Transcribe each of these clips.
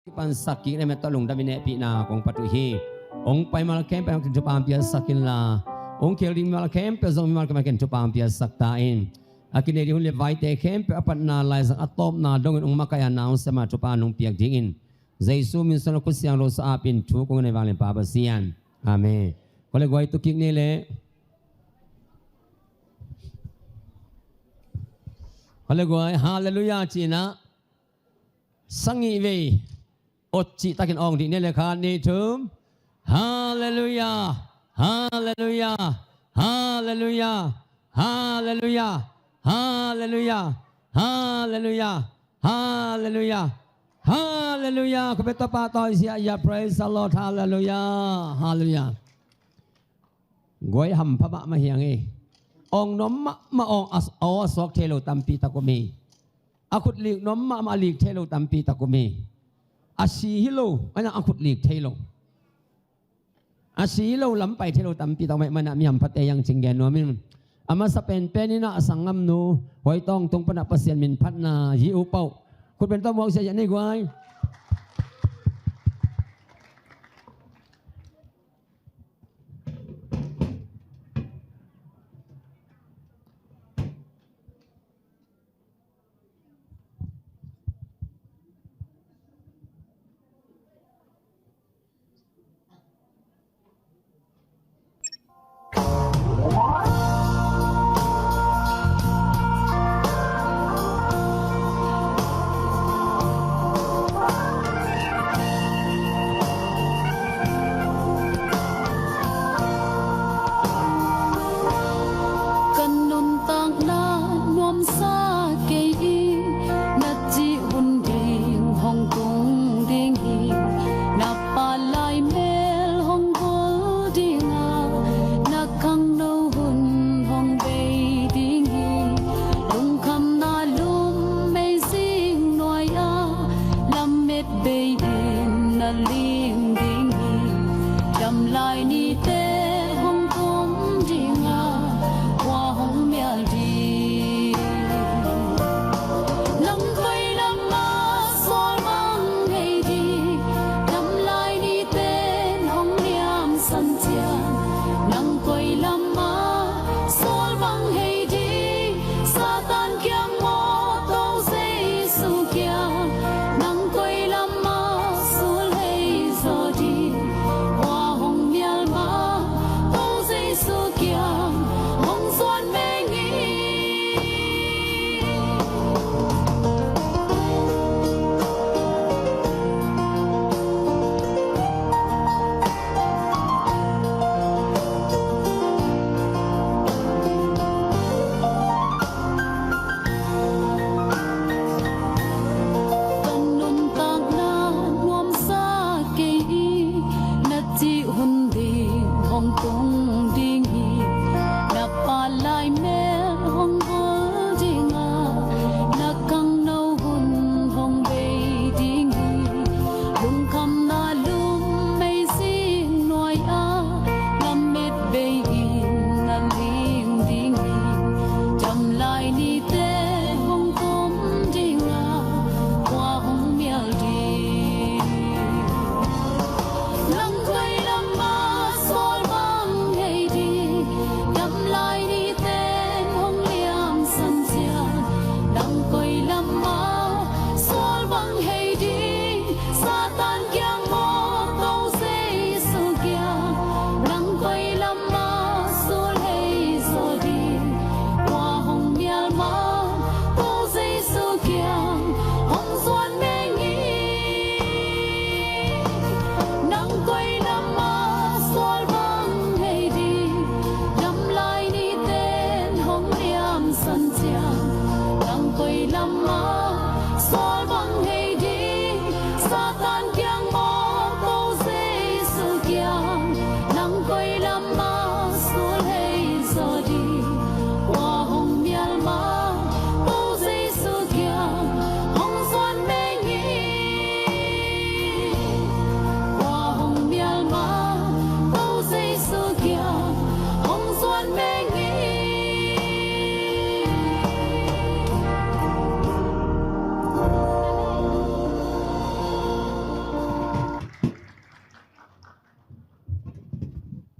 pan sakit na metalong dami na pina kong patuhi. Ong pay malakem pa yung tupang pia sakin la. Ong kiling malakem pa zong malakem tupang pia saktain. Akin na dihun levay te kem pa apat na lai sang atop na dongin ong makaya na sa matupang nung piag dingin. Zaisu minsan ako siyang ro sa apin tu kung na valen pabasian. Amen. Kole guay tu kik nile. Kole guay hallelujah Cina. Sangi ve. Oci takin ong di nile kan ni tum. Hallelujah. Hallelujah. Hallelujah. Hallelujah. Hallelujah. Hallelujah. Hallelujah. Hallelujah. Kupeta patoy siya ya praise the Lord. Hallelujah. Hallelujah. Goy ham pa ba mahiyang eh. Ong nom ma ong as awasok telo tampi takumi. Akut lik nom ma malik telo tampi takumi. Asihilo ana akut lik telo. Asihilo lampai telo tampi takumi mana mi ham pate yang cinggen no min. Ama sa pen na asangam no hoy tong tung pana pasien min phat na yi upau. Kun ben to mo siya ni guay.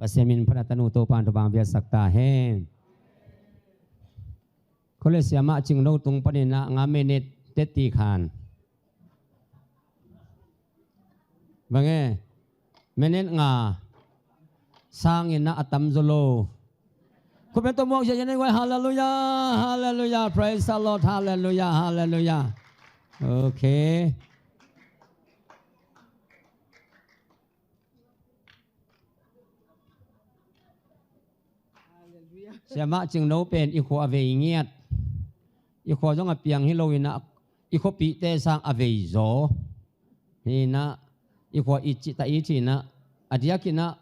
Pasyamin panatanu to pan to bang biasa sakta hen. Kalau siapa cing nau tung panina ngamenet teti kan. Bange menet nga sangin na atam zolo. Komento mo siya yan ay hallelujah, hallelujah, praise the Lord, hallelujah, hallelujah. Okay. Siapa cing nau pen iko ave ingiat. Iko jong apiang hilowina iko pite sang ave zo. Hina iko ichi ta ichi na adiakina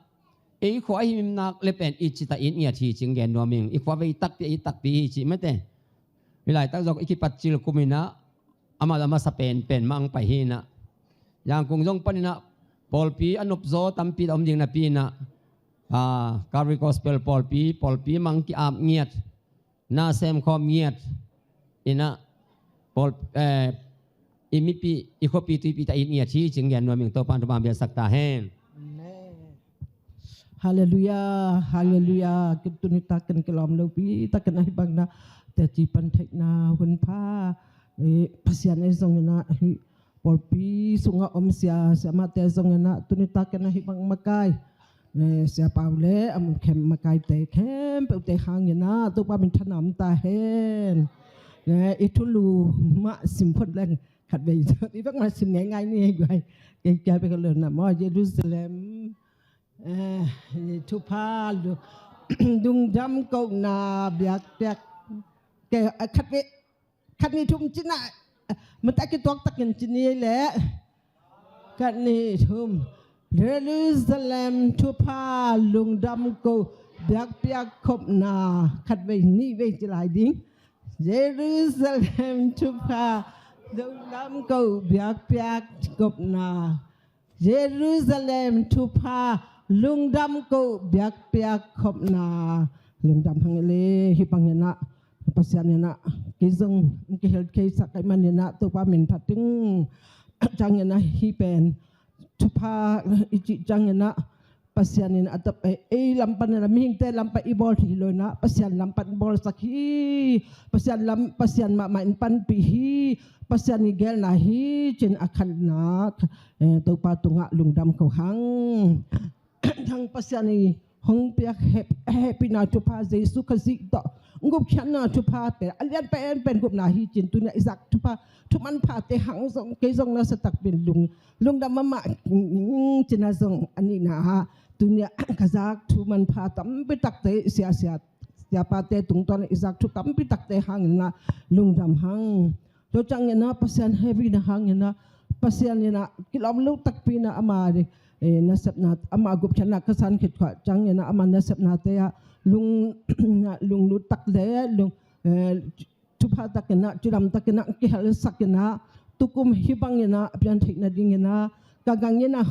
iko ahim nak lepen ichi ta in ia chi ching gen noming iko ave itak pi ichi mete. Bilai tak jok ikipat cil kumina ama sa pen mang pa hina. Yang kung jong panina polpi anup zo tampi om jing na pina. Calvary Gospel polpi mang ki am ngiat na sem kom ngiat ina pol imipi ikopi tu pi ta in ngiat chi ching yan noming to pan to bang biasa sakta hen. Haleluya, haleluya. Ketunitakan kelam lebi takkan ahibang na teti pantek na hunpa pasian esong na polpi sunga om sia sama te esong na tunitakan ahibang makai. Siapa boleh kem makai te kem pe hang na tu pa min thanam ta hen. Itu lu mak simpot lang kat be. Ibak ma sim ngai ni gai. Ke pe kalau na mo Jerusalem tu pa dung jam kau na biak ke kat ni tum cina mentak ki tok takin cini le kat ni tum Jerusalem tu pa lung dam ko biak kop na kat be ni be jelai ding Jerusalem tu pa lung dam ko biak kop na Jerusalem tu pa lung dam ko biak kop na lung dam hangele hipangena pasianena kizong ke health case sakai manena tu pa min pating jangena hipen tupa ichi jangena pasianin atap lampan na ming te lampa ibol hilona pasian lampan bol sakhi pasian ma main pan pihi pasian igel na hi chin akan na tu pa tunga lungdam ko hang thang pasiani hong piak happy na tupa jesu kazi to ngup khana tupa pe alian pen gup na hi chin tunya izak tupa tuman pa te hang song ke song na satak bin lung dam mama china song ani na ha tunya kazak tuman pa tam pitak te sia siapa te tung ton izak tu tam pitak te hang na lung dam hang to chang na pasian heavy na hang na pasian na kilom lu tak pina amari nasab na ama gup chana kasan khit kha chang na ama nasab na te lung lu tak le lung tupa takena curam takena ki hal sakena tukum hibang na apian thik na ding na kagang na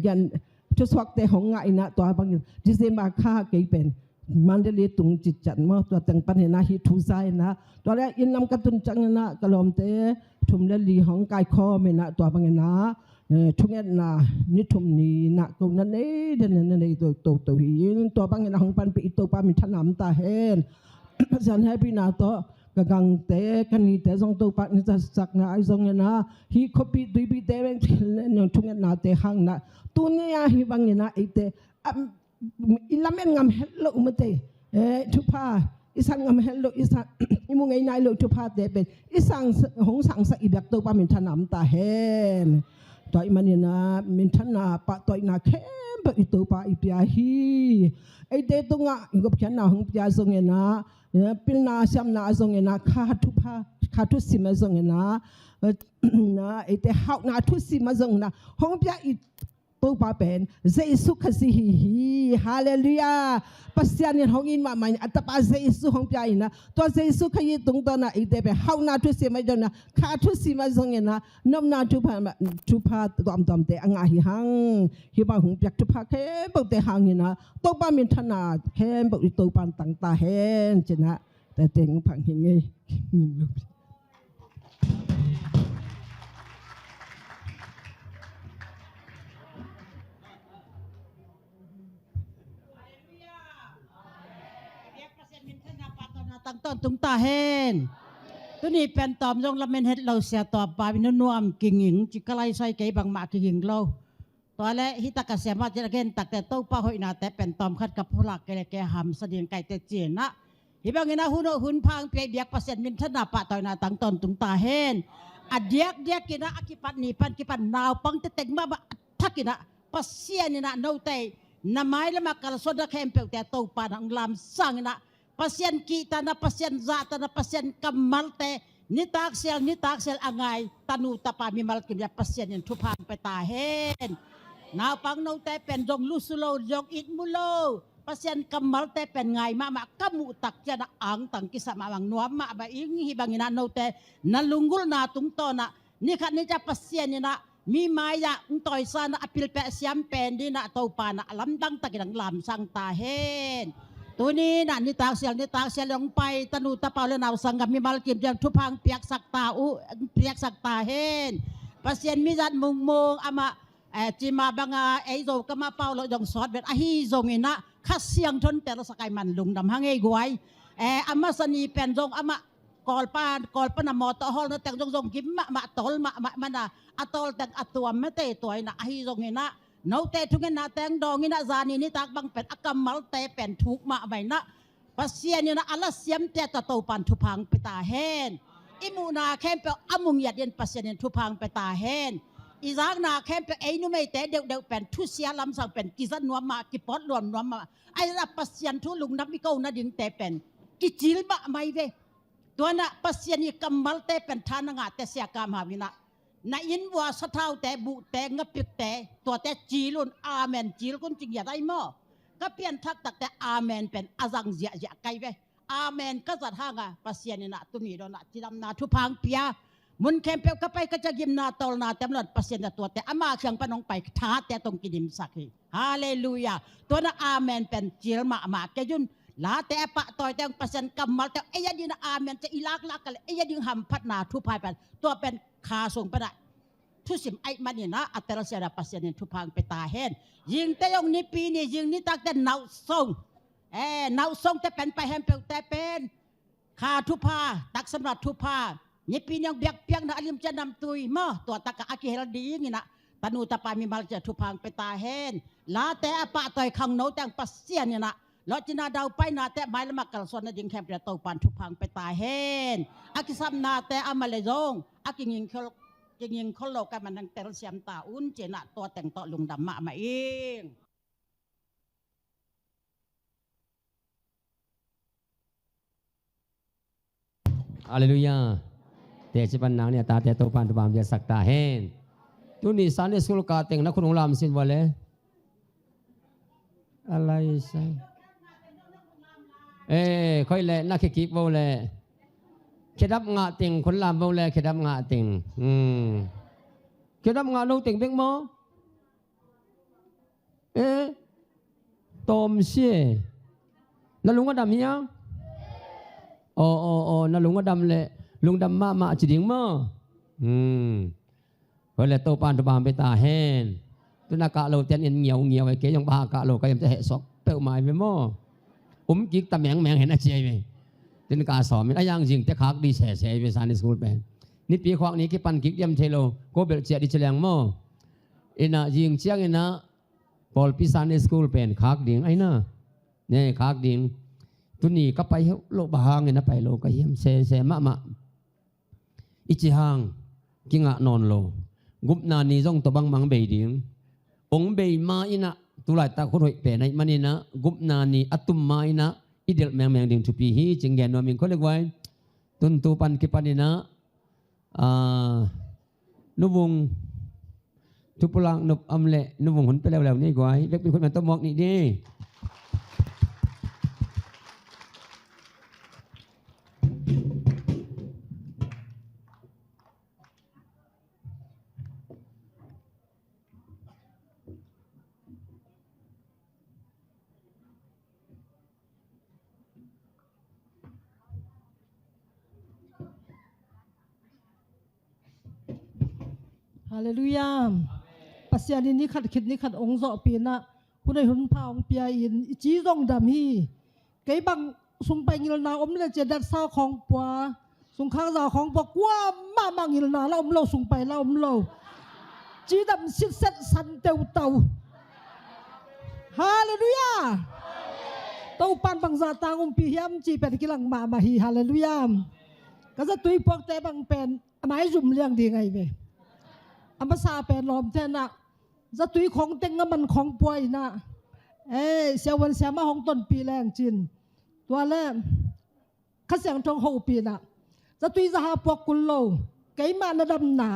gan chuswak te honga ina to abang December kha ke pen mandali tung chichan mo to tang pan na hi thu sai na to la in nam ka tun chang na kalom te thum le li hong kai kho me na to abang na thunget na ni thum ni na ko na nei den na nei to hi to bang na hong pan pe to pa mi thanam ta hen san happy na to kagang te kani te song to pa ni sak na ai song na hi copy dui bi te beng no thunget na te hang na tu ni ya hi bang na ite ilamen ngam hello mate thupa isang ngam hello isa imu ngai nai lo thupa te pe isang hong sang sa ibyak to pa min thanam ta hen to imanina min thana pa to ina khem pa ito pa ipia hi ai te to nga ngop khan na hong pia song na pilna siam na song na kha thu sim song na ite hau na thu sim song na hong pia tu pa pen Jesu kasihi hallelujah pasian hong in ma man atapa Jesu hong pia ina to Jesu khayi tung to na ite pe hau na thu sim na kha thu sim song na nom na thu pa tom te anga hi hang hi ba hong pia thu pa khe bo te hang ina to pa min thana khem bo to pan tang ta hen chena te teng phang hi nge ตั้งต้นตุงตาเฮนตัวนี้เป็นตอมยงละเมนเฮ็ดเราเสียต่อไปวินนวมกิ่งหิงจิกไลใส่ไก่บางมากิ่งหิงเราตัวและฮิตากะเสียมาจะเกนตักแต่โต้ป้าหอยนาแต่เป็นตอมคัดกับผู้หลักแกหำเสดียงไก่แต่เจียนนะฮิบางเงินนะหุ่นพังเปียเบียกเปอร์เซ็นต์มินทนาปะต่อยนาตั้งต้นตุงตาเฮนอเดียกกินะอคิปันนี่ปันกิปันนาวปังจะเต็งมาทักกินะปัสเซียนี่นะโนเตน้ำไม้ละมากระสดแคมเปลแต่โต้ปานังลำสั่งนะpasien kita na pasien zata na pasien kamalte ni taksel angay tanu tapa mi malkim ya pasien yan tupang petahen na pang no te pen jong lusulo jong itmulo pasien kamalte pen ngay mama kamutak ya na ang tangki sa mamang nuam ma ba ing hibangin na no te nalunggul na tungto na ni kat ni ja pasien ni na mi maya untoy sana apil pe siam pen di na tau pa na alamdang taginang lam sang tahenตัวนี้น่ะนี่ตากเสียงลงไปตนูตะเปาและนาวสังกับมีมาลกิมยังทุพังเปียกสักตาเปียกสักตาเห็นปัสเซียนมิจัดมุงอามาจิมาบังไอโซก็มาเปาเรายองสอดเบ็ดฮิโซงินะคัดเสียงทนแต่ละสกายมันลุงดำหังไอ้กวยอามาสนีเป็นจงอามากอลปานมอตอฮอลแต่งจงกิมมาตอลมานะอัตอลแต่งอัตตัวไม่เตะตัวนะฮิโซงินะนาเตทุกเงินนาแตงดองนี่นะจานี่นี่ตากบังเป็ดอักมัลเตเป็นทุกมาใบนะปัสเซียนี่นะอัลเซียมเตตะโตปันทุพังไปตาเฮนอิมูนาแคมเปอามุงยัดเย็นปัสเซียนี่ทุพังไปตาเฮนอีจากนาแคมเปไอนุไม่เตเดียวเป็นทุเสียลำสังเป็นกิจันนัวมากิปอดรวมมาไอ้ละปัสเซียนทุลุงนับมิโกนาดิงเตเป็นกิจิลบะไม่เวตัวน่ะปัสเซียนี่กมัลเตเป็นทานงาเตเสียกามหาวินะนาอินวัวสะเท้าแต่บุแต่งปิกแต่ตัวแต่จีรุนอาเมนจีรุนจริงอย่าได้หม้อก็เปลี่ยนทักแต่อาเมนเป็นอาจังเสียไกลไปอาเมนก็จะห่างอ่ะปัสเซียนี่นะตุนีโดนที่ดำนาทุพังเปียมุนแคมเปก็ไปก็จะยิมนาตอลนาเต็มหลอดปัสเซียนตัวแต่อามาเชียงปนองไปท้าแต่ตรงกินดิมสักทีฮาเลลูยาตัวนั้นอาเมนเป็นจีรมาแกยุนลาแต่ปะต่อยแต่ปัสเซียนกำมัลแต่ไอ้ยันดินอาเมนจะอีลักกันเลยไอ้ยันดินหำพัดนาทุพายเป็นตัวเป็นคาส่งไปได้ทุสิมไอ้มันนี่นะอัตราเสียดปัสเซียนทุพังไปตาเห็นยิงแต่ยงนี้ปีนี้ยิงนี่ตักแต่เนาส่งเนาส่งแต่เป็นไปแฮมเปลแต่เป็นคาทุพาตักสำหรับทุพานี่ปีนี้เบียกเพียงนะอลิมจะนำตุยมาตัวตักอากิเฮลดีนี่นะตนูตาปามีมาจะทุพังไปตาเห็นลาแต่ปะต่อยขังโนแต่งปัสเซียนนี่นะเราจินาดาวไปนาแต่ไม้ละมักกระสนยิงแคมเปลโตปันทุพังไปตาเห็นอากิซัมนาแต่อามาเลซงอากิยิงจริงๆคนโลกันมันตั้งแต่เสียมตาอุ้นเจนะตัวแต่งต่อลุงดำมาเองฮาเลลูยาแต่จิปันนางเนี่ยตาแต่โตปันตุบามเดียสักตาเฮนตุนี่สานในสุลกาเต็งนักคุณองลามสินวะเลยอะไรใช่ค่อยแหละนักกิบวะเลยเคดับงาติงคนลามเบาแลเคดับงาติงเคดับงาโนติงเบงโมตอมเสียนั่นลุงก็ดำยังนั่นลุงก็ดำเลยลุงดำมาจีดิงโมเวลาโตปานตบามไปตาแห้งตัวนักกะโลเตียนเงียวไอ้เกยยังบ้ากะโลก็ยังจะเหสอกเปลวไม้ไปโมกิกตะแมงเห็นอาเจียไหมจนการสอนมันยังจริงแต่ขากดีแฉไปสานในสกุลเป็นนี่ปีขวางนี้กี่ปันกิกเยี่ยมเทโลก็เบลเจียดิเชลียงโมน่ะยิงเชียงน่ะพอลพิสานในสกุลเป็นขากดิ่งไอ้น่ะเนี่ยขากดิ่งตุนี่ก็ไปโลบหางเนี่ยนะไปโลก็เยี่ยมเซมะอิจิหางกิงะนอนโลกุบนานีจงตบังมังเบยดิ่งองเบยมาอินะตุลายตาคนหอยเป็นไอ้มันนี่นะกุบนานีอัตุมมาอินะอีเดลแมงดิ่งทุปีฮีจึงแกนว่ามิงเขาเรียกว่าตุนตูปันกิปันนี่นะนุวงทุพลังนุบอำเละนุวงหุนไปแล้วนี่กว่าเล็กเป็นคนมันต้องมอกนี่ดิฮาเลลูยาปัสยานินี่ขัดคิดนี่ขัดองค์โซปีนะคุณได้หุ่นพาองเปียอินจีจงดำฮีไกบัง สงไปงิลนาอมเลยจะดัดซาของปัวสงข้างซาของปัวกว่ามางิลนาแล้วอมเราสงไปแล้วอมเราจีดำสิเซตสันเตวเตาฮาเลลูยาเต้าปันบังซาตางอมปีเฮียมจีเป็นกิลังมาฮีฮาเลลูยาก็จะตุยพวกแต่บางเป็นหมายจุ่มเลี้ยงดีไงเว้อมาซาเป็นลมเทน่ะจะตุยของเต็งมันของป่วยน่ะเสียวันเสียมาของต้นปีแรงจินตัวแรกข้าเสียงทองหูปีน่ะจะตุยจะหาพวกกุลโลไก่มานาดำนา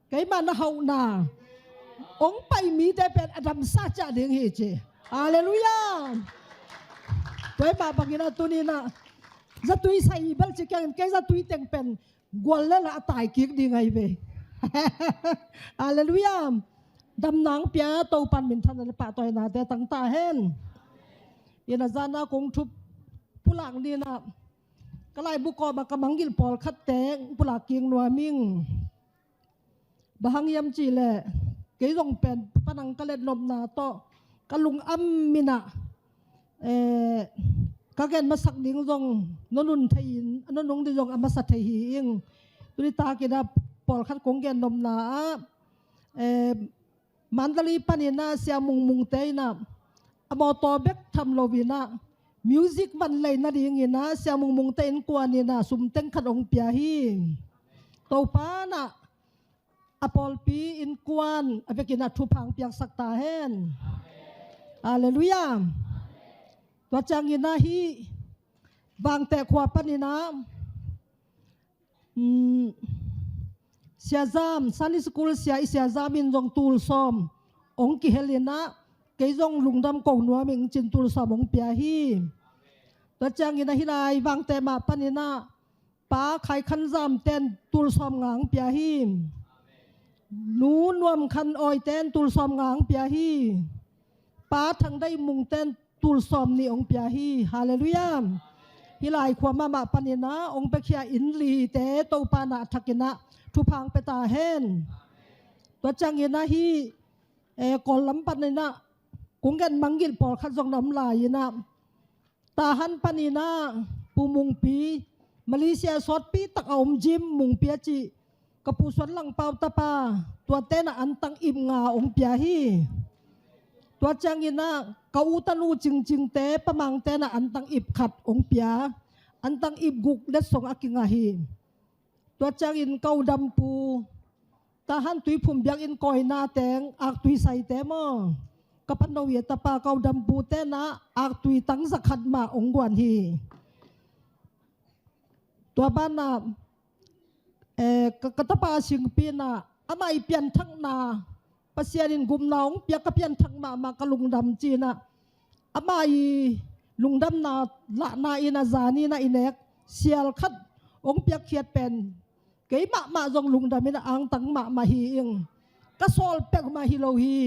ไก่มานาเฮานาองไปมีแต่เป็นอดัมซาจ่าเดียงเฮเจฮาเลลูยาตัวมาบางทีน่ะตัวนี้น่ะจะตุยใส่เบลจิกันแกจะตุยเต็งเป็นกวนแล้วละตายกิ๊กดีไงเว้ฮาเลลูยาดำหนังเปียโตปันมินทันเลยปะต่อยนาแต่ตั้งตาเห็นยันอาจารย์นะคงทุบผู้หลังดีนะก็ไล่บุกอมากำมังกินปอลคัดแตงผู้หลักเกียงนัวมิงบางยำจีแหละเกี่ยงเป็นปนังกะเล็ดนมนาโตกะลุงอัมมินะกะแกนมาสักดิ้งจงนนุนไทยนนุงดิจงอมาสัตไทยอิงตุลิตากิดาปอลคัดกงแกนนมนามันตลีปนินาเสียมุงเตยนะอบอตอเบกทำโลวินะมิวสิกมันเลยนาดีงี้นะเสียมุงเตยนกวนนี่นะสุมเต็งขัดองเปียฮีโตปานะอปอลปีอินกวนอเวกินะทุพังเปียกสักตาเฮนฮาเลลูยาตัวจังงี้นะฮีบางแต่ขวาปนินะเสียจามซันนิสกุลเสียจามินจงตูลซอมองกิเฮลินะเกยจงลุงดำกงนัวมิงจินตูลซอมองเปียฮีตัวจังยินฮิลายวางเตมาปนินะป้าไข่ขันจามเต้นตูลซอมงางเปียฮีนูนวมคันออยเต้นตูลซอมงางเปียฮีป้าทั้งได้มุงเต้นตูลซอมนี่องเปียฮีฮาเลลูยาฮิลายความมาปนินะองเปเคียอินลีเตโตปานะทักินะทุพังเปตาเฮนตัวจังยินะฮีกอลลัมปันนะกุงกันมังกิลปอลขัดจงน้ำลายนะตาหันปันนะปูมุงปีมาเลเซียสอดปีตักเอาจิมมุงเปียจิกปูสวนหลังเปาตาปาตัวเตนะอันตังอิมงาองเปียฮีตัวจังยินะกาอุตันูจริงเตปมังเตนะอันตังอิบขัดองเปียอันตังอิบกุกเล็ดส่งอากิงาฮีตัวจังอินเกาดำปูตาหันตุยพุ่มเบียงอินกอยนาแตงอักตุยใส่เตมอกับพันนวีตาปาเกาดำปูเตนะอักตุยตั้งสักขัดมาองกวนฮีตัวบ้านน่ะกตาปาสิงปีน่ะอามาอีเปียนทั้งนาปัสยานินกุมนาองเปียกเปียนทั้งมากะลุงดำจีน่ะอามาอีลุงดำนาละนาอินาจานีนาอินเอกเสียลขัดองเปียกเขียดเป็นเก๋มาจงลุงดามินะอังตังมาฮีเองก็สอลเป็กมาฮิโลฮี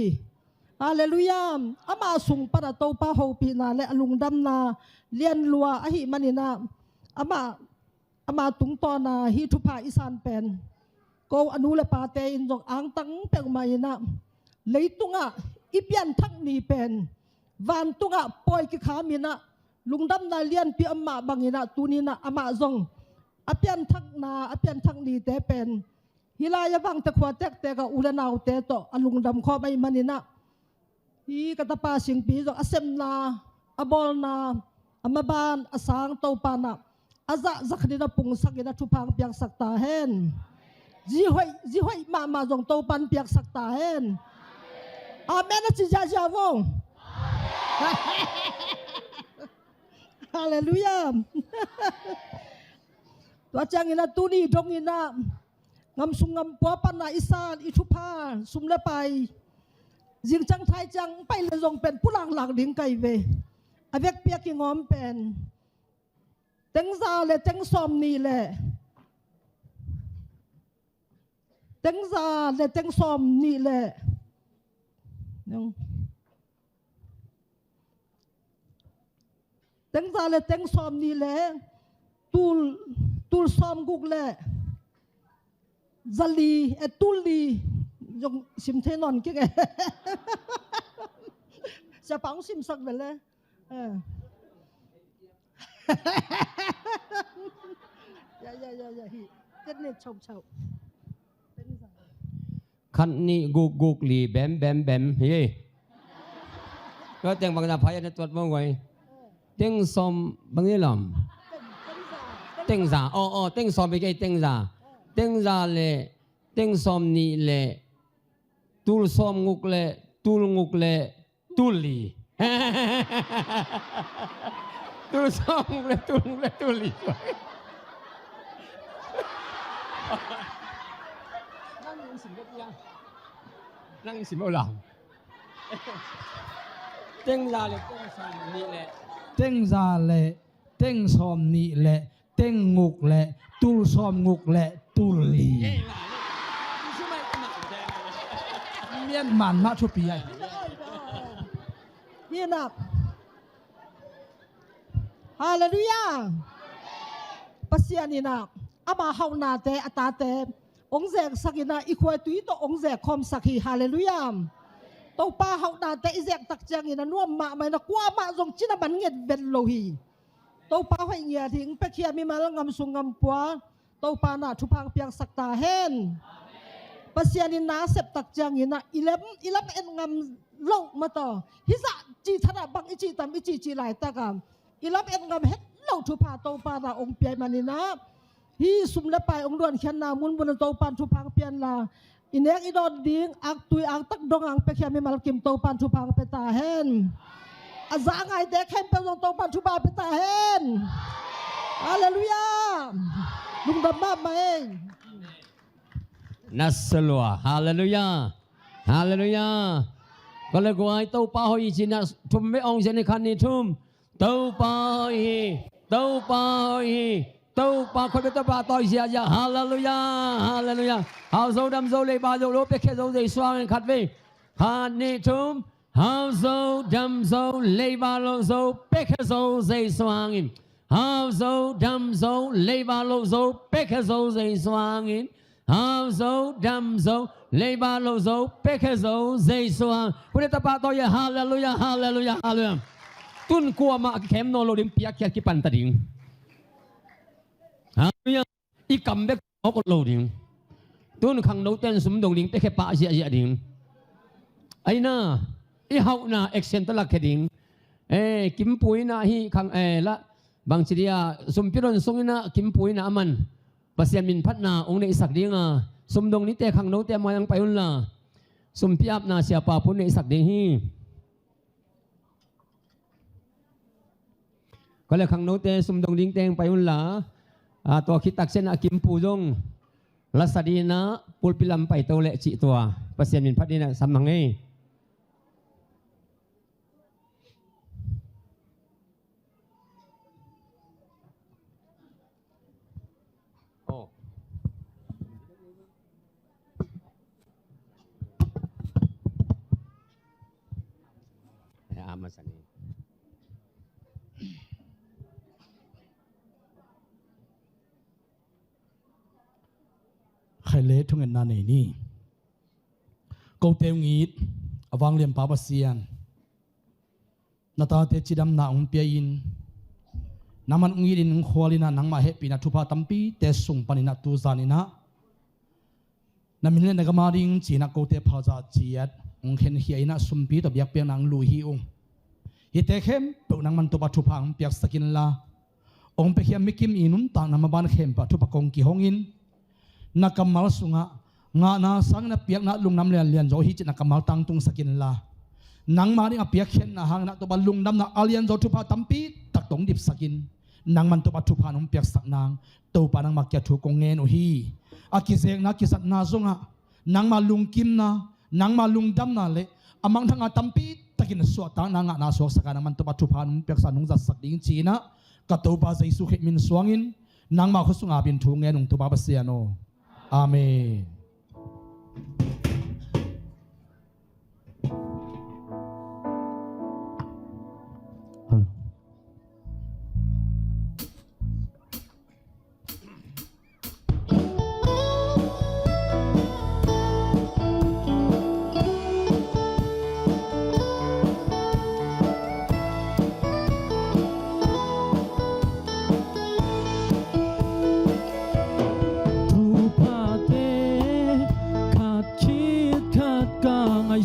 ฮาเลลูยาอามาสุงปะโตปะโฮปีนาและลุงดำนาเลียนลัวอหิมันินาอามาตุงตอนาฮิทุพาอิสานเป็นก็อนุเลปาเตอินจงอังตังเป็กมาอินะเลยตุงะอิเปียนทักนีเป็นวันตุงะปอยกิขามินะลุงดำนาเลียนปีอามาบังอินะตูนีนะอามาจงอเปียนทักนาอเปียนทักนีเตเป็นฮิลายบังตะขวาเตกกอุลนาวเตโตอลุงดำข้อไม่มันินะฮีกตาปาสิงปีจงอเซมนาอบอลนาอมาบานอสางโตปานะอาจะจักดินะปุงสักดินะทุพังเปียกสักตาเฮนจีหอยมาจงโตปันเปียกสักตาเฮนอาเมนนะจิจาจาวงฮาเลลูยาตัวจังอินะตูนี่ดงอินะงำสุงงำปัวปันนาอิสานอิทุพาสุมเลไปยิงจังไทยจังไปเลยจงเป็นผู้หลังหลักดิ่งไกเวอเวกเปียกิงอมเป็นเต็งซาเลเต็งซอมนี่แหละเต็งซาเลเต็งซอมนี่แหละเต็งซาเลเต็งซอมนี่แหละตูลซอมกุกแหละซาลีตูลียงสิมเทนอนกี่แกจะปังสิมสักเวลเลย อย่าฮิเจ็ดเนี่ยเฉาเป็นสาว คันนี้กุกหลีแบมเฮ้ยก็แต่งบางนาพายในตัวมองไว้เต็งซอมบางนี่หล่อมเต็งซาอ๋อเต็งซอมไปไกลเต็งซาเลยเต็งซอมนี่เลยตูลซอมงุกเลยตูลลี ตูลซอมงุกเลยตูลลีนั่งยินสิงก็ยังนั่งสิมเอาหลังเต็งซาเลยเต็งซอมนี่เลย เต้งซาเละเต้งซอมนี่แหละเต้งงุกแหละตุลซอมงุกแหละตุลลีเมียนมันมาชุบปีไอ นี่นะฮาเลลูยาปัสยานี่นะอามาเฮานาเตอตาเตองเซกสักินาอีควายตุยโตองเซกคอมสักีฮาเลลูยาตัวป้าเฮานาเตอีเซกตักจังอินะนัวมาไม่นะกว่ามาจงจินะบันเงียดเบนโลฮีตัวป้าให้เงียทิ้งเปเคียมีมาแล้วงำสุงงำปัวตัวป้าน่ะทุพังเปียงสักตาเฮนปัสยานินาเสพตักจังอินะอิเล็บเอ็นงำโลมาต่อฮิซะจีธนาบังอิจีตามอิจีหลายตะกามอิเล็บเอ็นงำเฮ็ดโลทุพาตัวป้าน่ะองเปียมานินะฮีสุมเลไปองดวนเขียนนามุนบนตัวป้าทุพังเปียนลาอินเอกอีดอนดิ้งอักตุยอักตักดงอังเปเคียมีมาลกิมโตปันทุพังเปตาเฮนอาจารย์ไงเด็กเห็นเป็นโตปันทุพังเปตาเฮนฮาเลลูยาลุงดำมาไหม นัสลัวฮาเลลูยาก็เลยกว่าเต้าป้าหอยจีน่ะทุ่มไม่องเจนคันนี้ทุ่มเต้าป้าหอยเต้าป้าคนเป็นเต้าป้าต่อยเสียยาฮาเลลูยาฮาโซดำโซเลยบาโซโลเปกโซใจสว่างขัดเวฮันนี่ทุ่มฮาโซดำโซเลยบาโลโซเปกโซใจสว่างฮาโซดำโซเลยบาโลโซเปกโซใจสว่างฮาโซดำโซเลยบาโลโซเปกโซใจสว่างคนเป็นเต้าป้าต่อยฮาเลลูยาตุนกัวมาเข็มโนโลดิมเปียกเขียกิปันตะดิงฮะเนี่ยอีกำเบกออกโลดิงตุนขังโนเต้นสมดงดิงเตะแค่ปะเสียดิงไอ้น่าอีเฮาน่าเอ็กเซนต์ละแค่ดิงกิมปุยน่าฮีขังละบางทีเดียสมพิรนทรงน่ะกิมปุยน่ะมันปัสยามินพัฒนาองค์ในสักดิงสมดงนี้เตะขังโนเตะมายังไปอุ่นละสมพิอับน่าเสียป่าพุ่นในสักดิงฮีก็เลยขังโนเตสมดงดิงเตงไปอุ่นละตัวคิดตักเส้นอากิมปูจงลัสดีนะปูลปิลัมไปตัวเละจิตัวเปอร์เซ็นต์มินพัดนี่นะสำนักไงโอ้อามาสันนี่ใครเละทุ่งเงินนานี่กูเตวงีดอวังเลียมปาบเซียนนาตาเตจิดำนาองเปียอินนามันงีดินขวาลินานังมาเฮปีนาทุพาตัมปีเตสุงปานินาตูซานินะนามินเลนกมาริงจีนักกูเตพาจาจียัดองเห็นเฮียนะสุมปีตบยักเปียนังลุยฮีองฮิเตเข้มเปนังมันตุปทุพังเปียกสกินลาองเปียมิกิมอินุมต่างนามาบานเข้มปะทุปกงกิฮงอินนักมัลสุงะงานาสังนับเปียกนัลุงน้ำเลียนโจฮิจินักมัลตังตุงสกินลานังมาดิงเปียกเข็นนะหางนักตัวบอลลุงน้ำนักอาเลียนโจทุพาตัมปีตักตงดิบสกินนังมันตัวปัทุพานุเปียกสักนางตัวปานังมาเกียถูกงเงินโอฮีอากิเซกนักกิสัตนาซุงะนังมาลุงกิมนะนังมาลุงดำนาเลอามังทั้งอาตัมปีตะกินสวดตางนางนาสวกสกัดนังมันตัวปัทุพานุเปียกสันนุงจัดสักดิ่งจีนะกัตตัวบาใจสุขิมินสวงินนังมาขุสุงอาบินถูกเงินนุงตัวบาเสียโนอาเมน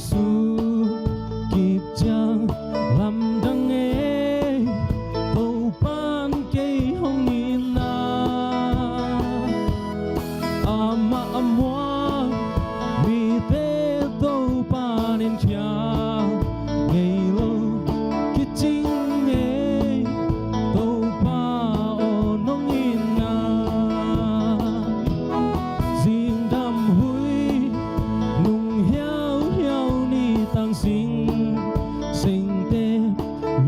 Giêsu kịp chang làm đắng nghe tàu ban cây hồng nhìn na ama amwa vì thế tàu ban in kia ngày lâu kịp chính nghe tàu ba o nông in na riêng đam hui nung hiao hiao ni tăng sinh sinh tê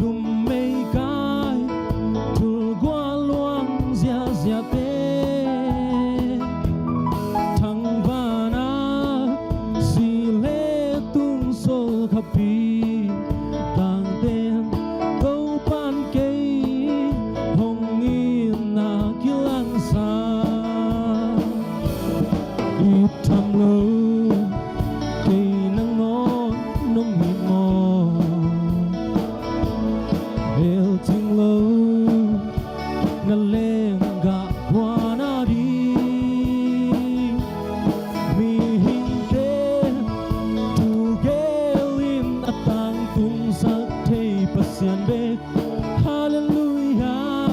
lùm mây cay thul qua loang zia zia tê thằng va na si lê tung sol khapi tang tên câu ban cây hồng in na kilang sa ít tham lâu cây nắng ngon nông nhịp mò el ting lâu ngân lên gạ qua na đi mi hình thế tu gelin atang tung sắc thei pasian bek hallelujah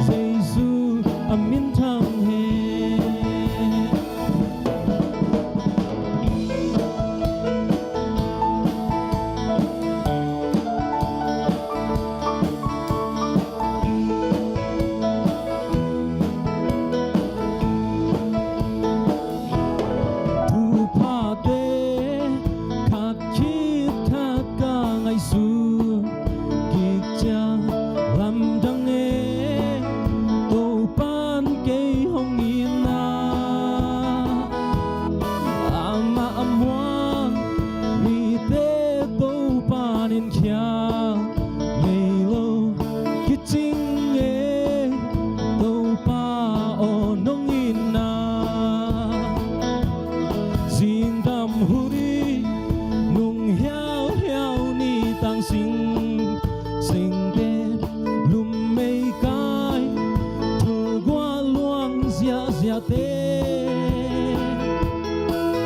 Giêsu amin thang he thu pha tê khát khít khát ca ngày xưa kiệt cha làm đắng nghe tô ban cây hồng yên na ama amwa vì thế tô ban in kia ngày lâu kiệt chính nghe tô ba o nông in na riêng đam huri nung hiao hiao ni tăng sinh sinh tên lùm mây cay thul qua loang zia zia tê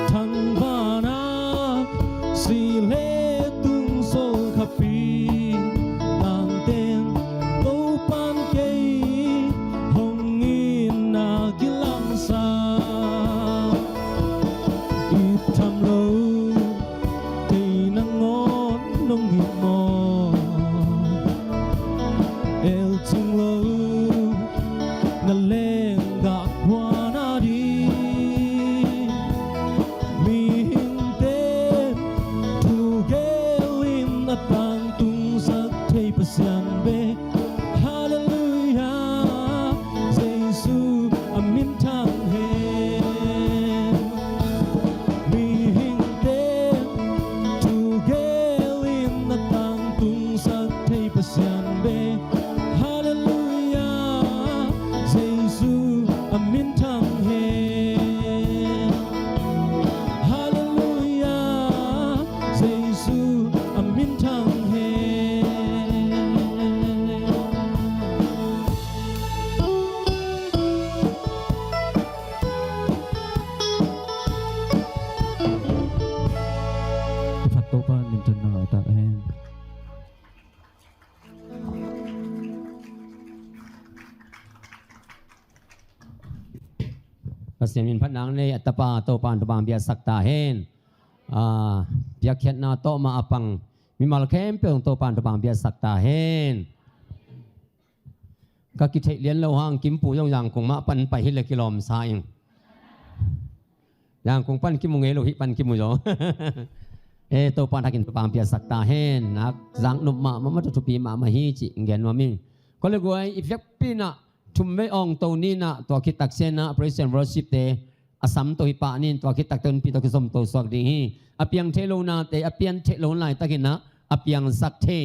thằng va na si lê tung sol khapi tang tên câu ban cây hồng in na kilang sa ít tham lâu cây nắng ngon nông nghiệp mò el ting lâu ngân lên gạ qua na đi mi hình tên thu gelin atang tung sắc thei pasian bek hallelujah Giêsu amin thang he mi hình tên thu gelin atang tung sắc thei pasian bek hallelujah Giêsu amin thang he hallelujah Giêsu amin thang he Phật tô ban niềm tin ở tại em Pasien Phat nang ne atapa to pan to bang bia sakta hen bia khet na to ma apang mi mal khem pe to pan to bang bia sakta hen ka ki thei lian lo hang kim pu yong yang kong ma pan pai hi le kilom sa ing yang kong pan kim mu nge lo hi pan kim mu yo e to pan hakin to bang bia sakta hen nak jang nup ma to pi ma hi chi ngen wa mi ko le goi ifyak pina thum me ong to ni na to ki tak sen na praise and worship te asam to hi pa nin to ki tak ton pi to ki som to sok ding hi apiang thelo na te apian thelo lai takin na apiang sak the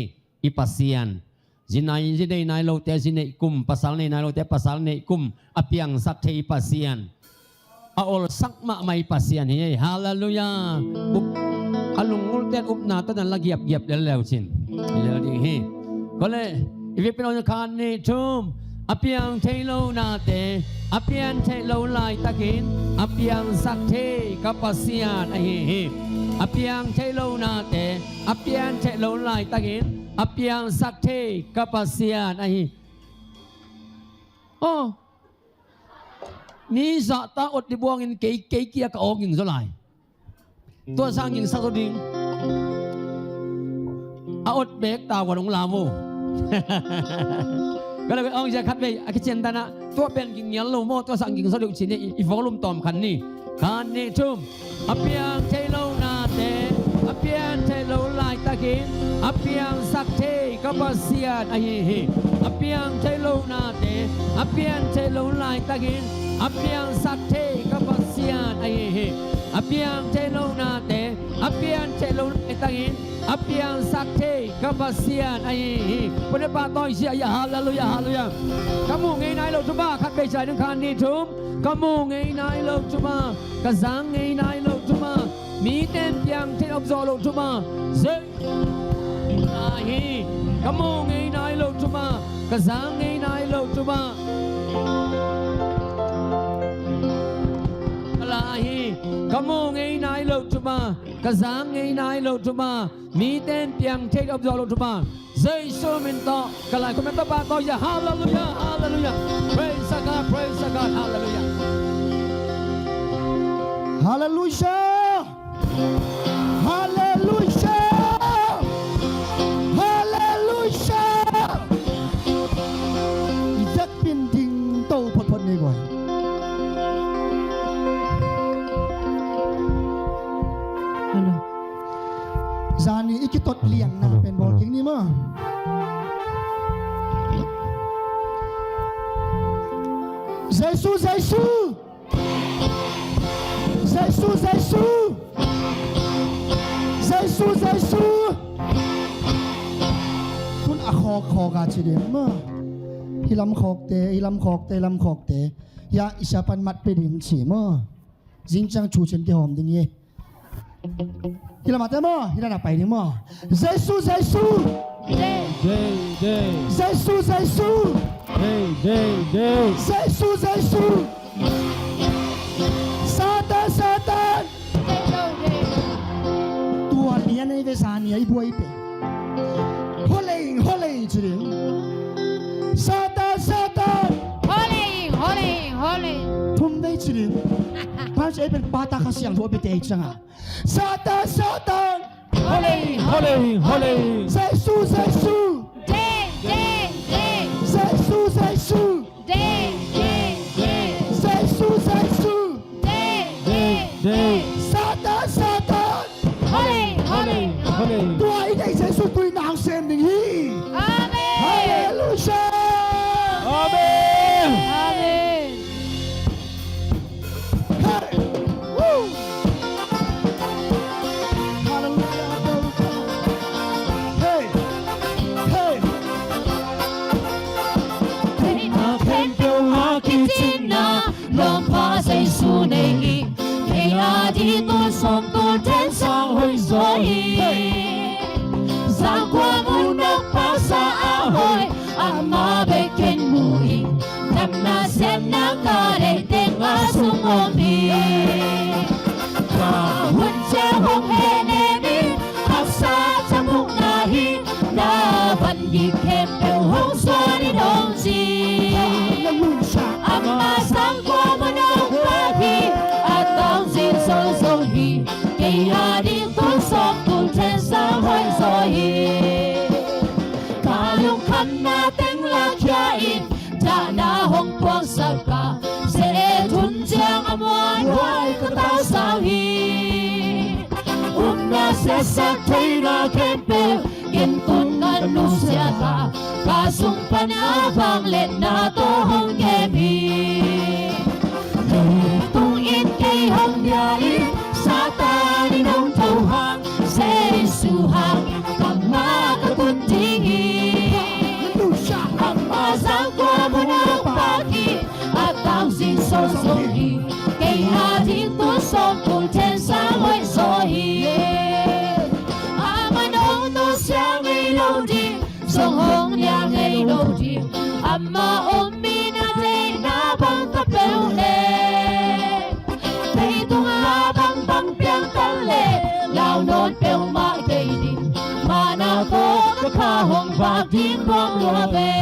ipasian jinai jinai nai lo te jinai kum pasal nei nai lo te pasal nei kum apiang sak the ipasian a ol sak ma mai pasian hi hallelujah alung ul ten up na to dan lagiap giap del lew chin le ding hi ko le if you know kan ni thum apiang thelo na te apian thelo lai takin apiang sak the kapasian a hi อเปียงใช้โลนาเตอเปียงใช้โลลายตะกินอเปียงสักเทกับปัสเซียนไอโอ้นี่สะตาอดดิบวงอินเกยเกียกออกยิงสลายตัวสร้างยิงสักตัวดิ่งอดเบกตาวงลาโมก็เลยเอาจะคัดไปอาคิเชนตานะตัวเป็นยิงยันโลโมตัวสร้างยิงสักตัวชิ้นนี้อีฟอลุ่มตอมคันนี้ทุ่มอเปียงใช้โลนาเตอเปียงใช้โลลายตะกินอเปียงสักเทกับปัสเซียนไออเปียงใช้โลนาเตอเปียงใช้โลลายตะกินอเปียงสักเทกับปัสเซียนไออเปียงใช้โลนาเตอเปียงใช้โลลายตะกินอเปียงสักเทกับปัสเซียนไอพระเจ้าต่อยเสียยาฮาเลลูยาฮาเลลูยาขมูไงนายโลจุบ้าคัดไปใจนึงคันนี้ทุ่มขมูไงนายโลจุบ้ากระสังไงนายโลจุบ้ามีเต็มยังที่อบซอโลจุบ้าเซนายขมูไงนายโลจุบ้ากระสังไงนายโลจุบ้าขมูไงนายโลจุบ้ากระสังไงนายโลจุบ้ามีเต็มยังที่อบซอโลจุบ้าเซซูมินโตกลายคอมเมนต์บ้าต่อยาฮาเลลูยาฮาเลลูยา praise God praise God ฮาเลลูยา Hallelujah! Hallelujah! Hallelujah! Idak pinting tau pot-pot ni boy. Ano? Zani ikitot liang na pen ball king ni mo. Jesus, Jesus! Jesus, Jesus! Jesus, Jesus! Kun akho ka chidem mo. Hilam khok te. Ya isapan mat pedim chi mo. Jingchang chu chen ke hom ding ye. Hilam ate mo, hilam pai ni mo. Jesus, Jesus! Jesus, Jesus! Jesus, Jesus! Satan! Tua lian ai ve sani ai buai pe. Holy chiring. Satan! Holy. Thum dai chiring. Pas ai pen pata ka siang tho be te changa. Satan! holy Jesus! Day. Jesus! Day. Satan! Holy. Tua ai dai Jesus tui nang sem ding hi. Amen. Hallelujah! Amen Amen. Hey! Woo! Hallelujah! Hey! Lòng phá dây su này ngày là đi tôi sống tôi đến sang hồi rồi sang qua muôn nước bao xa hồi mà bên kênh mùi nằm na xem na ca để tên ngã xuống ôm đi và huân che hông hề nè đi học xa trong bụng na hi na vẫn đi kèm theo hông xóa đi đâu gì Amma sang qua một năm qua khi tao xin sâu sâu hi cây hà đi tôi sống cùng trên xã hội rồi cả lúc khăn na tiếng la kia in cha na hong quang sa cả sẽ thun giang âm oan hoài cứ tao sao hi na sẽ sắc thấy na kém bèo yên tuôn ngân nu sẽ cả sung pan vang lên na tô hong nghe mi tung yên cây hong nhai sa ta đi nông thâu hang sẽ đi su hang cầm ma cả quân tình amma sang qua một nước ba khi tao xin sâu sâu hi cây hà thiên tuôn sống cùng trên xã hội rồi sang ngày lâu đi sông hồng nhà ngày lâu đi amma ôm mi na dây na băng tập bèo lệ tay tung la băng băng piang tăng lệ la tiếng vang lùa về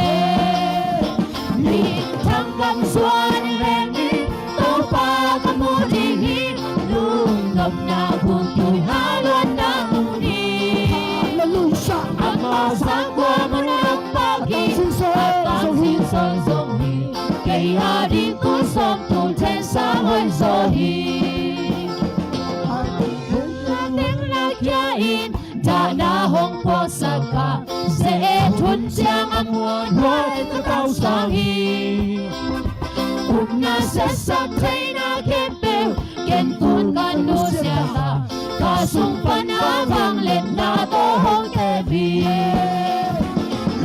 mình thăng gầm xuân lên đi tô pa cả mô đi hi lung ngọc na buông tuổi ha luôn na mù đi ama sang qua mô nông ba kỳ tăng xin son sông hi cây ha đi cuốn sông tu thiên sa hơi gió hi ta na hong po saka se thun chiang amuan hoi ta tao sang hi na se sa thai na ken pe ken kun kan nu sia ka sung pan a vang let na to hong te bi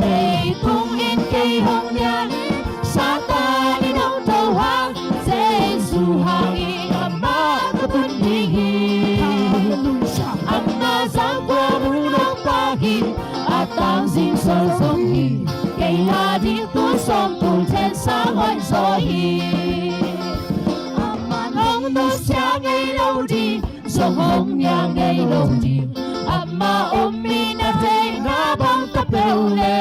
lei tung in cây hong nhan sa ta đi đâu tàu hang se su hang in amma ka tun hi amma sang qua mu nông ba hi a tang sing sol song hi cây ha đi tu song tu thiên sa hoan so hi amma nông tu sia ngay lâu đi song hong nhà ngay lâu đi amma mi na te na bang ka peu le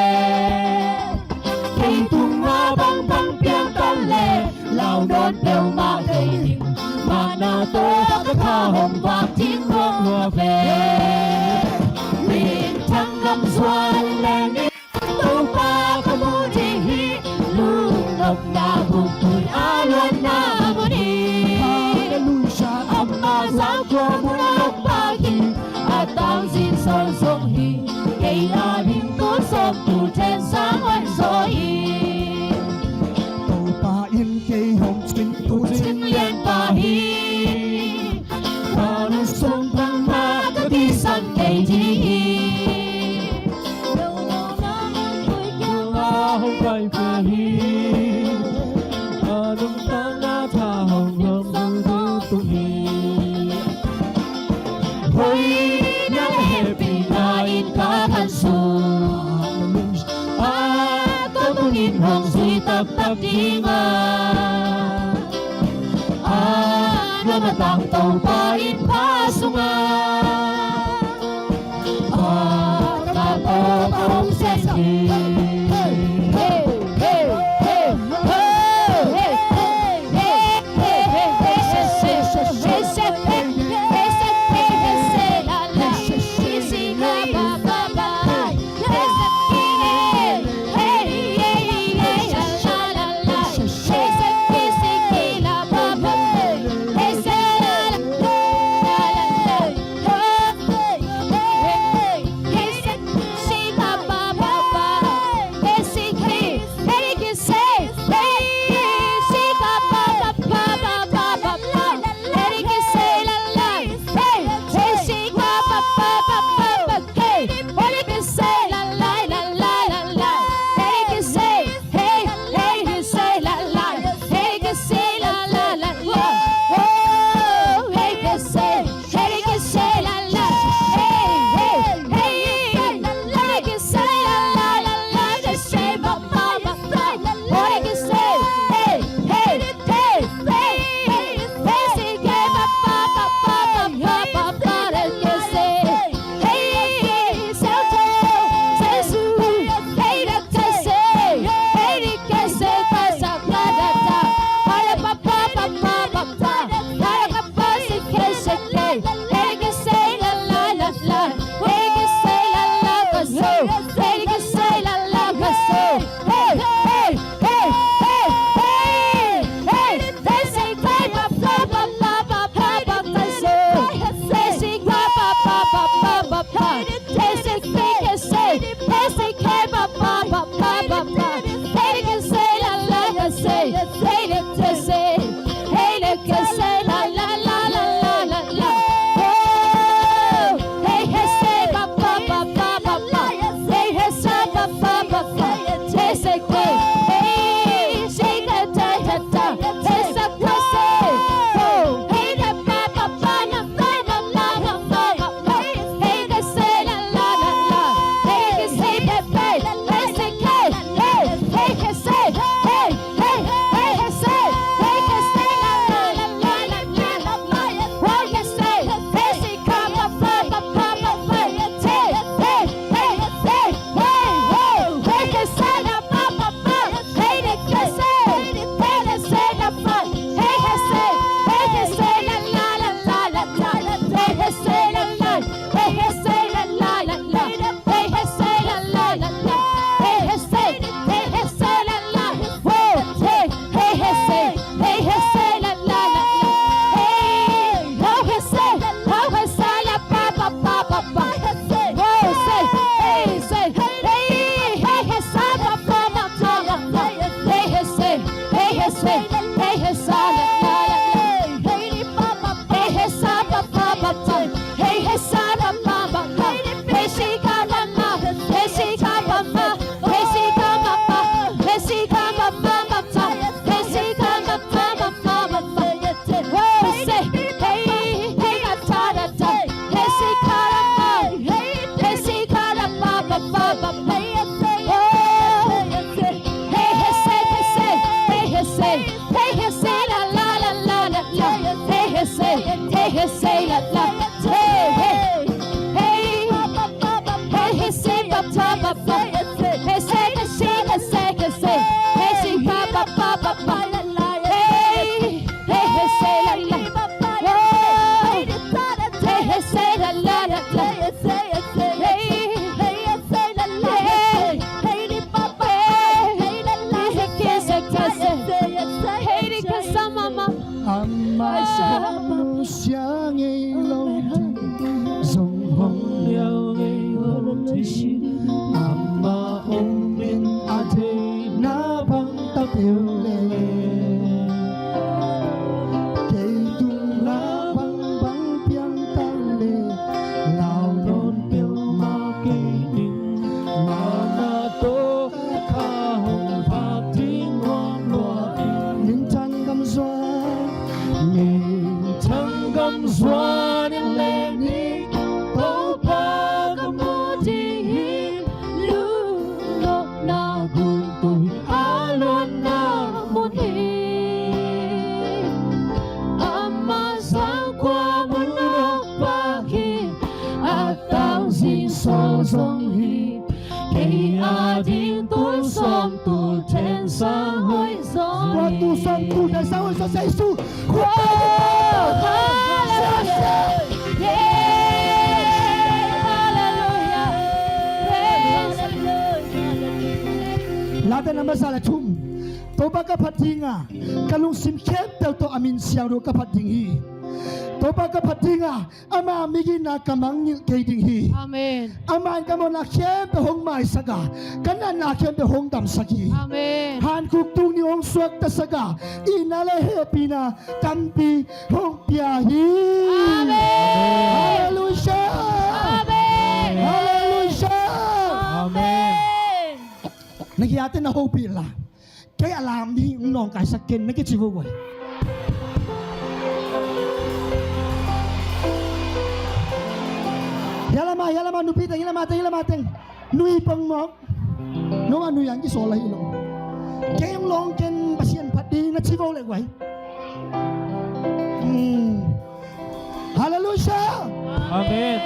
cây tung na bang bang piang tan le lao đón peu ma cây đình mà na tô ka tha hồng vạc tiếng vang lùa về mình thăng gầm xuân lên đi tô pa ka mô đi hi lung ngọc na buông tuổi a luôn na mô đi amma sang qua mô nông ba kỳ a tang xin son sông hi cây a đình cố sông tu thiên sáng hoan gió hi tu chinh liên ba hi Hãy subscribe cho kênh Ghiền Mì Gõ để không bỏ lỡ tang tàu pa in pa sunga ta to không sẽ gì 中意，给阿丁多双多天上会送我你。独上独在三位说谁输？我拉的那么啥来冲，多巴个帕丁啊，跟龙心欠掉多阿明香罗个帕丁伊，多巴个帕丁啊，阿妈咪吉那个忙你给丁伊，阿门，阿妈个么那欠被红买啥个，跟那那欠被红当啥个。阿门， Han kuk tung ni ong suak ta saga inale happy na kampi hong piahi. Amen. Hallelujah. Amen. Hallelujah. Amen. Nagyate na hope la. Kay alam ni nong kay sakin nagichivo ko. Yalama nupita yalamateng nui pang mo. No anu yang ki solay ilong. Kaya yung long ken pasien pati na chivo le kway. Hallelujah. Amen.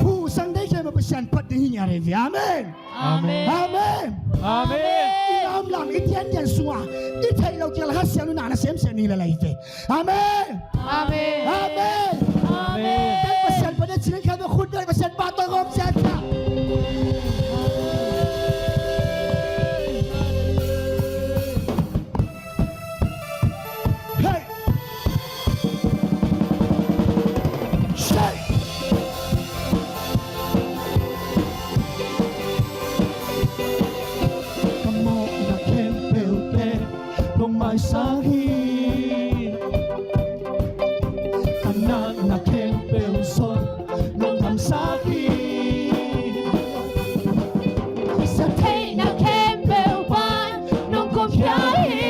Hu sang day kaya mapasien pati hinya revi. Amen. Amen. Amen. Amen. Inam lang itian yan sunga. Itay law kaya lahat siya nuna na siyem siya nila laife. Amen. Amen. Amen. Amen. Kaya pasien pati siya kaya makunday pasien patong om siya ka. Hey! Shake! Come on, I can't feel that from my side. Kanan na can't feel so nung tham sa Sa thay na kembel ban nung kumpiyahi.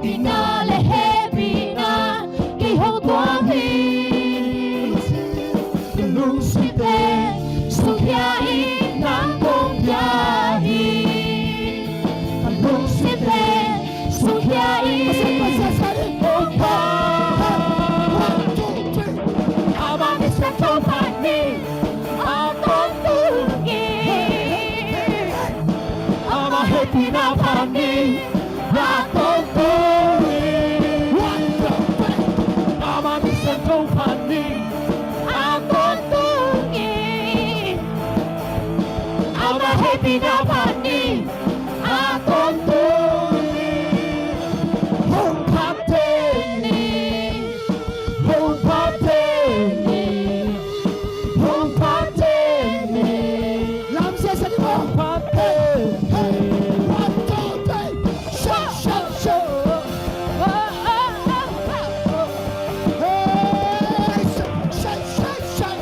Inale hebi na ihong tuwahi. Lucipe, sugyahi ng kumpiyahi. Lucipe, sugyahi. Abang isang tupani, atong tungin. Abang happy na pani, atong tungin. Abang isang tupani, atong tungin. Abang happy na pani, atong tungin. Hong Kapteni, Hong Kapteni, Hong Kapteni, Lam siya sa limo. Kapteni. One, two, three. Shut, shut, shut. Hey, shut, shut, shut, shut.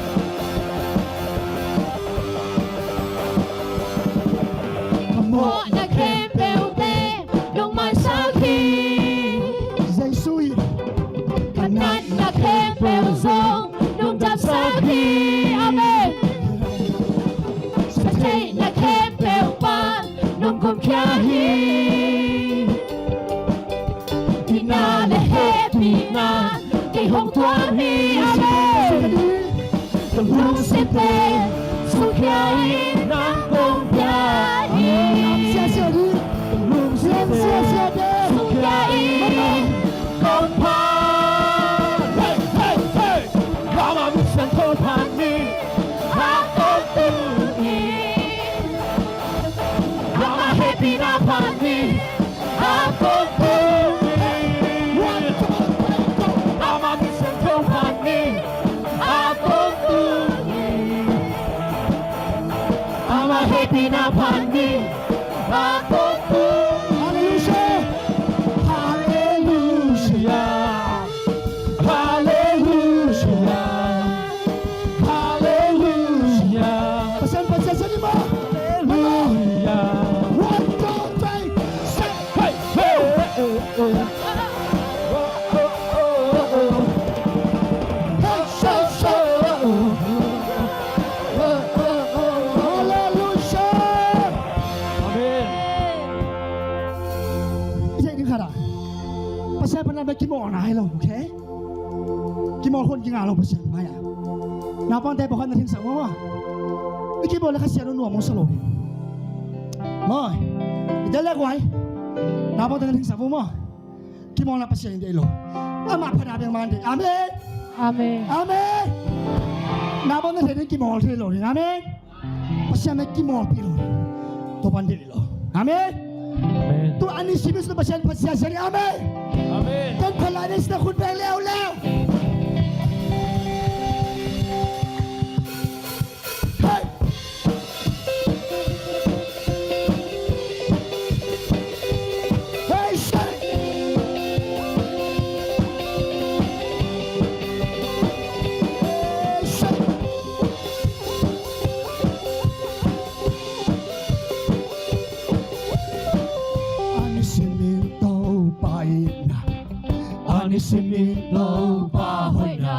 Come Mo on. na kembel te, nung masakit. Jesus. Kanan na kembel zong, nung damsakit. Amen. Sa tay na kembel pan, nung kumpiyahi. Inale happy na, kay hong tuwani. Amen. Lucipe, sugyahi ng kumpiyahi. Siya siya di. Siya siya di. Sugyahi kumpan. Hey, hey, hey. Rama minsan kumpani, akong tungin. Rama happy na pani, akong tungin. Rama minsan kumpani, akong tungin. Rama happy na pani, akong tungin. Hallelujah. Hallelujah. Hallelujah. Hallelujah. Pasan sa limo. Hallelujah. One, two, three. Shut. Hey, hey, hey, hey. Hey, shut, shut. Hallelujah. Amen. Isa ini kara. Pasal pernah bagi mo na hello, okay? Kimo kon kinga lo pasal maya. นาปังแต่บอกว่านาทิ้งสาวมั้งไม่คิดบอกเลยข้าเสียนุ่นหัวมงสโลยมั้ยเดี๋ยวเล็กไว้นาปังแต่นาทิ้งสาวมั้งคิดมองเราปัสเซียนเดียวอามาพนาเบียงมันเดอาเมน อาเมน อาเมนนาปังแต่นาคิดมองเทโลอาเมนปัสเซียนไม่คิดมองพี่โลตัวปันเดลิโลอาเมนตัวอันนี้สิบิสตัวปัสเซียนปัสเซียนเสรีอาเมนต้นพลายในสนามคุณแบงแล้วAnisiminto bahoy na,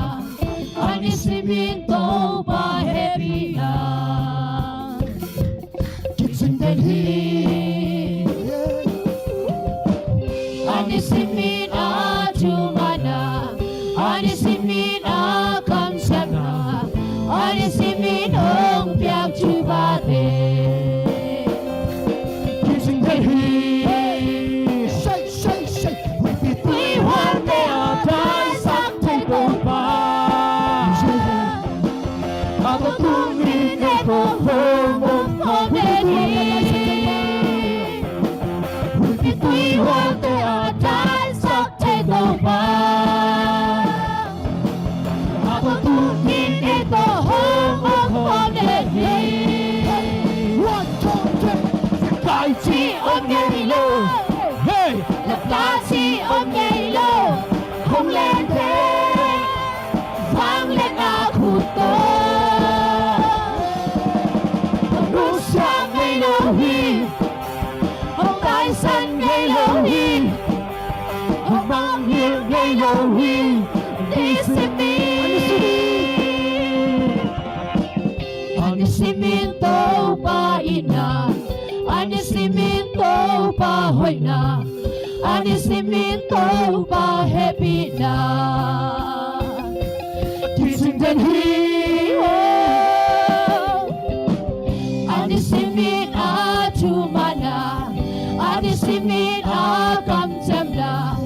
Anisiminto bahebi na. Kitsin delhi, Anisimin ajumana, Anisimin akamsana, Anisimin ong piag chubate. Kitsin delhi. Không lên thế vang lên khu to không đủ sáng ngày lâu hi không tái sân ngày lâu hi không mang hiền ngày lâu hi đi xem đi Anisiminto pa ina Anisiminto pa hoy na Anisiminto pa happy na Kising den hi Anisimin ajumana Anisimin akamtem na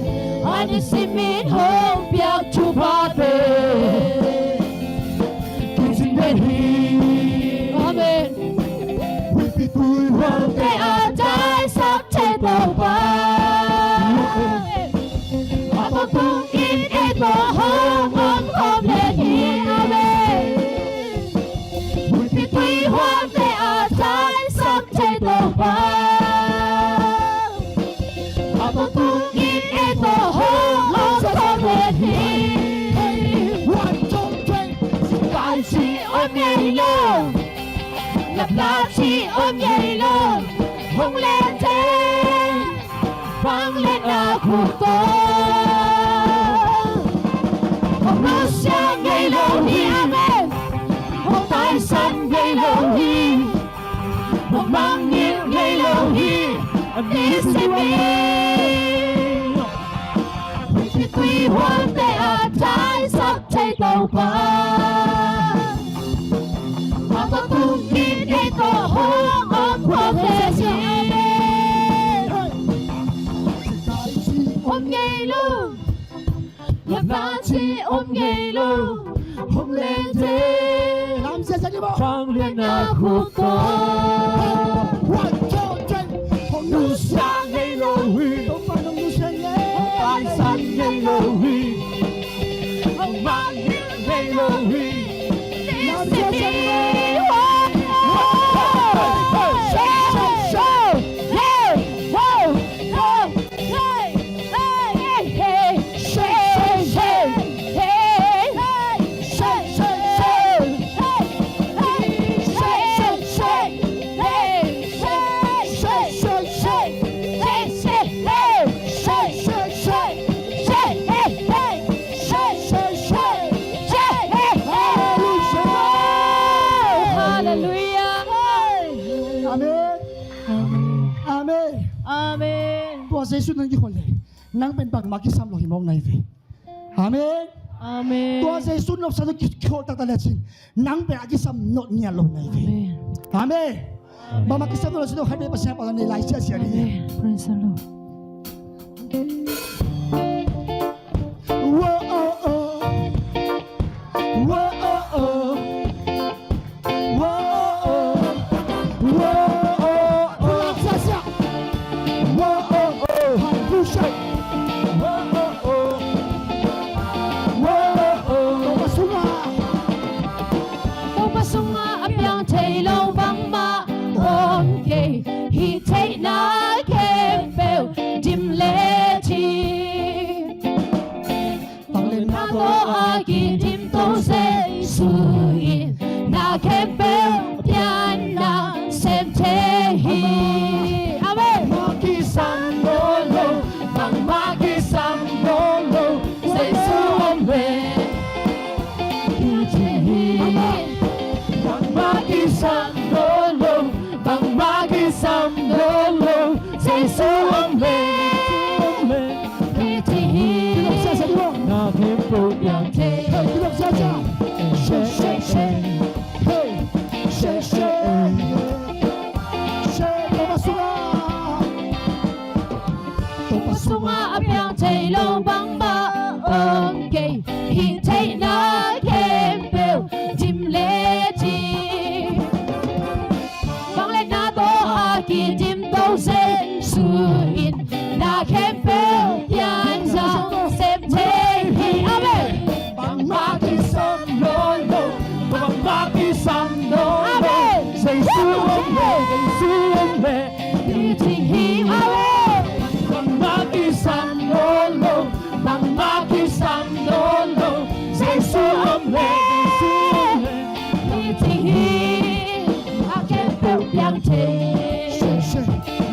Anisimin hong piag chupate Kising den hi Amen Hong te atay sak te tau pa Apapungin ito hong om le hi Amen Pitoy hong te atay sak te tau pa Apapungin ito hong om le hi One, two, three Kahit si om ye lo Lap lap si om ye lo Hong lên thế vang lên khu to Hong nước sáng ngày lâu hi Amen Hong tái sân ngày lâu hi Hong mang nghiêng ngày lâu hi Đi xem đi Tuy hoang tê trái sắp chạy tàu ba Apapungin ito hong om le hi Om ngày lâu Lập ba chi om ngày lâu Hong lên thế làm sao sẽ đi bộ Trang liên khu to One, two, three Hong Nụ sáng ngày lâu huy Hong phải nụ sáng nhé Hong tái sân ngày lâu huy Hong mang hiền ngày lâu huy làm sao sẽ đi Amen ตัวเซซุนั่งกี่คนเลยนั่งเป็นปากมากิซ้ำหลอกหิมองในเวอาเมน阿门。多谢孙老师的口大大的心，能被阿基什诺尼亚龙来的。阿门。妈妈基什诺老师都还没把下把你来谢谢你。 Praise the Lord。 哇哦哦，哇哦哦，哇哦哦，哇哦哦，下下，哇哦哦，喊不上，哇哦哦，哇哦哦，我说啊， 都不送啊，阿表提路帮嘛，OK， he take na kebel dim leti。 na to agi dim to se suin na kebel pian na sem te hi amen maki sambolo, bang maki sambolo, se su ombe bang maki sambolo, bang maki sambolo, se su ombe下下地方。 na kebel pian te 嘿，一路下下，谢谢谢，嘿，谢谢，谢多巴苏啊，多巴苏 sung 啊， a piang thei lo bang ba ong ke hi thei na kem bel dim le ti bang le na to a ki dim to se su in na kem bel yan za sem thei hi amen bang maki sam no no, bang maki sam no no, amen say su ombe, say su ombe, hi thei hi amen bang maki sam no no, bang maki sam no no, say su ombe, say su ombe. hi thei hi a kem bel piang thei 谢谢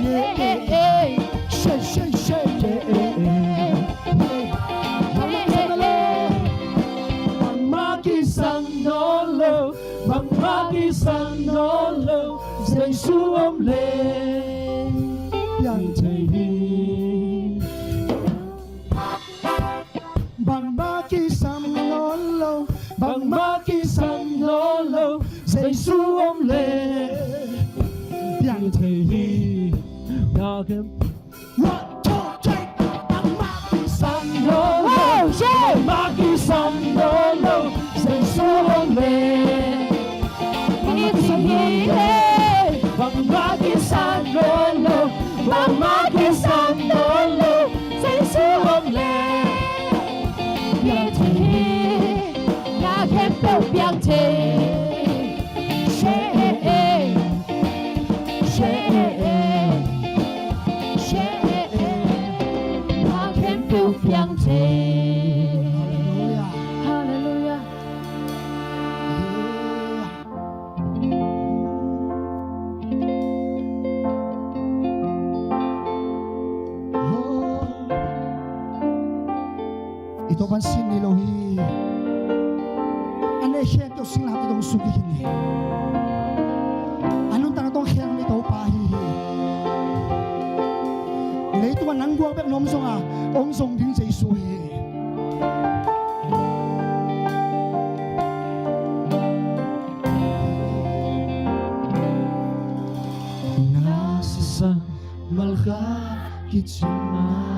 耶，谢谢谢耶。Maki sandolo, maki sandolo, say su omle, yang tehi. Bang maki sandolo, bang maki sandolo, say su omle, yang tehi. One, two, three, bang maki sandolo, maki sandolo, say su omle. Bang maki sandolo, bang maki sandolo, say su omle. Hallelujah. Ito pansin ni Elohi. Ano siya ito sing lahat itong sugihin ni. Anong tanong itong hiyang nito pahihi. Ito ang nangguang bek nom song ong song din sa isuhi. Nasa malka kitsuna.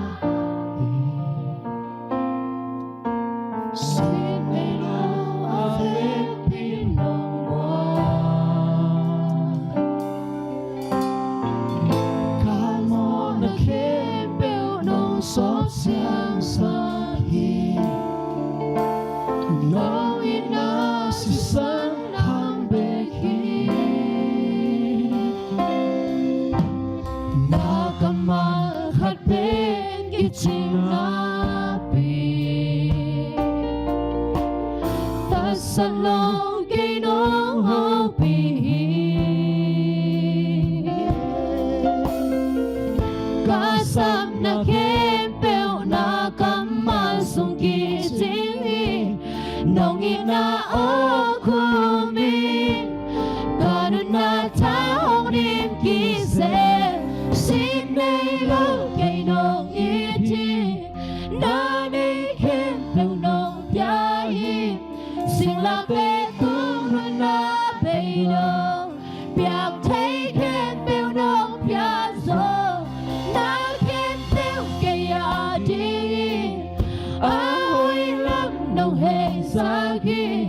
Na ni kem pe nong pia nông biạc thấy khen bèo nông biạc gió na khen tiêu cây à đi hồi lắm nông hệ sa ghi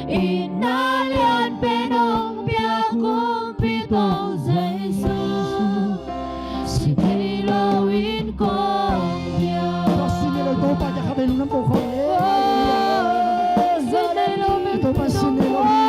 ina lian bèo nông biạc cũng bị tàu dây sương si thấy lâu in con biạc Sinelo to pa ja kabelo ng po ko. Ito pa sinelo.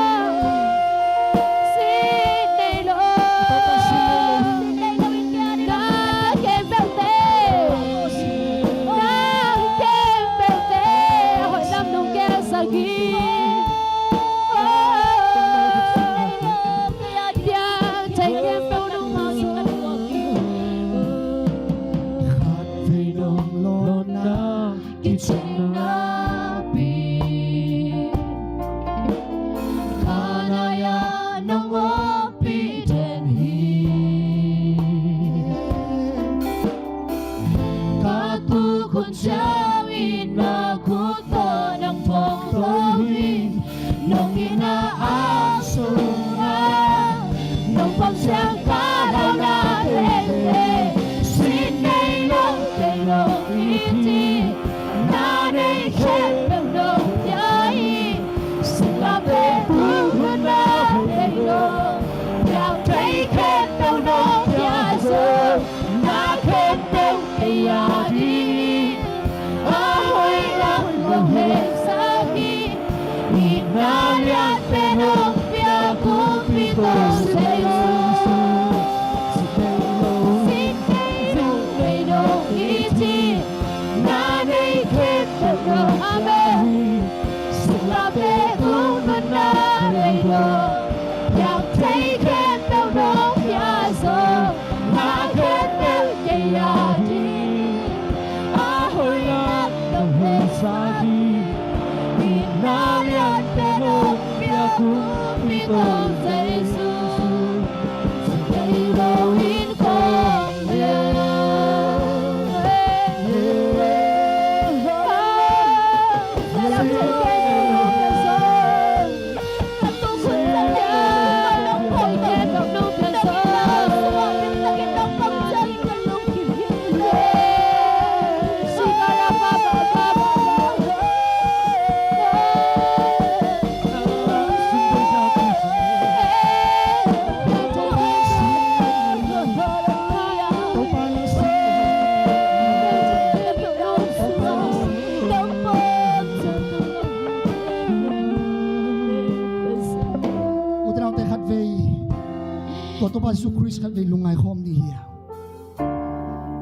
to pa Jesu Christ kan lungay khom ni hiya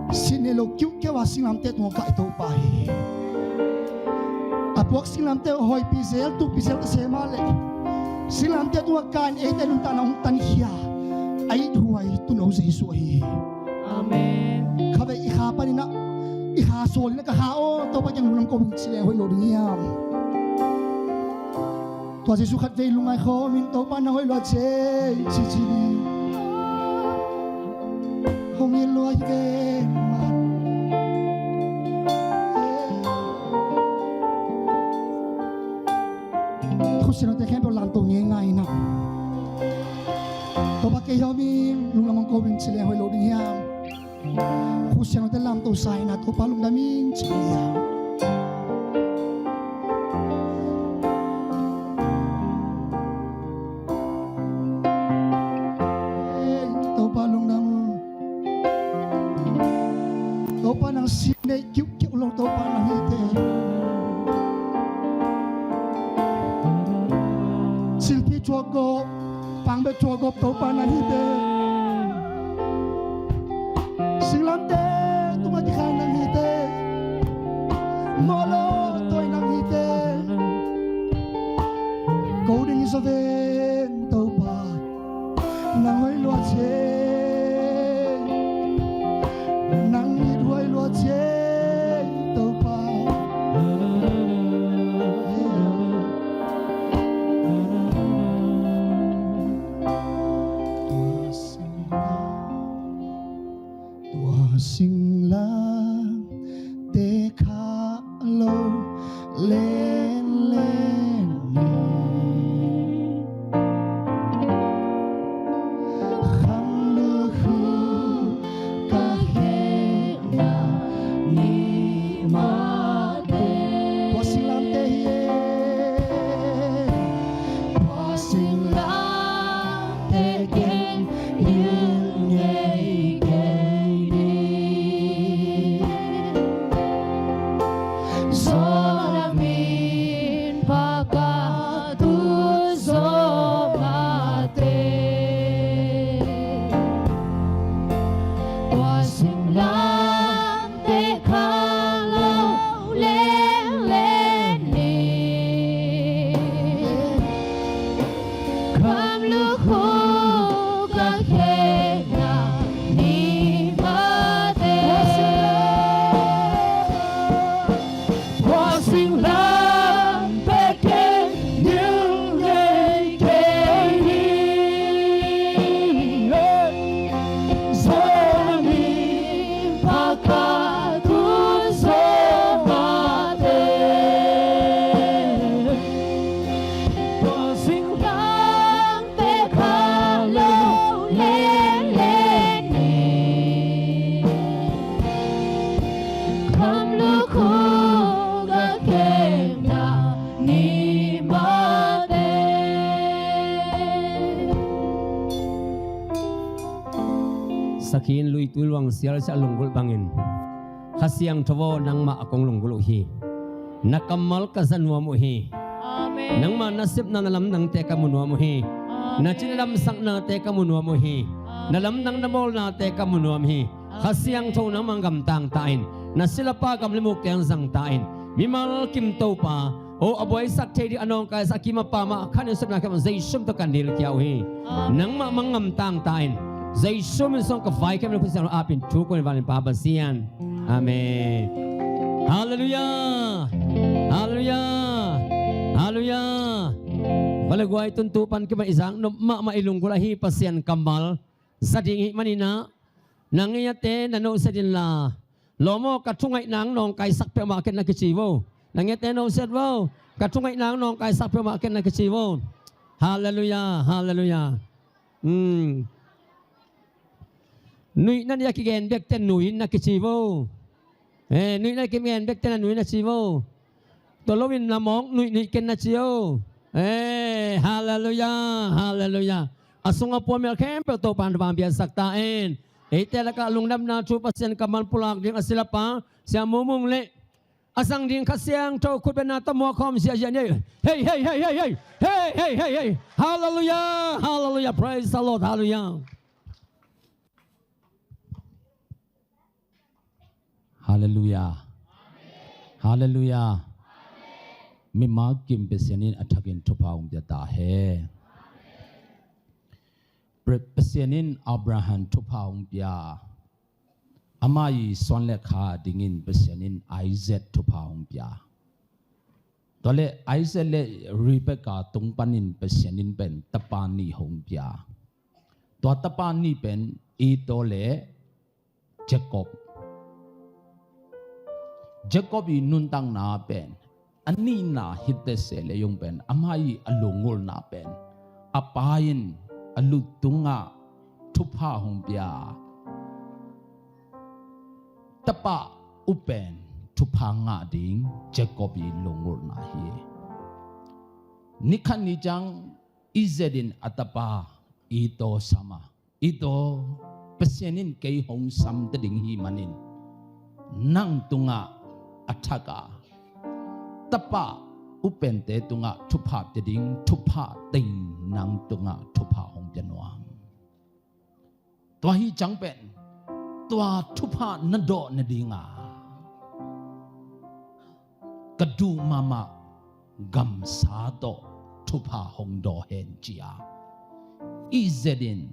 sinelo kyu ke wa singlam te to ka ito pa hi apok singlam te hoi pisel tu pisel ka sema le singlam te to kan e te nun tanong tan hiya ai thuai tu no Jesu hi amen khabe I kha pa ni na I ha sol na ka hao to pa jang lunam ko chile hoi lo niya to Jesu khat ve lungay khom min to pa na hoi lo che chi chi không yên lối về mặt khu sinh nó khen đồ làm tổ nghe ngày nào tổ bác cây mi lùng làm cô mình chỉ là hồi lối đi ham khu sinh nó làm tổ sai na tổ bác lùng đam mình chỉ sinay kiu kiu long to pa nang ite silpi chuago pangbe chuago to pa nang ite silante tumati khang nang ite molo toy nang ite golden is of to pa nang hoi lo che sinh lang te kha lo lên lên lu khu ga khe na ni ma de wa sing lam pe ke như ngày ke ni so ni pa ka tu so ma de wa sing lam pe ka lo le le ni kam lu khu ga ke na ni ma de Sakin lui tulwang sial sa lunggul bangin. Khasiang thawo nang ma akong lunggul hi. Nakamal ka zanwa mo hi. Amen. Nang ma nasip na nalam nang te kamunwa mo hi. Na chinalam sak na te kamunwa mo hi. Nalam nang namol na te kamunwa mo hi. Khasiang thaw nang manggam tang tain. Na sila pa kam limuk te ang zang tain. Mimal kim to pa. O aboy sak te di anong kay sa kima pa ma kan yung na kam zay shum to kandil kiyaw hi. Nang ma mangam tang tain. Zay shum song ka vai kam na sa apin tuko ni valin pabasian. Amen. Hallelujah. Hallelujah. Hallelujah. Balagway tuntupan ka man isang no mailong gulahi pasyan kamal sa dingi manina nangiyate nano sa dinla lomo katungay nang nong kay sakpe makin na kichivo nangiyate no said wow katungay nang nong kay sakpe makin na kichivo. Hallelujah. Hallelujah. Nui na niya kigen bekten nui na kichivo. Nui na kigen bekten na nui na chivo. Tolowin lamong nui ken na chiyo. Hallelujah. Hallelujah. Asunga po mel kempe to pan bambia saktain. Telaka lungnam na chupasen kamal pulak ding asila pa siya mumung le. Asang ding kasyang to kubena to mo kom siya yan. Hey hey hey hey hey. Hey hey hey hey. Hallelujah. Hallelujah. Praise the Lord. Hallelujah. Hallelujah. Hallelujah. Mima kim pesyanin atakin tupaung jata he. Pesyanin Abraham tupaung pia. Amai sonle kha dingin pesyanin Isaac tupaung pia. Tole Isaac le Rebecca tungpanin pesyanin pen tapani hong pia. Tua tapani pen itole Jacob. Jacob inuntang na pen. Ani na hitese le yung pen. Amai alungol na pen. Apayin alutunga tupa hong pia. Tapa upen tupa nga ding Jacob ilungol na hi. Nikan nijang izedin atapa ito sama. Ito pesyanin kay hong sam tading himanin. Nang tunga ataka. Tapa upente tunga tupa teding tupa ting nang tunga tupa hong januam. Tua hi jangpen tua tupa nado nadinga. Kadu mama gam sado tupa hong do hen jia. Izedin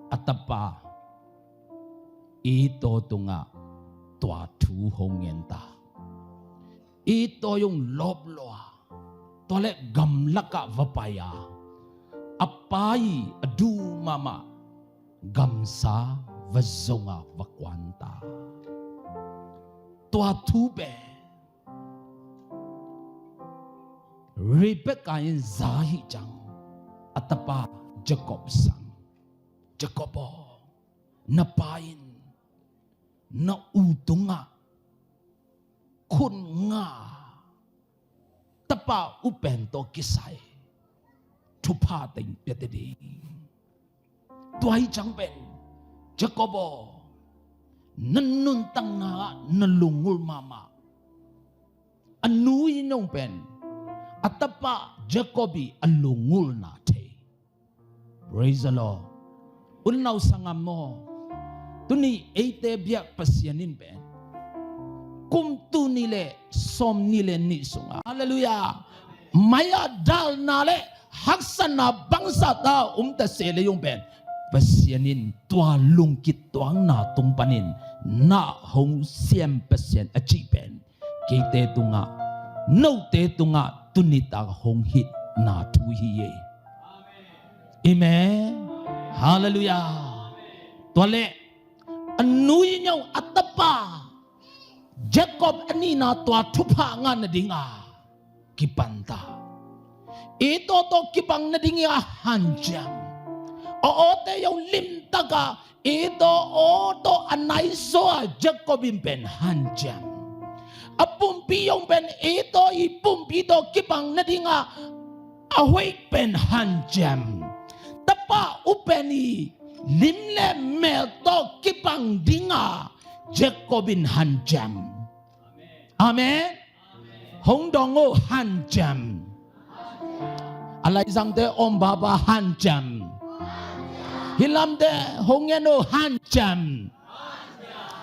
atapa ito tunga tua tu hong yenta. Ito yung lobloa. Tole gamlaka vapaya. Apai adu mama. Gamsa vazonga vakwanta. Tua tube. Rebecca in zahi jang. Atapa Jacob sang. Jacobo. Napain. Na utunga. Kun nga tapa upento kisay tupa ting petedi tuai changpen Jacobo nanuntang na nalungul mama anui nong pen atapa Jacobi alungul na te. Praise the Lord. Unaw sangam mo tuni ete biak pasyanin pen kum tu nile som nile ni sunga. Hallelujah. Maya dal nale ฮักษณะบังสัตาแต่เสเลยยงเป็นเปเสียนินตัวลุงกิตตัวหน้าตุงปนินหน้าหงเสียมเปเสียนอจิเป็นกีเตตุงะโนเตตุงะตุนิตาหงหิตหน้าทุยเยอาเมนฮาเลลูยาตัวเล่อันนุยเนาอัตปาเจคอบอันนี้นาตัวทุพางานดิ่งากิปันตาitu to kipang na dingi hanjam o te yung limtaga ito to anay so Jacobin pen hanjam apumpi yung pen ito ipumpi to kipang na dinga ahoy pen hanjam tapa upeni limle mel to kipang dinga Jacobin hanjam amen hongdongo hanjam alai sang te om baba hanjam hilam te hongeno hanjam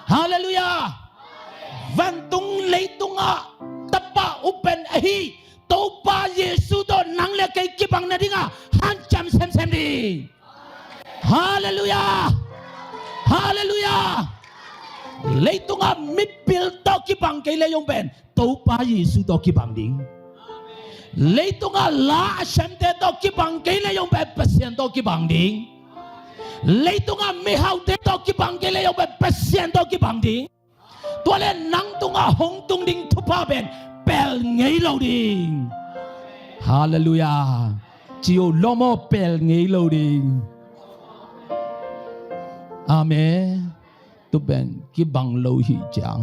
hallelujah vantung leitunga tapa upen ahi topa yesu do nang le kai kibang na dinga hanjam sem sem di hallelujah hallelujah leitunga mipil to kibang kai le yong ben topa yesu do kibang ding lấy tung à lá xem thế đó cái bằng cái này用 100% đó cái bằng đi lấy tung à mấy hậu thế đó cái bằng cái này用 100% đó cái bằng điตัวเล่นนังtung à hong tung ding ทุบเป็นเปลไงเราดิฮาเลลูยาจิโอโลโมเปลไงเราดิอาเมนตัวเป็นกี่บังเราหิจัง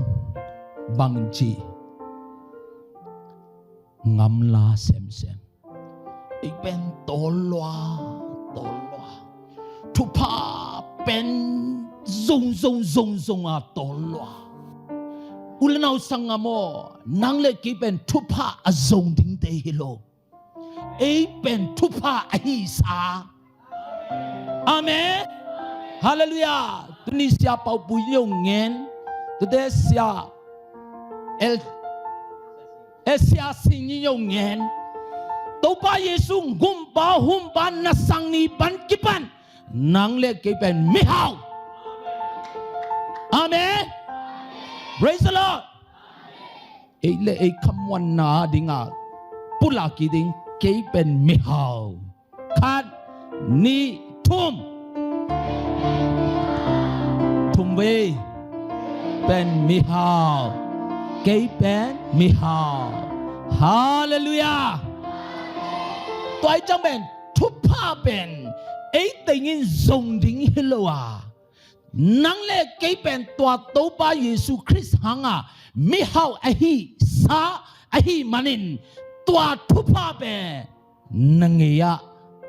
บังจีงำลาเซมเซมอีกเป็นตัวลัวทุพาเป็นซงอ่ะตัวลัวอุลนาสังโมนังเล็กเป็นทุพาอซงดิ้งเตฮิโลอีเป็นทุพาอหิสาอาเมนฮาเลลูยาตุนิสยาเป่าปุยยงเงินตุเดสยาAsia sini yongen topa Yesu gumpa humpa nasang ni ban kipan nang le kipan mihau amen praise the Lord le kamwan na dinga pula ki ding kipan mihau khat ni thum ve pen mihau cây bên mi hào hallelujah tôi trong bên thúc pa bên ấy tình in dùng đỉnh hello à nắng lệ cây bên tua tố ba Giêsu Christ hang à mi hào ahi sa ahi manin tua thúc pa bên nang ya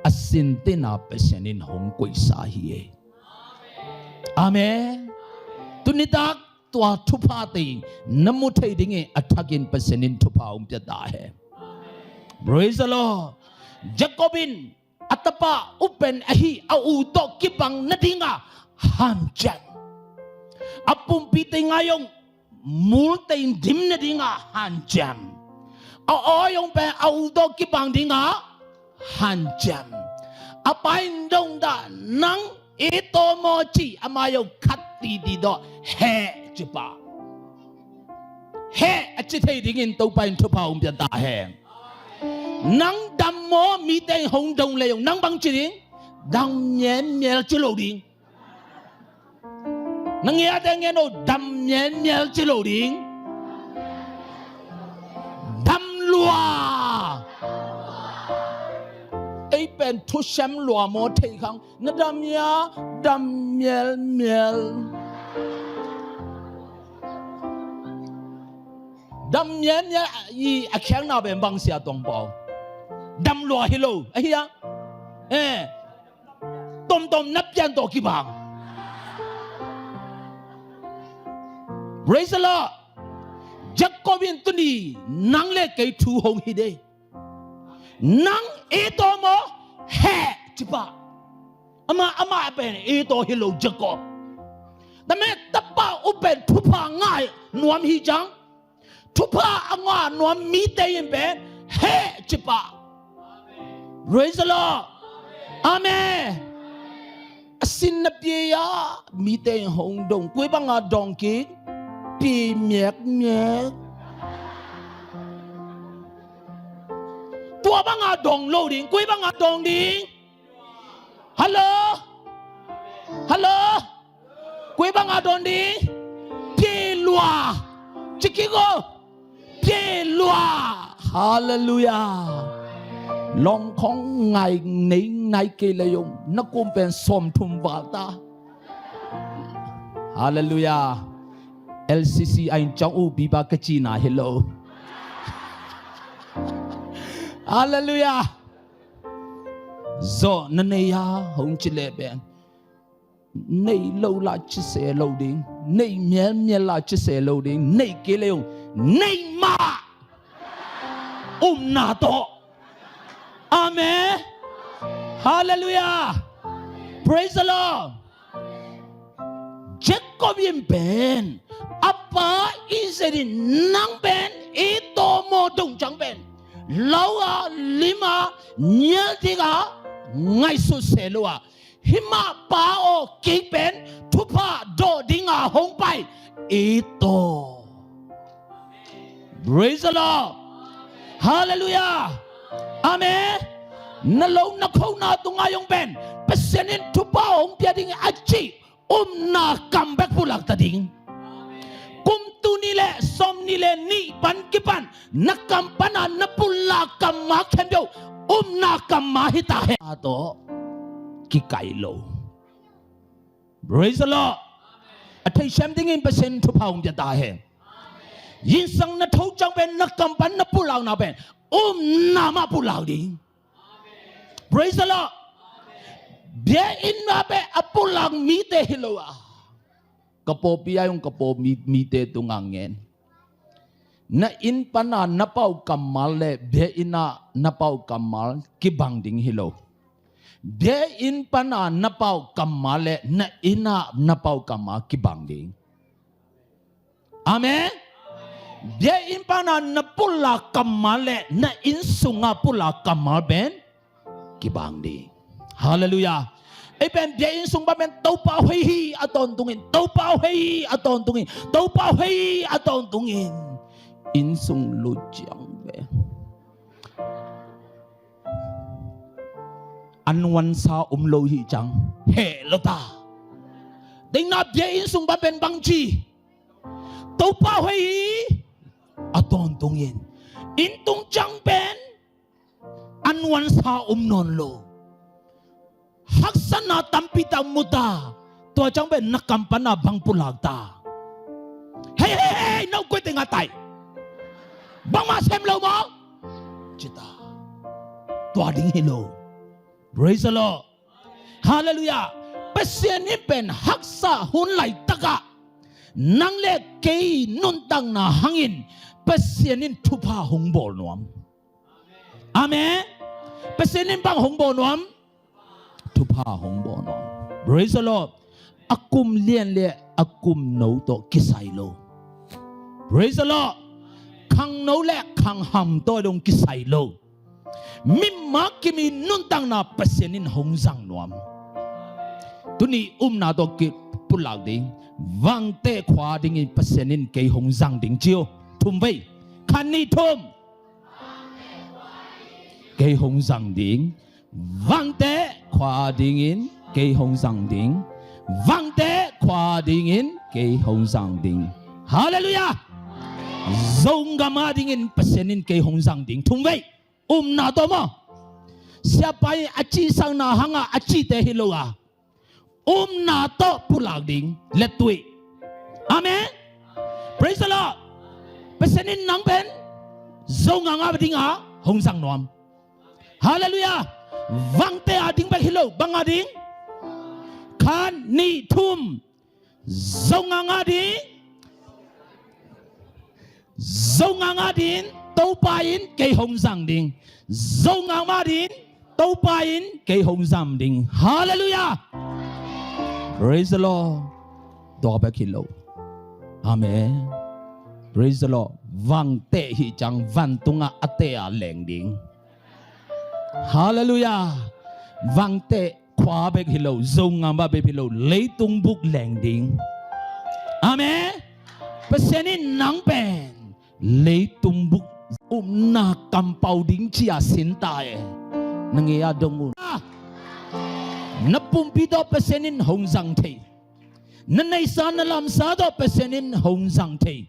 asin tina pesenin hong quỷ sa hi amen tunitakตัวทุพาติงน้ำมุทัยดิ้งอัฐกินเปอร์เซ็นต์ทุพาจะได้ praise the Lord จักรบินอัตปะอุปนอหิเอาอุตกิบังนัดิงะฮัมจันอปุ่มปีติงายงมูลติงดิมนัดิงะฮัมจันเอาอยงเป็นเอาอุตกิบังดิงะฮัมจันอไปดงดานังอิโตโมจิอามายงคัดตีดีดอเฮจิปาเฮอจิเทดิ้งตัวไปทุพาจะตาแหงนังดำโมมีแต่หงดงเลยนังบังจิดิ้งดังเงี้ยเมียจิโลดิ้งนังเงี้ยแต่เงี้ยโนดำเงี้ยเมียจิโลดิ้งดำลัวไอเป็นทุเชมลัวโมเทคังนดำยาดำเมียดำเย็นเนี่ยอีอาแข็งน่าเป็นบางเสียตรงเปล่าดำลัวฮิโลไอ้เหี้ยต้มนับยันตัวกี่บาง praise the Lord จักรวินตุนีนังเล็กไก่ทูหงฮิเดนังเอโตโมเฮจิบะอามาเป็นเอโตฮิโลจักรแต่แม่ตะป้าอุเป็นทุพาง่ายนวมฮิจังทุพาอ่างานวมมีแต่ยังเป็นเฮจิปะ Praise the Lord Amen Xin nập bia ya mi tên hồng đồng quê băng à đồng kí bì miệc miệc tua băng à đồng lâu đình quê băng à đồng đình Hello Hello quê băng à đồng đình bì lùa chỉ kí go bì lùa Hallelujah Long khong ngày nấy ngày kê lệ用nó cũng bên xóm thùng vào ta Hallelujah LCC anh cháu u bị ba cái chi na hello Hallelujah do nên này ya không chỉ lệ bên này lâu là chỉ sẽ lâu đến này miễn miễn là chỉ sẽ lâu đến này kê lệ用này mà na to Amen. Hallelujah. Praise the Lord. Jacobian ben. Apa Israel nang ben ito mo dong chang ben. Lawa lima nyel tiga ngai su selua. Hima pao ki ben tupa do dinga hong pai ito. Praise the Lord. Hallelujah. Amen. Na lâu na khâu na tu ngayong ben. Pesenin tupa ong piading achi na comeback pulak tading. Kum tu nile som nile ni pan kipan na kampana na pulak kamma kembyo na kamma hita he ato kikailo. Praise the Lord. Athai sem ding in pesen tupa ong piada he. Yin sang na thâu chang ben na kampan na pulak na ben. Nama pulau ding. Praise the Lord. Dia inna be apulang mite hiloa. Kapo pia yung kapo mite tungangen. Na in pana napau kamal le dia ina napau kamal kibang ding hilo. Dia in pana napau kamal le na ina napau kamal kibang ding. Amen. Dia impana na pula kamale na insunga pula kamal ben kibang di. Hallelujah. Ben dia insung ba ben tau pa hui aton tungin tau pa hui aton tungin tau pa hui aton tungin insung lujang be. Anwan sa lo hi chang he lota. Ding na dia insung ba ben bangji tau pa hui aton tungin intung chang ben anwan sa non lo haksana tampita muta to chang ben nakampana bang pulagta hey no ko tinga tai bang ma sem lo mo chita to ding hello praise the Lord hallelujah pasien ben haksa hun lai taka nang le kei nun tang na hangin pasienin tupa hong bol nuam. Amen. Pasienin bang hong bol nuam. Tupa hong bol nuam. Praise the Lord. Akum lien le akum no to kisai lo. Praise the Lord. Kang no le kang ham to dong kisai lo. Mimma kimi nun tang na pasienin hong zang nuam. Tuni na to ki pulag ding. Vang te khwa ding in pasienin kay hong zang ding chiu. Thum vây khăn ni thum cây hồng răng điển vang tế khoa điển in cây hồng răng điển vang tế khoa điển in cây hồng răng điển Hallelujah zong gama điển in pasenin cây hồng răng điển thum vây na to mo siapa yang aci sang na hanga aci te hiloa na to pulag điển letui Amen praise the Lord Pesenin nang ben zong nga badinga hong sang nom Hallelujah vang te ading bek hilo bang ading kan ni thum zong nga din tau pain ke hong sang ding zong nga din tau pain ke hong sam ding Hallelujah praise the Lord do bek hilo Amen Praise the Lord. Vang te hi chang van tunga atea leng ding. Hallelujah. Vang tệ khóa bê hi lâu, dâu ngam ba bê hi lâu, lấy tung bục lèng đinh. Amen. Pasenin nang pen, lấy tung bục na cầm bao đinh chia xin tae. Nang iya dongun. Na pumpi do pasenin hong zang te. Na naisa na lam sa do pasenin hong zang te.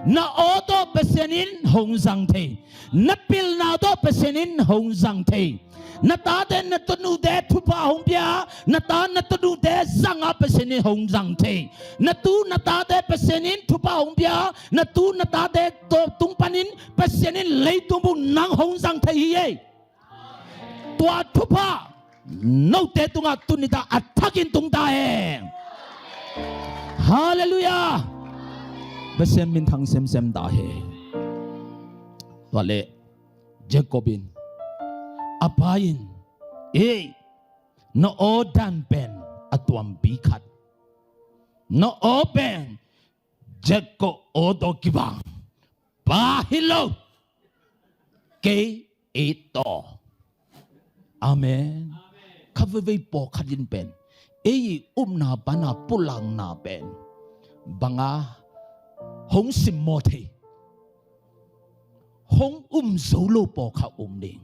Na auto pasenin hong zang te. Na pil na do pasenin hong zang te. Na ta de na tunu de thupa hong pia. Na ta na tunu de zanga pasenin hong zang te. Na tu na ta de pasenin thupa hong pia. Na tu na ta de to tung panin pasenin lei tung bu nang hong zang te hi. Tua thupa nâu te tunga tunita attacking tung ta he. Hallelujah. Besem min thang sem sem da he. Wale Jacobin apain no o dan ben atuam bikat no o ben Jacob o do kibang bahilo ke ito. Amen. Kavevei po kadin pen. Na bana pulang na pen. Banga hong simote. Hong zolo po ka ding.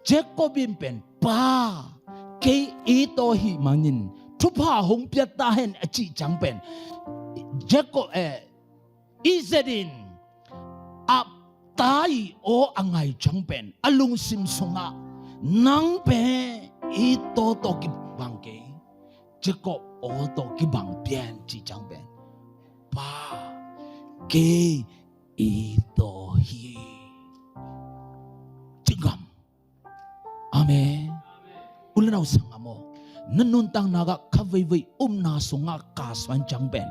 Jacobin pen pa ke ito hi manin. Tupa hong piatahen achi chang pen. Jacob Izedin ap tai o angay chang pen alung simsunga nang pe ito to ki bangke Jacob o to ki bang pian chi chang pen pa ke ito hi tingam. Amen. Ulanaw sanga mo nanuntang naga kavay na sunga kaswan chang pen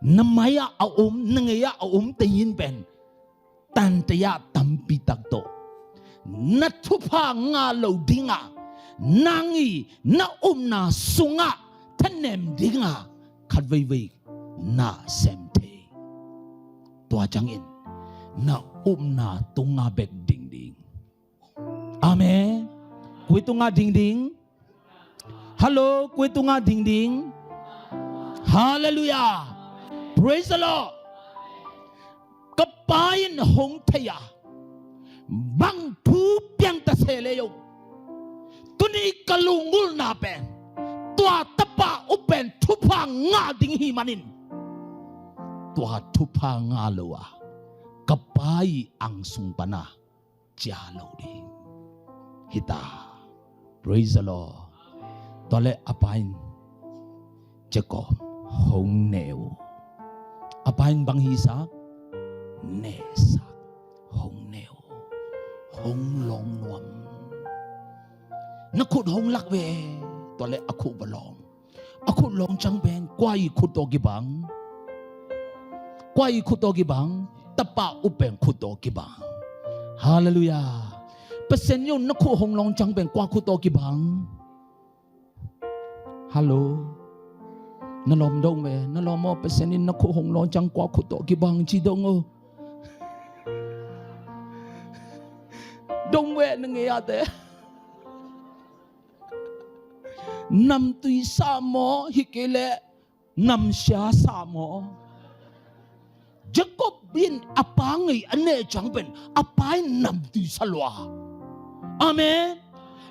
namaya nangaya tayin pen tantaya tampitak to natupa nga lo dinga nangi na sunga tanem dinga kadvei na semte tua jangin na tunga bek ding ding. Amen. Kui tunga ding ding. Hello, kui tunga ding ding. Hallelujah. Praise the Lord. Kapain hong thaya bang thu piang ta seleyo tuni kalungul na pen tua tapa upen thupa nga ding hi manin tua thupa nga loa kapai ang sungpana jalo ding hita. Praise the Lord. Tole apain Jacob hong neo apain bang hisak nesa hong neo hong long nuam nakut hong lakwe tole aku balong aku long chang ben kwai kuto gibang tapa upeng kuto gibang. Hallelujah. Pesen yung naku hong long chang ben kwa kuto gibang. Hello. Nalom dong me nalom mo pesenin naku hong long chang kwa kuto gibang chi dong o. Đông về nó nghe thế nằm tùy sa mỏ hi kể lệ nằm xa sa mỏ Jacob bin apa ngai ane chẳng ben apa nằm tùy sa loa. Amen.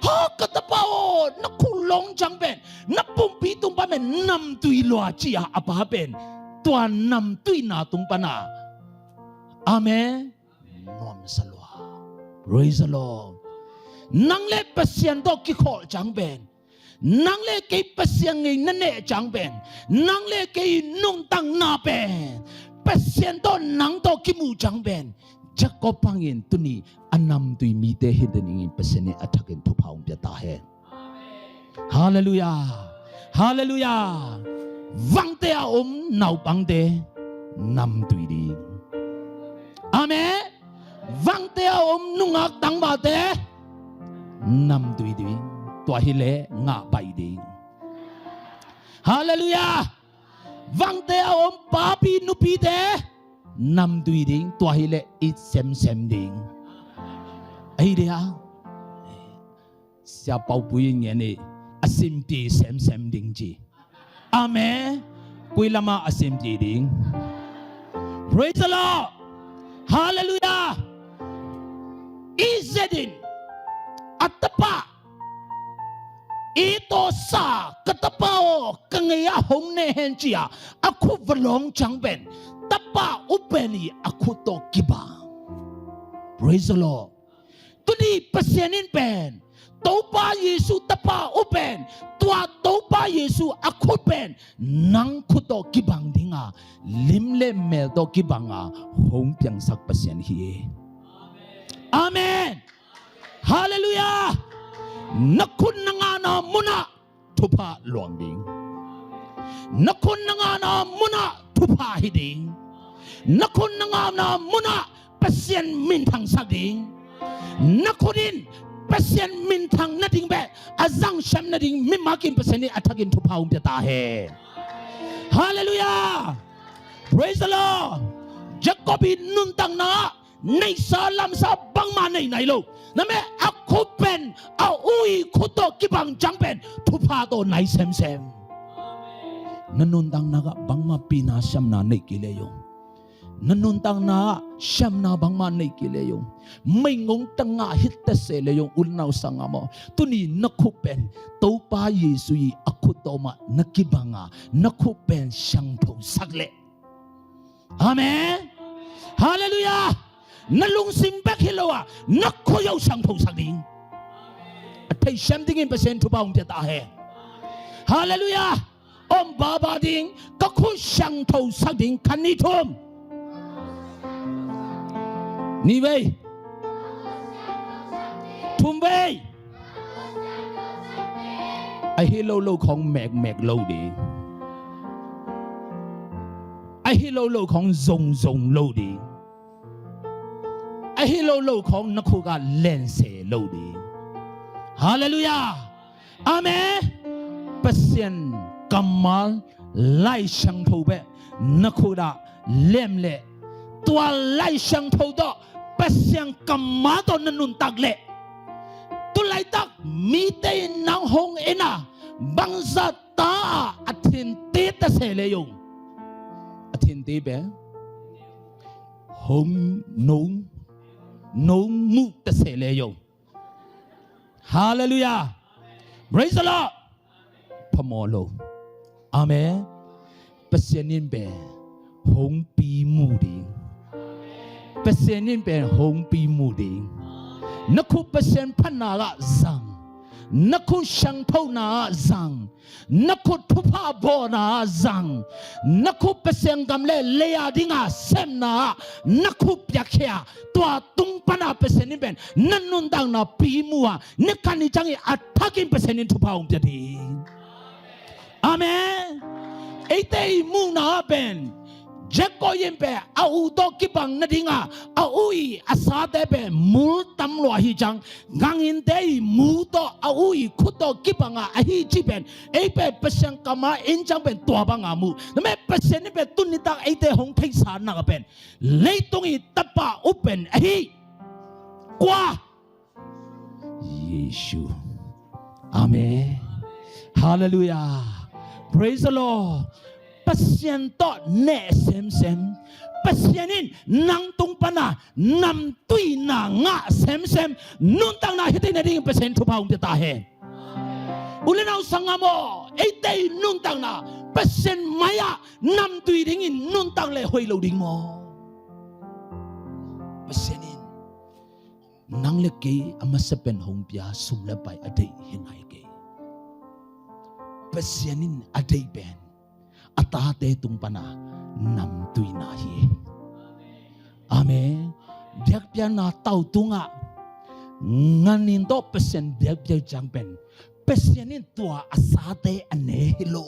Ha kata pao na kulong chẳng ben na pumpi tung pa men nằm tùy loa chia apa ben tuan nằm tùy na tung pa na. Amen. Nom sa loa. Praise the Lord. Nang le pasien do ki khol chang ben. Nang le ke pasien ngai nane chang ben. Nang le ke nung tang na ben. Pasien do nang do ki mu chang ben. Jacob pangin tuni anam tui mi te hidden pasien atakin tu paung pia ta he. Hallelujah. Hallelujah. Vang te nau pang te nam tui di. Amen. Vang te nungak tang ba te nam tui di tua hi le nga bai di. Hallelujah. Vang te papi nupi te nam tui di tua hi le it sem ding. 哎呀，下宝贝年的阿心地闪闪灵子，阿妹，贵了吗？阿心地灵 ，Praise the Lord， Hallelujah， Izedin， 阿特巴。Ito sa katapao kangaya hong nehenjia aku belong jangben tapa upeni aku to kiba. Praise the Lord. Tuni pasyanin pen topa Yesu tapa upen tua topa Yesu aku pen nang kuto kibang dinga limle mel to kibanga hong piang sak pasyan hi. Amen. Hallelujah. Nakun na nga na muna tupa luangding. Nakun na nga na muna tupa hiding. Nakun na nga na muna pasyan mintang sagding. Nakunin pasyan mintang nating be azang syam nating mimakin pasyan ni atagin tupa umpyatahe. Hallelujah. Praise the Lord. Jacobin nuntang na nay salam sa bangma nay naylo. Name aku pen aui kuto kibang jangpen tupado nai sem sem. Nanuntang naga bangma pina syam na nay kileyong. Nanuntang na syam na bangma nay kileyong. May ngong tanga hittese leyong ulnaw sanga mo. Tuni nakupen topa Yesui aku toma nakibanga nakupen syang po sagle. Amen. Hallelujah. Nalung simbek hilawa nakuyaw siyang pusagding at ay siyam dingin pasen tupaong tiyatahe. Hallelujah. Om babading kaku siyang pusagding kanitom niway tumbay ay hilaw kong meg low di ay hilaw kong zong low diไอ้ฮิโลโลของนักคู่การเล่นเสโลดีฮาเลลูยาอาเมนเปเซียนกัมมาลไล่ช่างทูเบนักคู่ดาเล่มเล่ตัวไล่ช่างทูดอเปเซียนกัมมาตอนนุนตักเล่ตัวไล่ตักมีแต่นางหงเอ็น่ะบังซาตาอาทินตีตะเสเลยยงอาทินตีเบหงนุ่งno mu ta se le yo hallelujah praise the Lord pamolo amen pasyanin be hong pi mu ding pasyanin be hong pi mu ding naku pasyan phana ga zang naku shang thau na zang naku thupa bo na zang naku pasyan gamle leya dinga sem na naku pyakhya tua tung pana pasyanin ben nanun dang na pi muwa nekani jangi attacking pasyanin thupa pyati amen ite mu na ben Jeko yempe au do kibang nadinga au I asade be mul tam lo hijang gangin dei mu do au I kudo kibanga ahi jiben epe pesang kama enjang ben tua banga mu name pesen be tunita ete hong thai sa na ben leitung I tapa open ahi kwa Yesu amen hallelujah praise the Lord pasien to ne sem pasienin nang tung pana nam tui na nga sem nun tang na hitin na ding pasien tu paung ta he ulinaw sangamo etay nun tang na pasien maya nam tui dingin nun tang le hoi lo ding mo pasienin nang le ke amasapen hong pia sumla pai adai hinai ke pasienin adai ben atate tung pana nam tui na hi amen biak pia na tau tunga nganin to pesen biak pia jampen pesenin tua asate ane hilo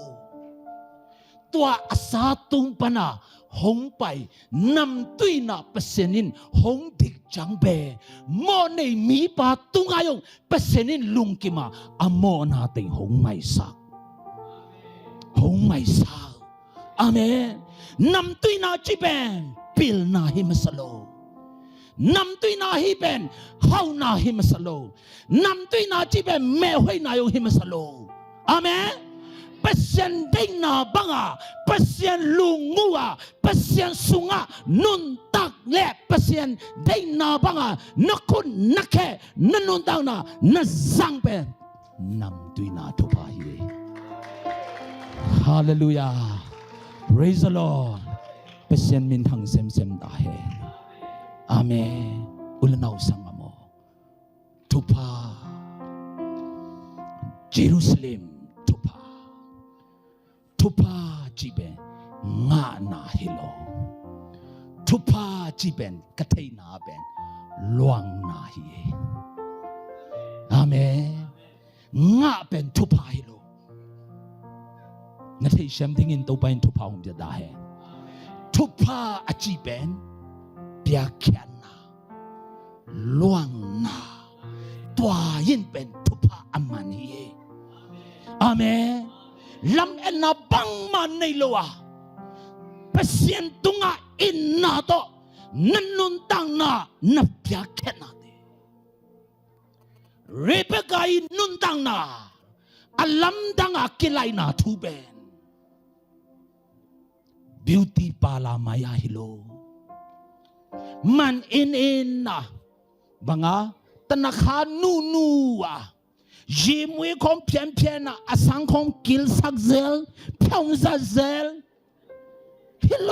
tua asatung pana hong pai nam tui na pesenin hong dik jambe mo nei mi pa tunga yong pesenin lungkima amo na ting hong mai sak hong mai sak amen nam tui na jiben pil na himasalo นำตุยนาฮิเป็นเฮานาฮิมสโลนำตุยนาจีเป็นแม่ห้อยนายฮิมสโลอาเมนเปอร์เซ็นต์ได้นาบังอ่ะเปอร์เซ็นต์ลุงงัวเปอร์เซ็นต์สุงอ่ะนุนตักเล่เปอร์เซ็นต์ได้นาบังอ่ะนักคุณนักแค่นันนุนตังนานักสังเป็นนำตุยนาทุพาฮีฮาเลลูยา praise the Lord เปอร์เซ็นต์มินทางเซมตาเฮอาเมนอุลนาอุสังอโมทุพาเยรูซาเล็มทุพาจีเป็นงานาฮิโลทุพาจีเป็นกะเทนาเป็นลวงนาฮีอาเมนงาเป็นทุพาฮิโลงั้นที่เชมดิ้งอินตัวเป็นทุพาหุ่มจะได้ทุพาอจีเป็นเปียกแขนนาลวงนาตัวยินเป็นทุพาอามันฮีอาเมนลำเอ็นนาบังมันในโลกเปอร์เซ็นต์ตุงะอินนาโตนันนุนตังนานับยาแค่นาเดเรเบกายนุนตังนาอัลลัมตังะกิไลนาทูเบนบิวตี้ปาลามายาฮิโลมันอินนะบังอาตนาคานูอ่ะยิมวยคอมเพียนนะอาสังคอมกิลสักเซลเพียงซักเซลฮัลโหล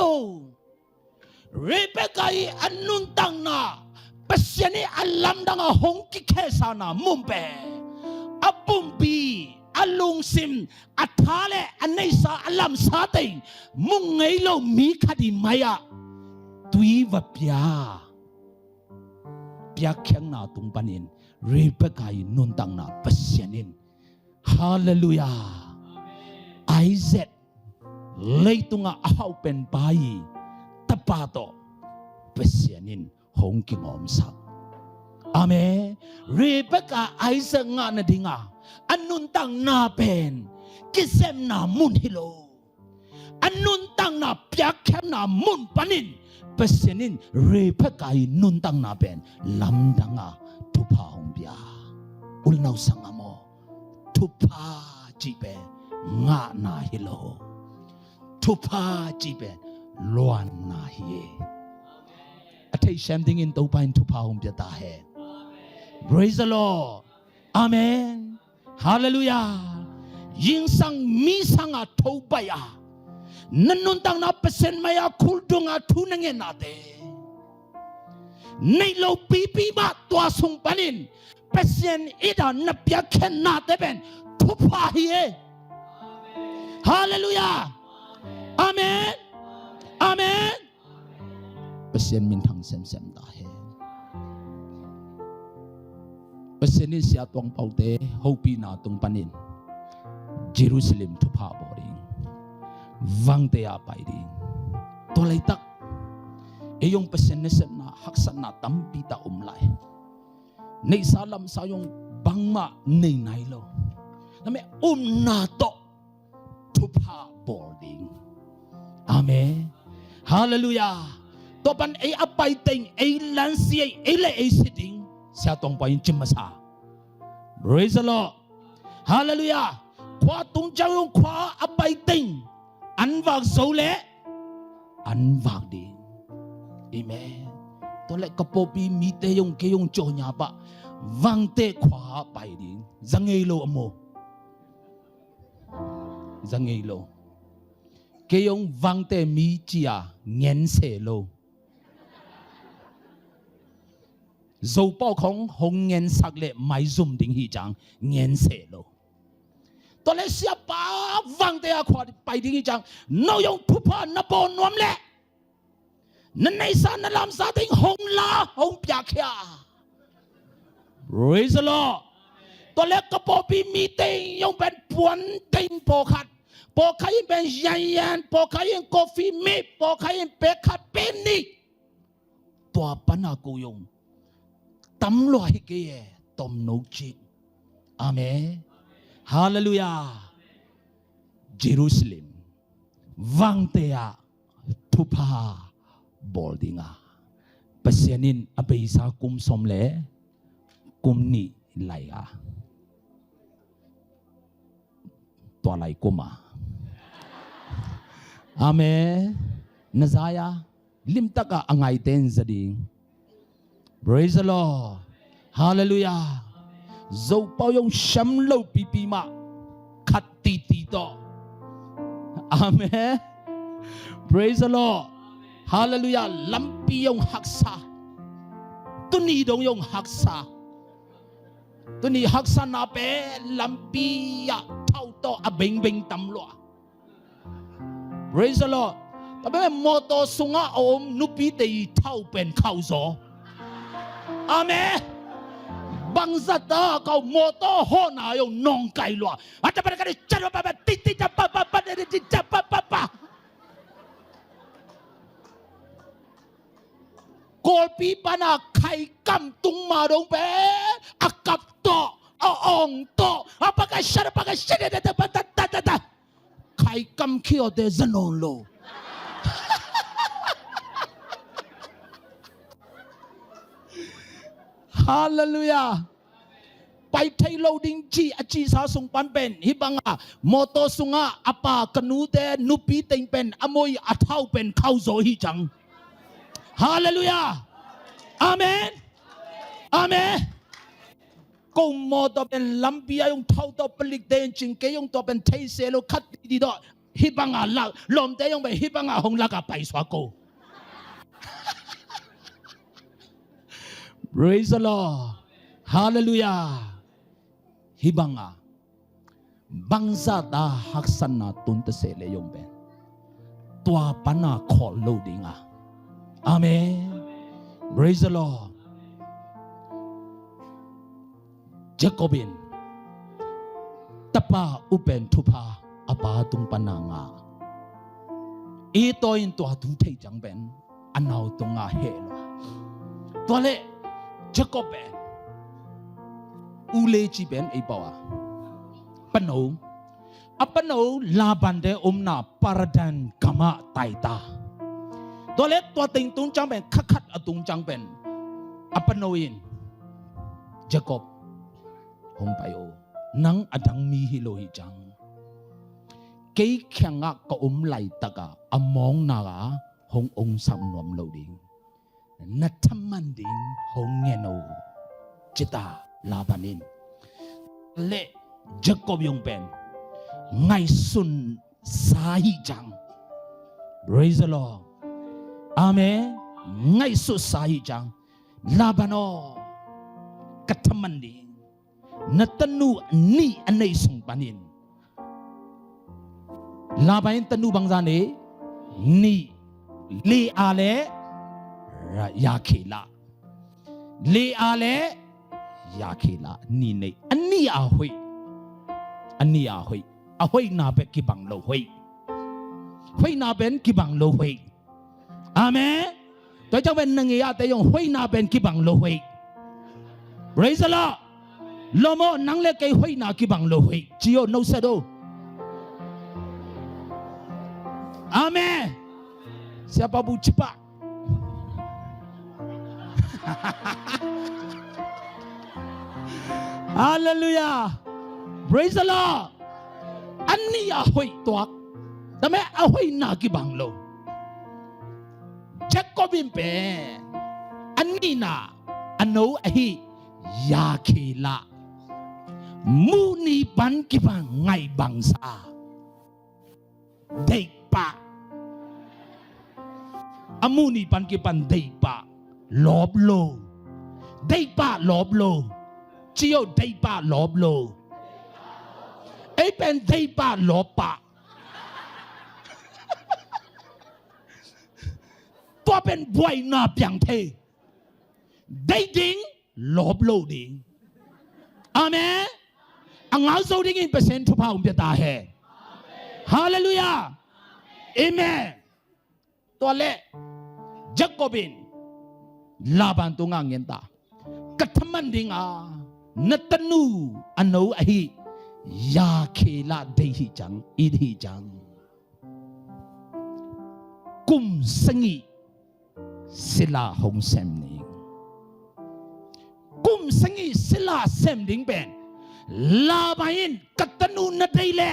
เรเบคาอันนุนตังนาเปเซียนีอัลลัมดังฮงกิเคสานามุมเปอับบุมบีอัลลุงซิมอัฐาเลอันในสาอัลลัมซาติมุงไงโลมีคดีมายาตุยวับยาเปียกแข็งนาตุงปานินเรเบคานุนตังนาเปเซียนินฮาเลลูยาไอเซตเลยตุงอาเอาเป็นไปตะปาโตเปเซียนินหงกิงอมสักอาเมเรเบคาไอเซงานดิงาอันนุนตังนาเป็นกิเซมนามุนฮิโลอันนุนตังนาเปียกแข็งนามุนปานินเปเซียนินเรเบคานุนตังนาเป็นลำดังอาทุพาหงเบียอุลนาสังอโมทุพาจีเปงานาฮิโลทุพาจีเปลวนนาฮีอาทิตย์เชมดิ้งอินตัวไปทุพาหงเบียตาเฮ praise the Lord amen hallelujah ยิ่งสังมีสังอาทุบายานันนุนตังนาเปเซนมายาคุลดงอาทุนเงินนาเดในโลปีมาตัวสุงปนินเปเซียนอิดานนับยาเคนนาเตเป็นทุพาฮีฮาเลลูยาอาเมนอาเมนเปเซียนมินทางเซมตาเฮเปเซียนนี่เสียตรงเป่าเตฮูปีนาตรงปนินเยรูซาเล็มทุพาบอริงวังเตยาไปดิตัวเลยตักyung pesen na haksan na tampita umlay nei salam sayong bangma nei nailo name nato tupa boarding amen hallelujah to pan ay apay ting ay lansi ay le ay sitting sa tong pa yung chimasa praise the Lord hallelujah kwa tung jaw yung kwa apay ting anwag sole anwag din amen ตัวเล็กกระโปปีมีเตยงเกยงโจญาปะวังเตขวาไปดิจังเงโลอโมจังเงโลเกยงวังเตมีจียเงินเสโลโจป้อของหงเงินสักเล่ไม่ซุ่มดิ้งฮีจังเงินเสโลตัวเล็กเสียป้าวังเตขวาไปดิ้งฮีจังน้อยงทุพานนบนวมเล่นั่นในสารนลำสาติงหงลาหงปยาเขีย praise the Lord ตัวเล็กกระโปปีมีเตยยังเป็นปวนเตยปอขัดปอขัดยังเป็นยันปอขัดยังกาแฟมีปอขัดยังเปขัดเป็นนี่ตัวปนากูยงตำลอยเกยตอมโนจิอาเมนฮาเลลูยาเยรูซาเล็มวังเตียทุพาบอลดิงา pasyanin abay sa kum somle kum ni laya tua lai kuma amen nazaya limtaka angay ten zading praise the Lord hallelujah zo pao yung siyam lo pipima katitito amen praise the Lord hallelujah lampi yung haksa tunidong yung haksa tuni haksa na pe lampi ya tao to abeng beng tamlo praise the Lord tabi moto sunga om nupi te tao pen kauzo amen bangsa ta kau moto hona yung nong kailwa at pada kali caro papa titi papa papa titi papa kolpi pana kai kam tung marong pe akap to ong to apakah syara pakai syara da kai kam kio de zanon lo hallelujah ไปไทยโลดิงจีอาจีสาสงปันเป็นฮิบังอะโมโตสุงะอปากนูเตนุปีเต็งเป็นอโมยอาเท่าเป็นเข้าโซฮิจังฮาเลลูยาอาเมนอาเมนกูโมโตเป็นลัมปียงเท่าตัวผลิตเดนจิงเกยงตัวเป็นไทยเซโลคัดดีดอฮิบังอะลักลมเตยงไปฮิบังอะหงลักอะไปสวาโกpraise the Lord hallelujah hibanga bangsa ta haksana tunta sele yong ben tua pana call loading amen praise the Lord Jacobin tapa upen thupa apa tung pananga ito in tua tung thei jang ben anau tunga helo tole Jacob ben ule chi ben ai bawa pano apano laban de omna paradan kama taita dole to ting tung chang ben khakat atung chang ben apano in Jacob hong payo nang adang mi hilo hi chang kei khyanga ka lai taka among naga hong ong sam nom lo ding natamanding hong ngeno chita labanin le Jacob yung pen ngay sun sahi jang praise the Lord amen ngay su sahi jang labano katamanding natanu ni anay sung panin labanin tanu bangzane ni li ale yakila li ale yakila ni nei ani ahoy ahoy na bet ki bang lo hoy na ben ki bang lo hoy amen to chang ben nang ya te yong hoy na ben ki bang lo hoy praise the Lord lomo nang le kai hoy na ki bang lo hoy chiyo no sa do amen siapa bu cepat hallelujah praise the Lord ani ahoy tuak dame ahoy na ki banglo Jacobin pe ani na ano ahi yakila muni ban ki bang ngai bangsa dei pa amuni ban ki ban dei pa lob lo dei pa lob lo chỉ có đầy ba lốp lô, ấy bên đầy ba lốp ba, tôi bên quay na biang thế, đầy đinh lốp lô đinh, amen, anh áo sâu đinh in percent thu phao biết ta hè, hallelujah, amen, tôi lệ, Jacobin, Laban tu ngang nhân ta, kataman ding natanu ano ahi ya khela dehi chang idhi chang kum sangi sila hong sem ning kum sangi sila sem ding ben labain katanu na dayle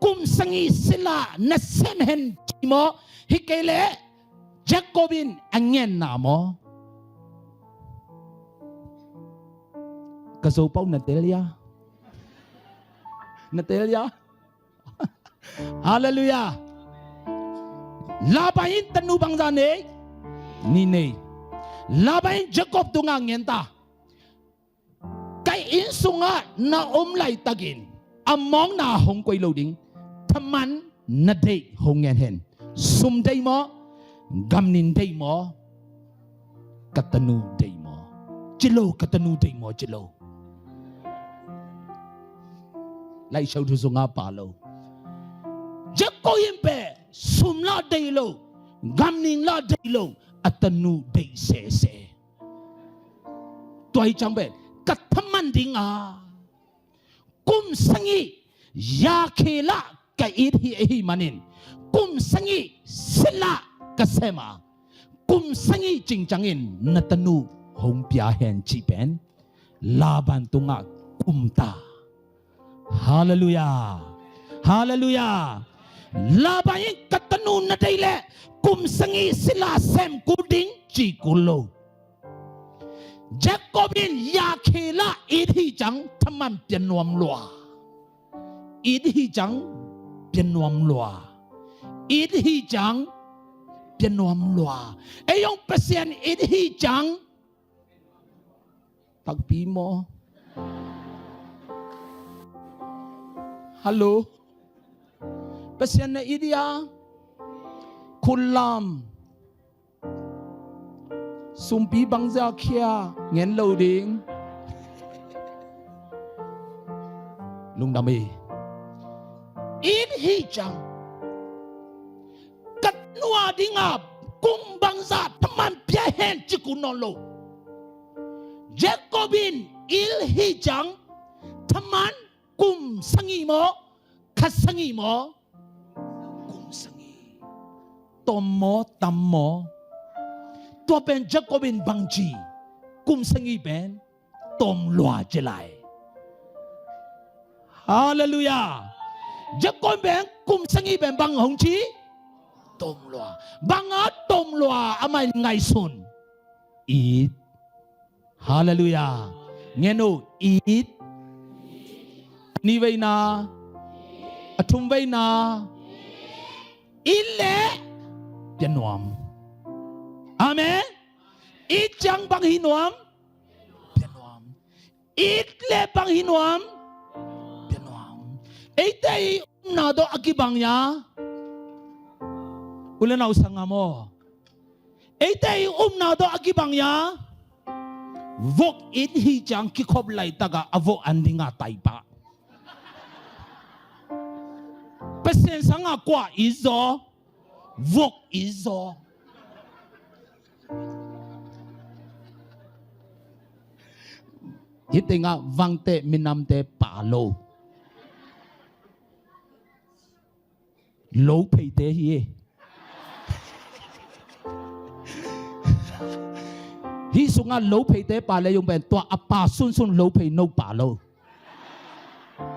kum sangi sila na sem hen mo hikele Jacobin angen na mo kasopaw Natalia hallelujah labain tanu bangsa ne ni ne labain Jacob tunga ngenta kai insunga na omlai tagin among na hong koi loading taman na dei hong ngen hen sum dei mo gamnin dei mo katanu dei mo chilo katanu dei mo chilo lai shau thu sunga pa lo Jacob impe sum la dei lo gamnin la dei lo atanu dei se se toy chang be kataman dinga kum sangi ya khela ka hi manin kum sangi sila kasema kum sangi chingchangin natanu hong pia hen chi pen laban tunga kumta hallelujah hallelujah laban katanu na daile kum sangi sila sem kuding chi kulo Jacobin ya khela idhi chang thaman pian nuam lua idhi chang pian nuam lua idhi chang pian nuam lua ayong pasien idhi chang pagpi mo hello pasien na idya kulam sumpi bangza kia ngen loading lungdami in hi chang kat nuwa dingap kum bangza taman pia hen chikunolo Jacobin il hi chang taman kum sangi mo kasangi mo kum sangi tom mo tam moตัวเป็นจักรบินบางจีกุมสังอีเป็นตอมลัวเจไลฮาเลลูยาจักรบินกุมสังอีเป็นบางหงจีตอมลัวบางอาตอมลัวอาไม่ไงสุนอีดฮาเลลูยาเงี้ยโนอีดนี่ไว้นาอทุมไว้นาอีเล่เปียนวมAmen. Itjang bang hinuam, pianuam. Itle bang hinuam, pianuam. Itay nado akibangnya. Ulan na usang mo. Itay nado akibangnya. Vok it hijang kikoblay taga avo andinga taypa. Pasensa nga kwa izo, vok izo. Hiti nga vangte minamte palo low pay te hi hi sunga low pay te palo yung ben tua apa sun low pay no palo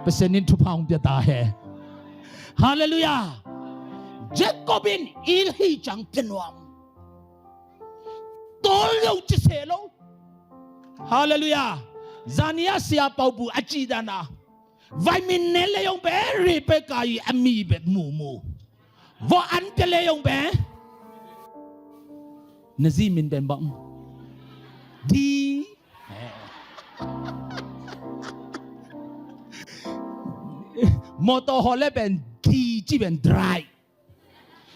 pesenin tu paung pia ta he hallelujah Jacobin il hi chang pianuam tol yo chiselo hallelujah Zania siya paubu achidana. Vaiminele yung be ripe kayi amibet mumu. Vo antele yung be nazimin ben bang di moto hole ben di chi ben dry.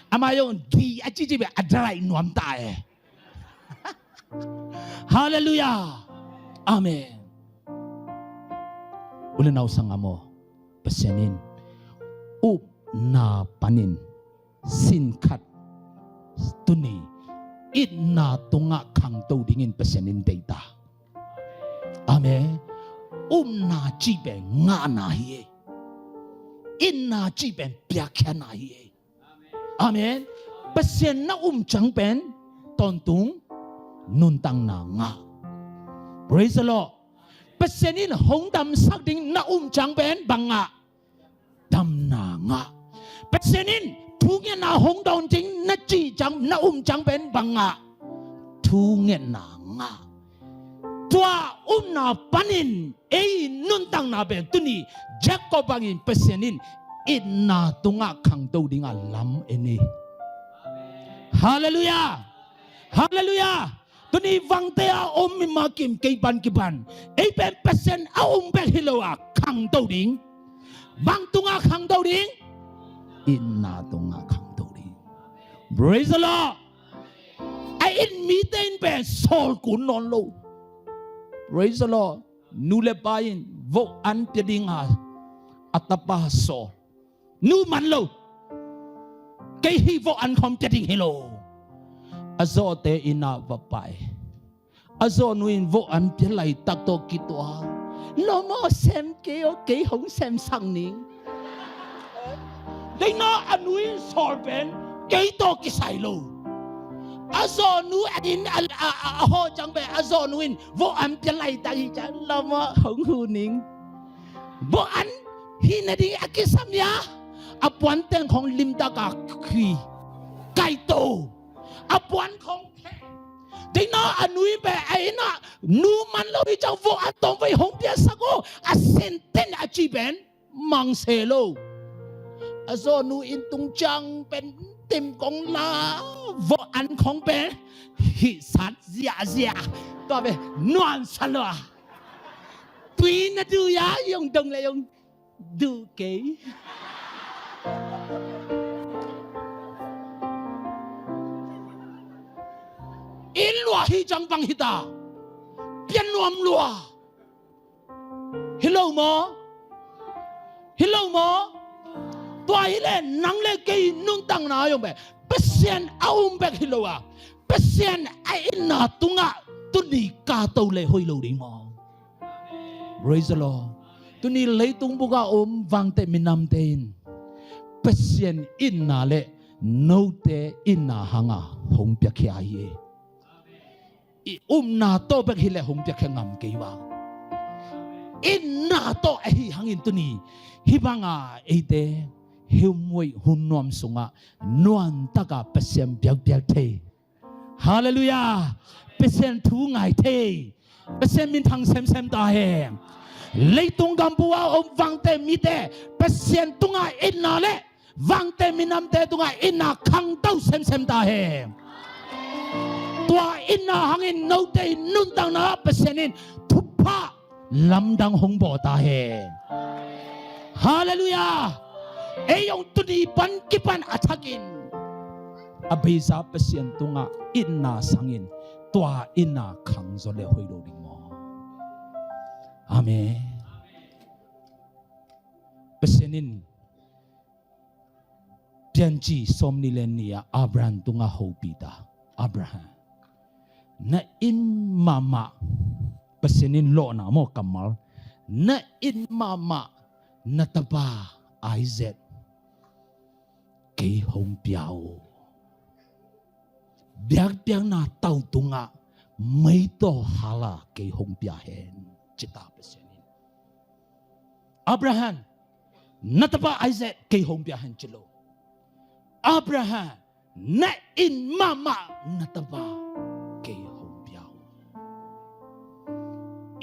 Ama yung di achi chi ben dry nuam tae. Hallelujah. Amen. Ulan na usang mo, pasyanin, na panin, sinkat, tuni, na tunga kang dingin pasyanin data. Amen. Na jibe nga na hiye. Na jibe biakya na hiye. Amen. Pasyan na chang pen, tontung, nun tang na nga praise the Lord pesenin hong dam sak ding na chang ben banga dam na nga pesenin thu nghe na hong don chính na chi chang na chang ben banga thu nghe na nga tua na panin nun tang na ben tuni Jacob bangin pesenin in na tunga khang do ding a lam eni hallelujah hallelujah tuni vangte a mi ma kim ke ban e ben pesen a be hiloa khang do ding bang tunga khang do ding in na tunga khang do ding praise the Lord ai in mi ten be sol kun non lo praise the Lord nu le bain vo an pe ding a atapa so nu man lo cái hy vọng anh không chết hình hello azo te ina vapai azo nuin vo an pe lai tak to kitwa lo mo sem ke o ke hong sem sang ning dei na anuin sorben ke to ki sai lo azo nu adin a ho chang be azo nuin vo an pe lai tak hi chang lo mo hong hu ning vo an hi na ding akisam ya apuan tengของลิมตากาคีไก่โตapuan ของที่น่าอนุยแบบไอ้น่ะนูมันเราที่จะฟังอันตรงไปหงเปียสักก็อาเซนเทนอาจีเป็นมังเซโลอาโซนูอินตุงจังเป็นเต็มกองลาฟังอันของเป็นฮิสัตเสียตัวเป็นนวลสลัวปีน่ะดูยายงตรงเลยยงดูเก๋อินลัวฮิจังบังฮิตาเปียนนวมลัวฮิโลโมตัวฮิเลนังเลกีนุ่งตังนายงเบเปเซียนเอาเบกฮิโลอะเปเซียนไออินนาตุงะตุนีกาโตเลฮอยโลดิมอ Praise the Lord ตุนีเลยตุงบุกาวังเตมินามเตนเปเซียนอินนาเลโนเตอินนาฮังาหงเปียกขี้อาเยนาโตเบกฮิเลหงเปียกงามเกยวาอินนาโตไอฮิฮังอินตุนีฮิบังอาเอเตฮิมวยหุนนวมสุงะนวลตะกาเปเซียนเปียกเทฮาเลลูยาเปเซียนทูไงเทเปเซียนมินทังเซมตาเฮเลยตุงกัมปัววังเตมิเตเปเซียนตุงาอินนาเลวังเตมินามเตตุงาอินนาคังเต้าเซมตาเฮตัวอินนาหังอินโนเตนุนตังนาเปเซียนินทุบพะลำดังหงบ่ตาเฮฮาเลลูยาเอยงตุนีปันกิปันอัฐกินอภิษาเปเซียนตุงาอินนาสังอินตัวอินนาขังโซเลหอยโลดิมออาเมนเปเซียนินเปียนจีสมนิเลนียอับราฮัมตุงาโฮปีตาอับราฮัมna in mama pesenin lo na mo kamal na in mama na taba Isaac ke hong piao biak na tau tunga mai to hala ke hong pia hen chita pesenin Abraham na taba Isaac ke hong pia hen chilo Abraham na in mama na taba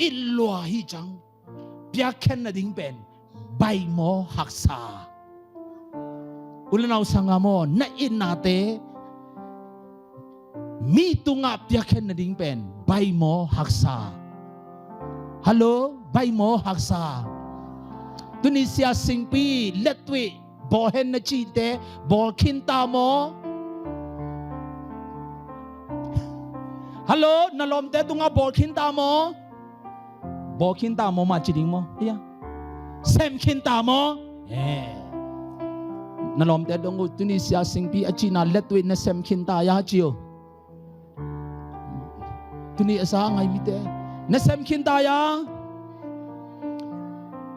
อินลัวฮิจังเปียแค่นดิ่งเป็นใบหมอหักษาอุลนาสังามอนัอินนาเตมีตุงะเปียแค่นดิ่งเป็นใบหมอหักษาฮัลโหลใบหมอหักษาตุนิเซียสิงปีเล็ดวิบอเห็นนจีเตบอคินตามอฮัลโหลนลอมเตตุงะบอคินตามอบอกขินตามอมาจีดิงมอเฮียเซมขินตามอนั่นลมแต่ดงอุตุนิเซียสิงปีอจีน่าเล็ดวินเซมขินตายาจิโอตุนิสาไงมิเตเนเซมขินตายา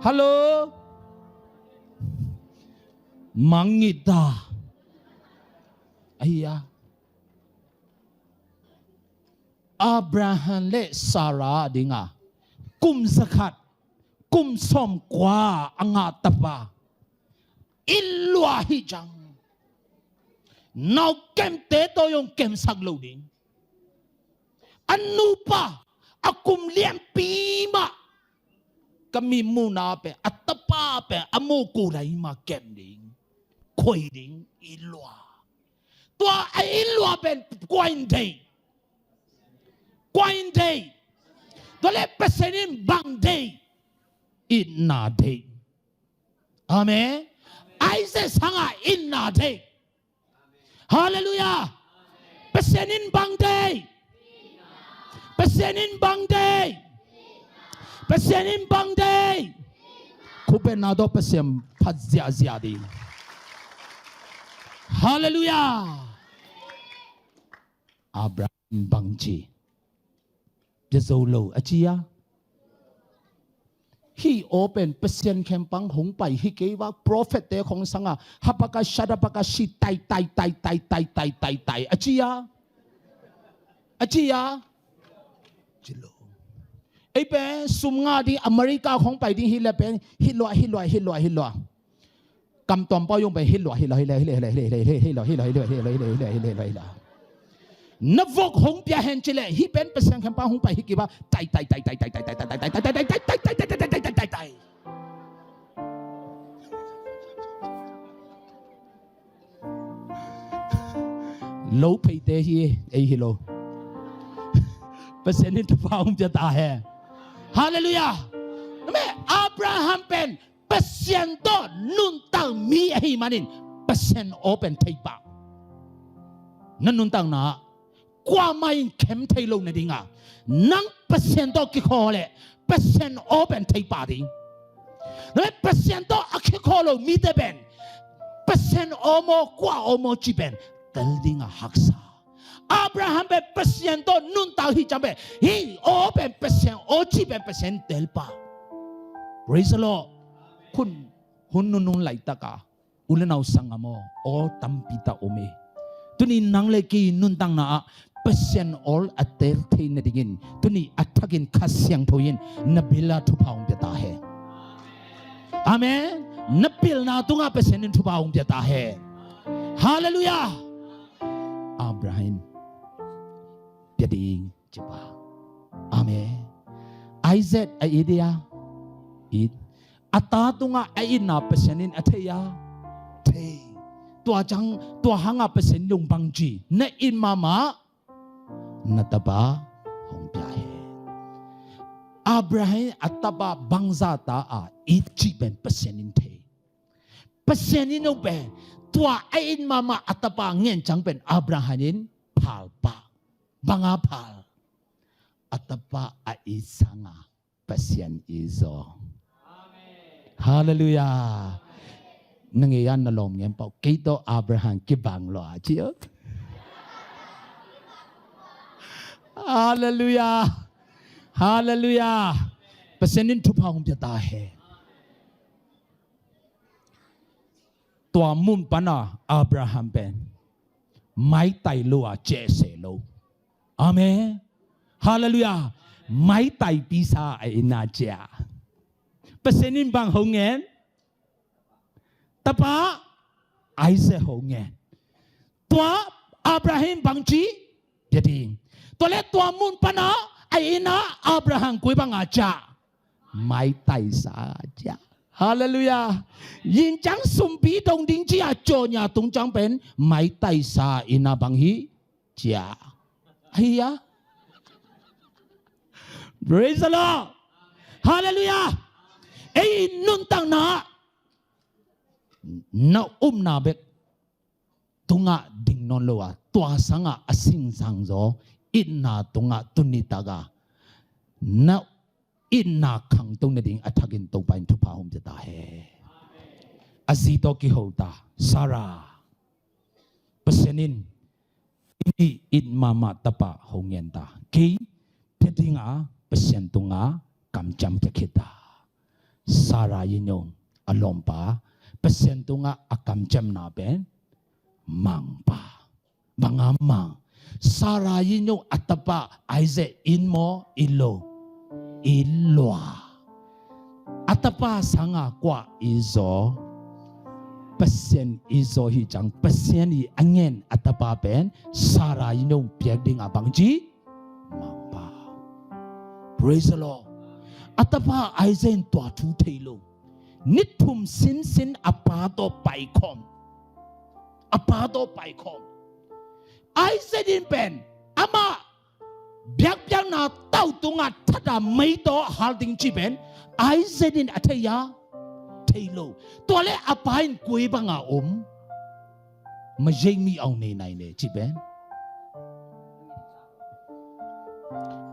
ฮัลโหลมังงิตาไอ้ยา อับราฮัมและซาราดิงากุมสกัดกุมสมกว่าอังอาตบาอิลลวาฮิจังnow kem te to yung kem saglo din anu pa akum liam pima kami muna pe atapa pe amu kulay ma kem din koi din ilwa to ay ilwa ben kwain day dole pesenin bang day inna day amen aise sanga inna day Hallelujah. Pesenin bang day. Pesenin bang day. Pesenin bang day. Kubenado pesem padzia di. Hallelujah. Abraham bangji. Jezolo achia. He opened Persian campang hong pai he gave a prophet there kong sanga hapaka shadapaka shi tai achia jilo ebe sumnga di America hong pai di hila pen hilwa kam tom pa yung pai hilwa navok hong pia hen chile hi pen Persian campang hong pai hi giva tai low pay te hi ei hilo Persianin tu paum jata hai hallelujah name Abraham pen Persian to nun tang mi hi manin Persian open taipa nan nun tang na qua mai kem thai lo na dinga nang Persian to ki khole Persian open taipa ding name Persian to akhi kholo mi te ben Persian omo qua omo chi ben Taldinga haksa. Abraham be Persian to nun tau hi jambe. He open Persian ochi be Persian telpa. Praise the Lord. Kun hununun laitaka. Ulanau sangamo o tampita ome. Tuni nang leki nun tang na Persian all ater te na dingin. Tuni atagin kasyang toyin nabila tupaung betahe. Amen. Nabil na tunga Persian tupaung betahe. Hallelujah. Abraham jadi cepat. Amen. Isaac idea it atatunga aina pesenin ateya te tua hanga pesen lung bangji na in mama nataba hong piahe Abraham ataba bangza ta a itji ben pesenin te pesenin obe tua ain mama atapa ngen chang pen Abrahamin palpa banga pal atapa aisanga pasien izo hallelujah nangiyan na lom ngem pau kito Abraham ki bang lo achio hallelujah pasienin thupa hum jata hai tua mun pana Abraham ben mai tai lo a che se lo amen hallelujah mai tai pisa ai na cha pesenin bang hongen tapa ai se hongen tua Abraham bang chi jadi tole tua mun pana ai na Abraham kui bang acha mai tai sa cha Hallelujah. Yin chang sumpi dong ding chia cho nya tung chang pen mai tai sa ina bang hi chia. Hiya. Praise the Lord. Hallelujah. Ei nun tang na na bek tunga ding non loa tua sanga asing sang zo inna tunga tunitaga na inna khang tong na ding atagin to pain to pa hom jata hai azito ki hota Sarah pesenin ini in mama tapa hongen ta ki tedinga pesen tunga kam jam kita Sarah yinyong alompa pesen tunga akam jam na ben mang pa bangamang Sarayin yung atapa Isaac in mo ilo ilwa atapa sanga kwa izo pasien izo hijang pasien i angen atapa pen Sarayin yung piagding abangji mapa. Praise the Lord. Atapa Isaac tua tu tailo nitum sin apato paikom Isaac din pen ama biak na tau tunga tada maito halding chiben Isaac din ataya tailo tole apain kui banga majemi au ne nai ne chiben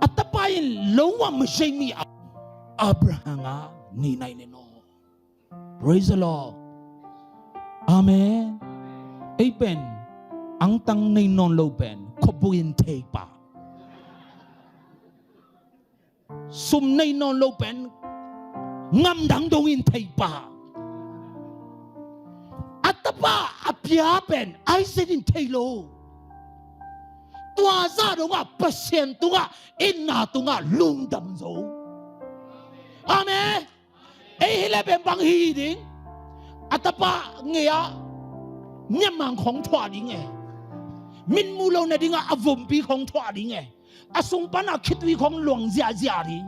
atapain lowa majemi Abraham ni nai ne no. Praise the Lord. Amen. Amen. Ang tang nay non lo ben kobuin te pa. Sum nay non lo ben ngam dang dongin te pa. Atapa apia ben ay sedin te lo. Tua za do nga pasien tu nga inna tu nga lung dam zo. Amen. Ay hila ben bang hiding atapa ngaya nyamang kong tua ding min mulo na dinga avumbi kong tua ding asung pana kitwi kong luang zia ding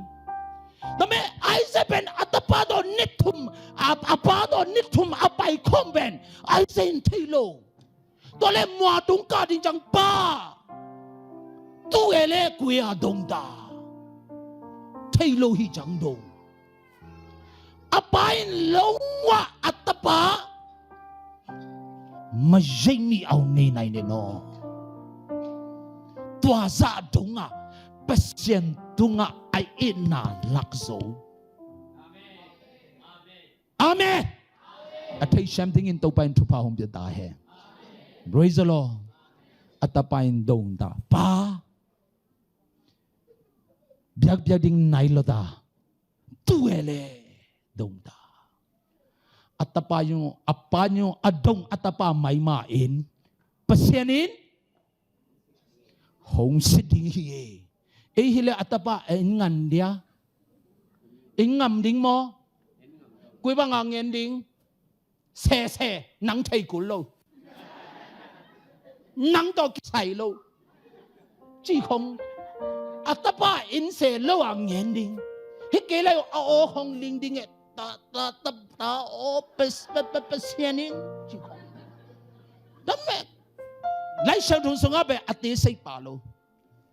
tame Isaac ben atapado nitum apado nitum apai kong ben Isaac tilo tole mua tung ka ding jang pa tu ele kuya dong da tilo hi jang dong apain lawa atapa majemi au ninay nino tuaza dunga pasien dunga ay ina lakso amen atay something in topain tupahom biyata he praise the Lord atapain dong da pa biag ding nailo da tuele dongda atapa yung apanyo adong atapa may main pasyanin hong siding hiye hila atapa ngan dia ingam ding mo kuy ba ngangen ding se nang thai kulo nang to sai lo chi không atapa in se lo ngen ding hikela o hong ling ding ta o pasyanin dame lai siya dun sa nga be ati say palo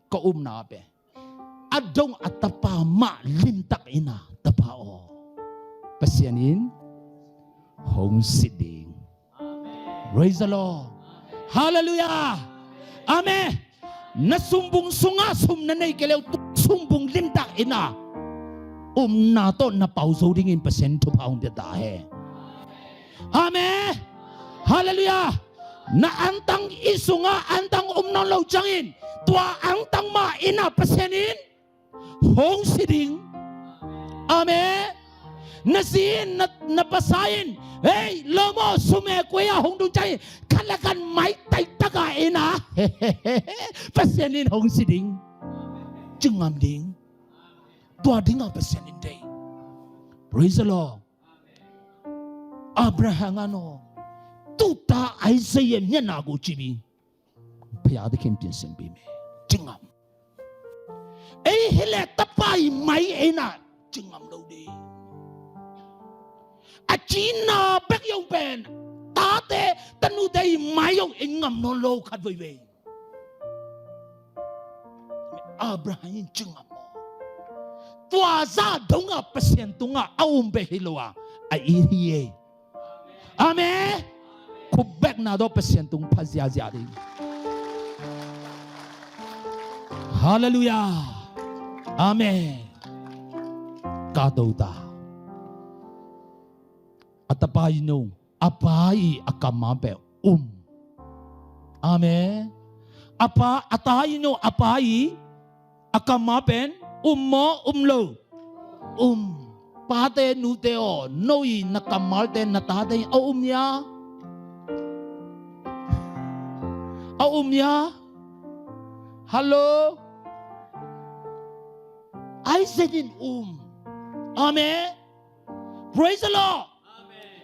ka na be adong atapa ma lintak ina tapao pasyanin hong siding. Praise the Lord. Hallelujah. Amen. Nasumbong sunga sumnanay kelew sumbong lintak ina nato na pauso dingin pasento paung detahe. Amen. Hallelujah. Na antang isunga antang nang law jangin tua antang ma ina pasenin hong siding. Amen. Nasin na pasayin hey lomo sume kuya hong dung chay kalakan may tay taga ina pasenin hong siding jengam ding tua dinga pasenin day. Praise the Lord. Abraham ano tuta Isaiah niya nago chibi payada kim pinsen bime jengam eh hele tapay may ina jengam daw di achina bek yung pen tate tanu day mayong ingam no lo kadway Abraham jengam tuaza donga pasentunga aumbe hiloa aihiye. Amen. Kubek na do pasentung paziaziadi. Hallelujah. Amen. Kadota. Atapayi no apai akamabe Amen. Apa atayi no apai akamaben mo umlo pate nuteo noi nakamalte natate ya Hello. I said in Amen. Praise the Lord.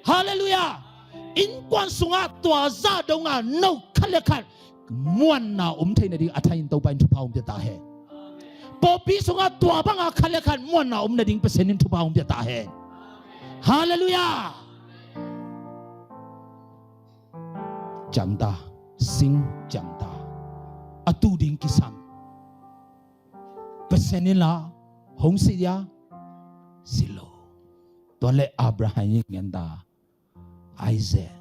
Hallelujah. In quan sunga tua za donga no kalekan muan na thay na ding athain to pain thupa dia ta he. Popi sunga tua banga kalekan muan na na ding pesenin thupa dia ta he. Hallelujah. Jamda sing jamda atu ding kisam pesenin la hong si dia silo tole Abraham ngenda Isaac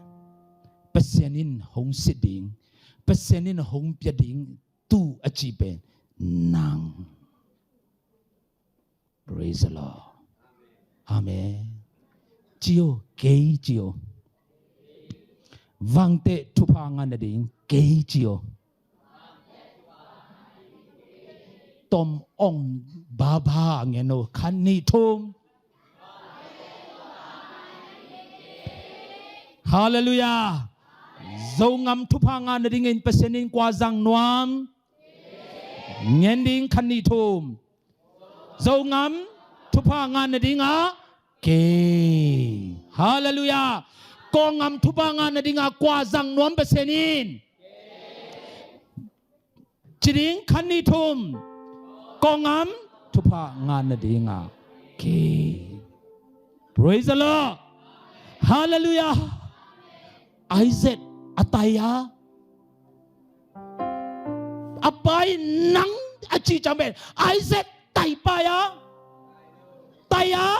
pesenin hong si ding pesenin hong pia ding tu achibe nang. Praise the Lord. Amen. Chiyo kei chiyo vang te thupa nga na ding kei chiyo tom ong baba ngeno khani thum. Hallelujah. Zongam thupa nga na ding in pesenin kwa zang nuam ngending khani thum zongam thupa nga na ding a ke. Hallelujah. Kongam thupangan na dinga kwazang nuam pesenin chiring khani thum kongam thupangan na dinga ke. Praise the Lord. Hallelujah. Isaac ataya apai nang achi chambe Isaac taipaya taya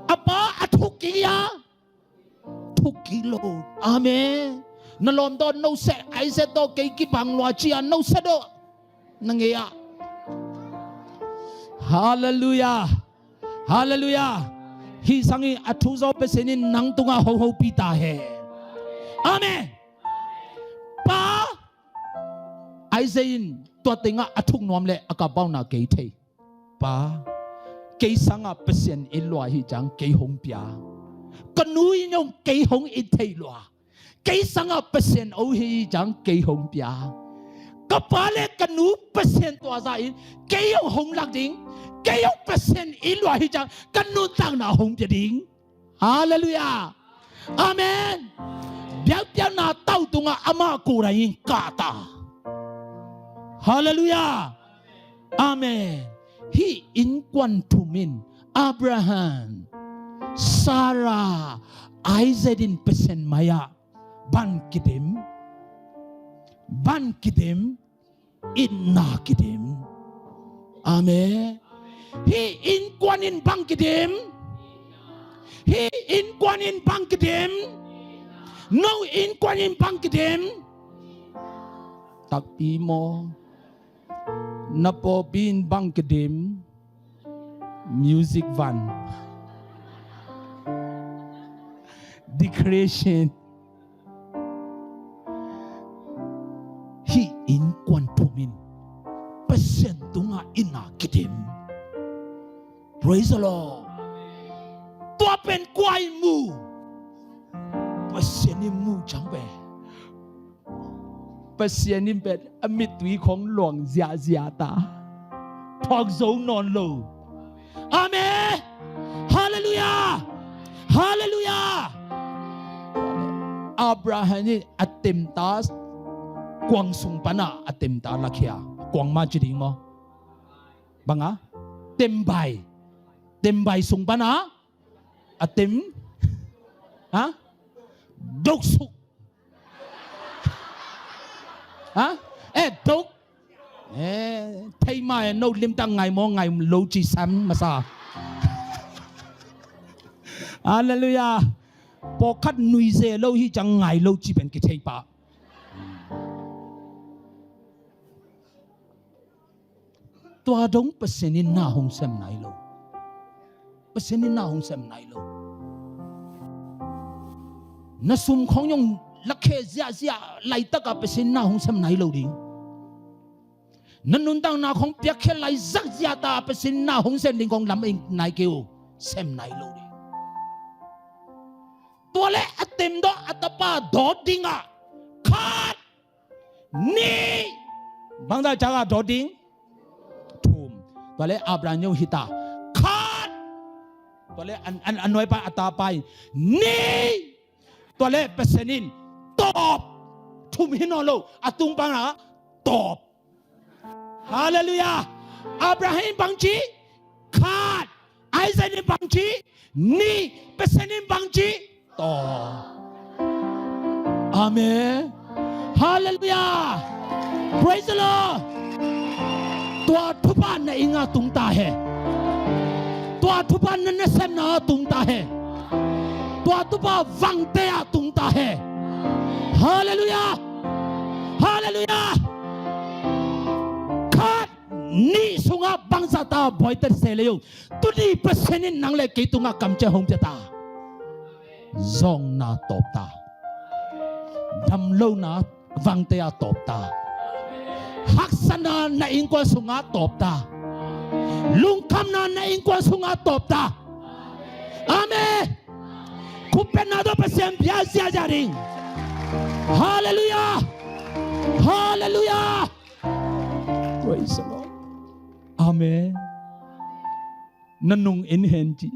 apa athukiya kilo. Amen. Nalom do no set Isaac do kay kipang loachia no set do nangyaya. Hallelujah. Hallelujah. Hi sangi athuzo pesenin nang tunga ho ho pita he. Amen. Pa Isaac to tinga athuk nom le akabaw na kay the. Pa kay sanga pesen ilwa hi jang kay hong pia. Kanui nyong kay hong itay loa kay sanga pesen o hi jang kay hong pia kapale kanu pesen to azain kay hong lak ding kay pesen ilwa hi jang kanu tang na hong pia ding. Hallelujah. Amen. Biak na tau tunga ama kurayin kata. Hallelujah. Amen. He in quantumin Abraham Sarah Isaac in pesen maya ban kidim inna kidim. Amen. He in kwanin bang kidim no in kwanin bang kidim takpi mo napo bin bang kidim music van declaration. He in quantumin pesen tunga ina kidim. Praise the Lord. Tuapen kwai mu pesenin mu jangbe pesenin bet amit tui kong luang zia ta pok zo non lo. Amen. Hallelujah. Hallelujah. Abraham ni atem tas kuang sung pana atem ta lakia kuang ma jiding mo banga tembai sung pana atem ha dok suk ha dok thay mai no lim tang ngày mo ngày lâu chi sam mà sa. Hallelujah. Bỏ khát nuôi dê lâu hi chẳng ngày lâu chỉ bên cái thay bạ. Tua đống pesenin na hong sem nai lâu. Pesenin na hong sem nai lâu. Na sum khong yong lakhe zia lai taka pesenin na hong sem nai lâu đi. Nanun tang na khong piak khe lai zak zia ta pesenin na hong sem ding kong lam ing nai kêu sem nai lâu đi. Tuale atem do atapa do dinga khat ni บางตาจากาโดดิงทุมตัวเล่อับราฮัมฮิตาขาดตัวเล่อันน้อยไปอัตตาไปนี่ตัวเล่เปเซนินตอบทุมหินอโลอัตุงปังนะตอบฮาเลลูยาอับราฮัมบังจีขาดไอเซนิบังจีนี่เปเซนินบังจีตอบอาเมนฮาเลลูยา praise the Lord ตัวทุบานในอิงาตุงตาเฮตัวทุบานในเซมนาตุงตาเฮตัวทุบาวังเตะตุงตาเฮฮาเลลูยาฮาเลลูยาขาดนี่สุงาบังซาตาบอยเตอร์เซเลยุตุดีเปเซนินนังเลกิตุงากำเจหงเจตาซองนาตบตาดำโลนาวังเตะตบตาฮักษณาในอิงกวนสุงาตบตาลุงคำนาในอิงกวนสุงาตบตาอาเมนคุปเป็นนาโดเปเซียมพิอาเซียจาริงฮาเลลูยาฮาเลลูยา praise the Lord อาเมนนันนุงอินเฮนจี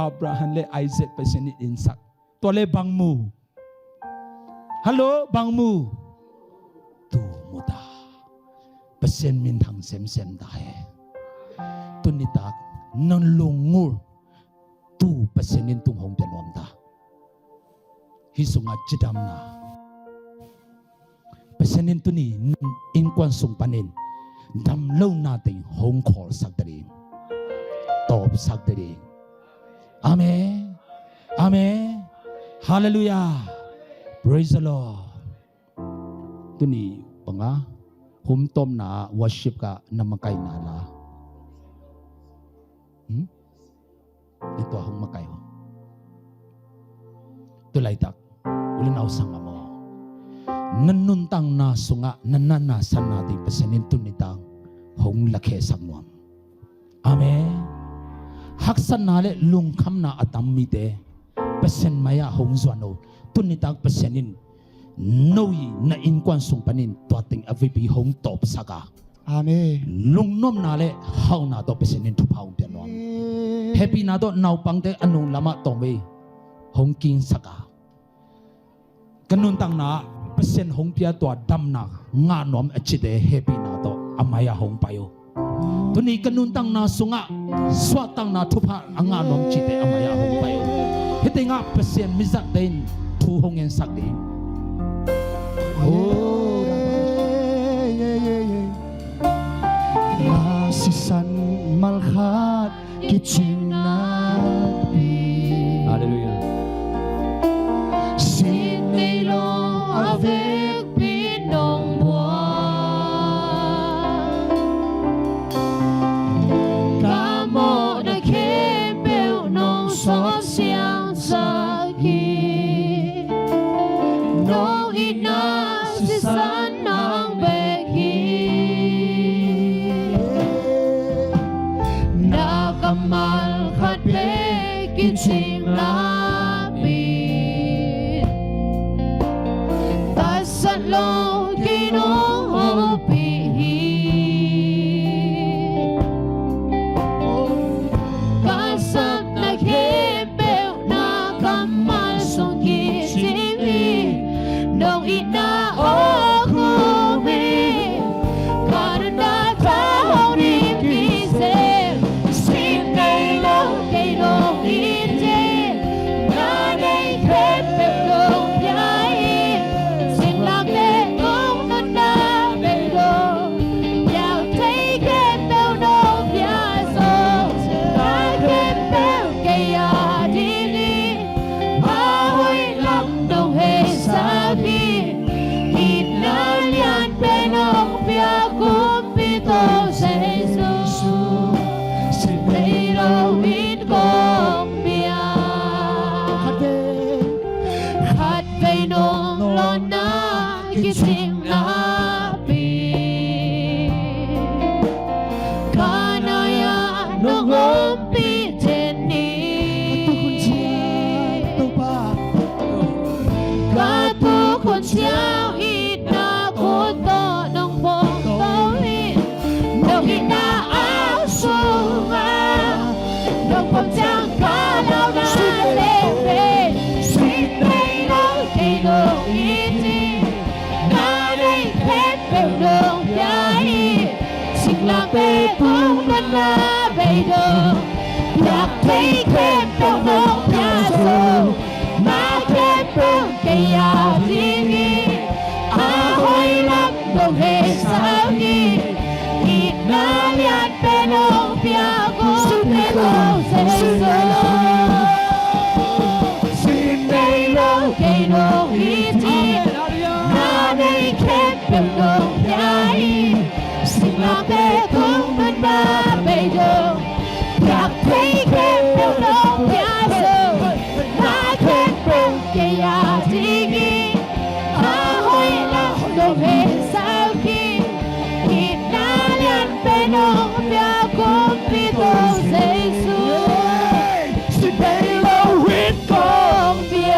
อับราฮัมและไอเซคเปเซนิอินสักตัวเลบังมูฮัลโหลบังมูตูมุตาเปเซนมินทางเซมเซมได้ตุนิตากนันลงงูตูเปเซนินตุงหงเปียนอมตาฮิสุงาจิดามนาเปเซนินตุนีอินกวนสุงปานินดำเล่านาติงหงขอสักตรีตอบสักตรีอาเมนอาเมนฮาเลลูยาpraise the Lord ตุนีปังอ่ะหุมต้มนา worship กะนำมาไก่นาลาในตัวหงมาไก่หรอตัวไหลตักอุลนเอาสังมอนันนุนตังนาสุงะนันนาสันนาติเปเซนินตุนิตังหงละเคสังนวมอาเมนฮักสันนาเลลุงคำนาอัตมิเตเปเซนมายาหงสวานโนตุนิตักเปเซนินโนยนาอินกวนสุงปนินตัวติงอวิบีหงตบสักาอาเมนลุงนอมนาเลเฮานาโตเปเซนินทุพาวเปียนอมเฮปีนาโตนาวปังเตอนุลามะตองเวหงกินสักากันนุนตังนาเปเซนหงเปียตัวดำนางานอมอจิเตเฮปีนาโตอามายาหงไปโอตัวนี้กันนุนตังนาสุงะสวดตังนาทุพะงานอมจิเตอามายาหงไปโอเฮติงะเปเซนมิจักเดนทูหงเงินสักเดนโอ้Nasisan malhat kitching nabi Hallelujah Xin đi lo avec biết đồng Cả một đời khép bèo nông xót xiang xa kỳ Nông ít na si san nang bê kỳ Na kamal khat bê kinh chinh na bì Ta sat lo ki nông hô bì Ka sat na khép bèo na kamal song ki chinh li Nông ít na ô khu bì Ka na ta hông đi kỳ xem Xin đây lâu cây nông ít chê Na đây khép bèo nông nhai Xin lạc đê nông nôn na bèo nông Dạo thấy khép bèo nông nhai sông Ta khép bèo cây à đi đi Hoa hôi lắm nông hê xa đi Ít na lian bèo nông bia cúm bì tô sẽ sâu Xin đây lâu ít công bia Khát vây nông lo na Khi chinh na bì Cả na ya nông ôm bì trên ni Cả tu khôn chiao ít na cốt to nông phong to bề tung bên là bề đường nhạc thấy khen đâu đâu nhà sâu mà khen đâu cây à đi đi à hoi lắm đâu hề sao đi ít na lian bên ông bia cô bên ông sẽ sớm xin đây lâu cây đâu ít đi na đây khen đâu đâu nhà đi xin làm bề tung bên ba bề đường nhạc thấy khen đâu đâu nhà sâu mà khen đâu cây à đi đi à hoi lắm đâu hề sao đi ít na lian bên ông bia cô bên ông sẽ sớm xin đây lâu huyết con bia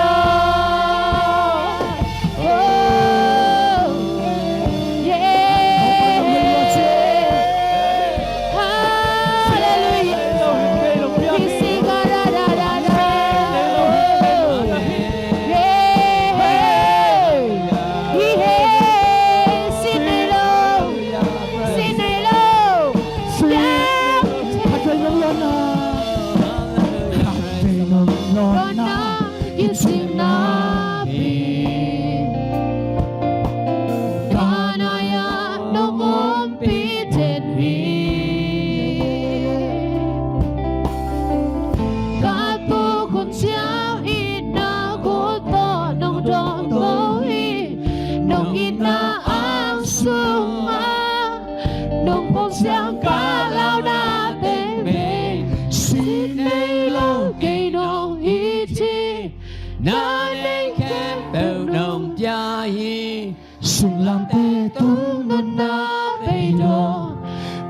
na nên khen bèo đồng gia hi xin làm bề tung nôn na bề đồ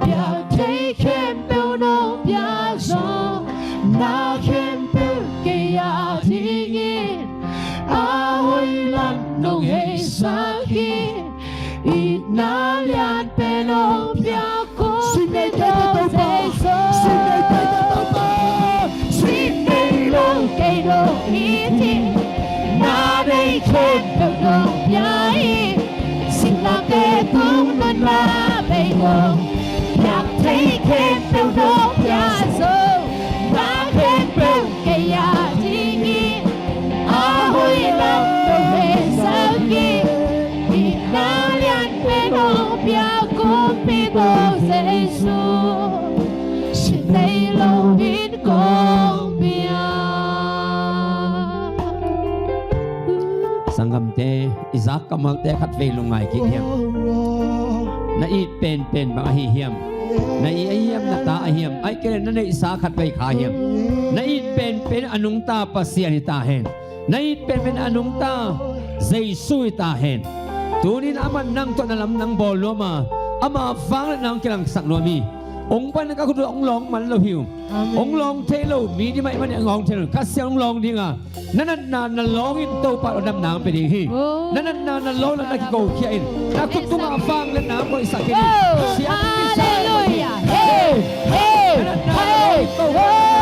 bia thấy khen bèo nông bia gió na khen bèo cây à thi nghiên à hoi lắm nông hề sa khi ít na lian bè nông bia cô xin đây đâu dễ số xin đây lâu cây đồ ít thì na đây khen bèo nông bia xin làm bề tung nôn na bề đồ nhạc thấy khen bèo nông bia gió na khen bèo cây à thi nghiên à hoi lắm nông hề sa khi ít na lian bè nông bia cô bên ông sẽ sớm xin đây lâu ít con bia sangam te izak kamal te khat ve lungai ki hiam na i pen ba hi hiam na i hiam na ta hiam ai ke na nei sa khat ve kha hiam na i pen anung ta pasian ta hen na i pen anung ta jesu ta hen tunin aman nang to na lam nang bol lo ma ama fang nang kilang sak no mi ong pan ka ku ong long man lo hiu ong long te lo mi di mai man ngong te ka siang long dinga nanan na long in to pa dam nang pe ding hi nanan na long na ki go khia in na ku tu ma fang le na ko isa ke ni siang hallelujah hey hey hey hallelujah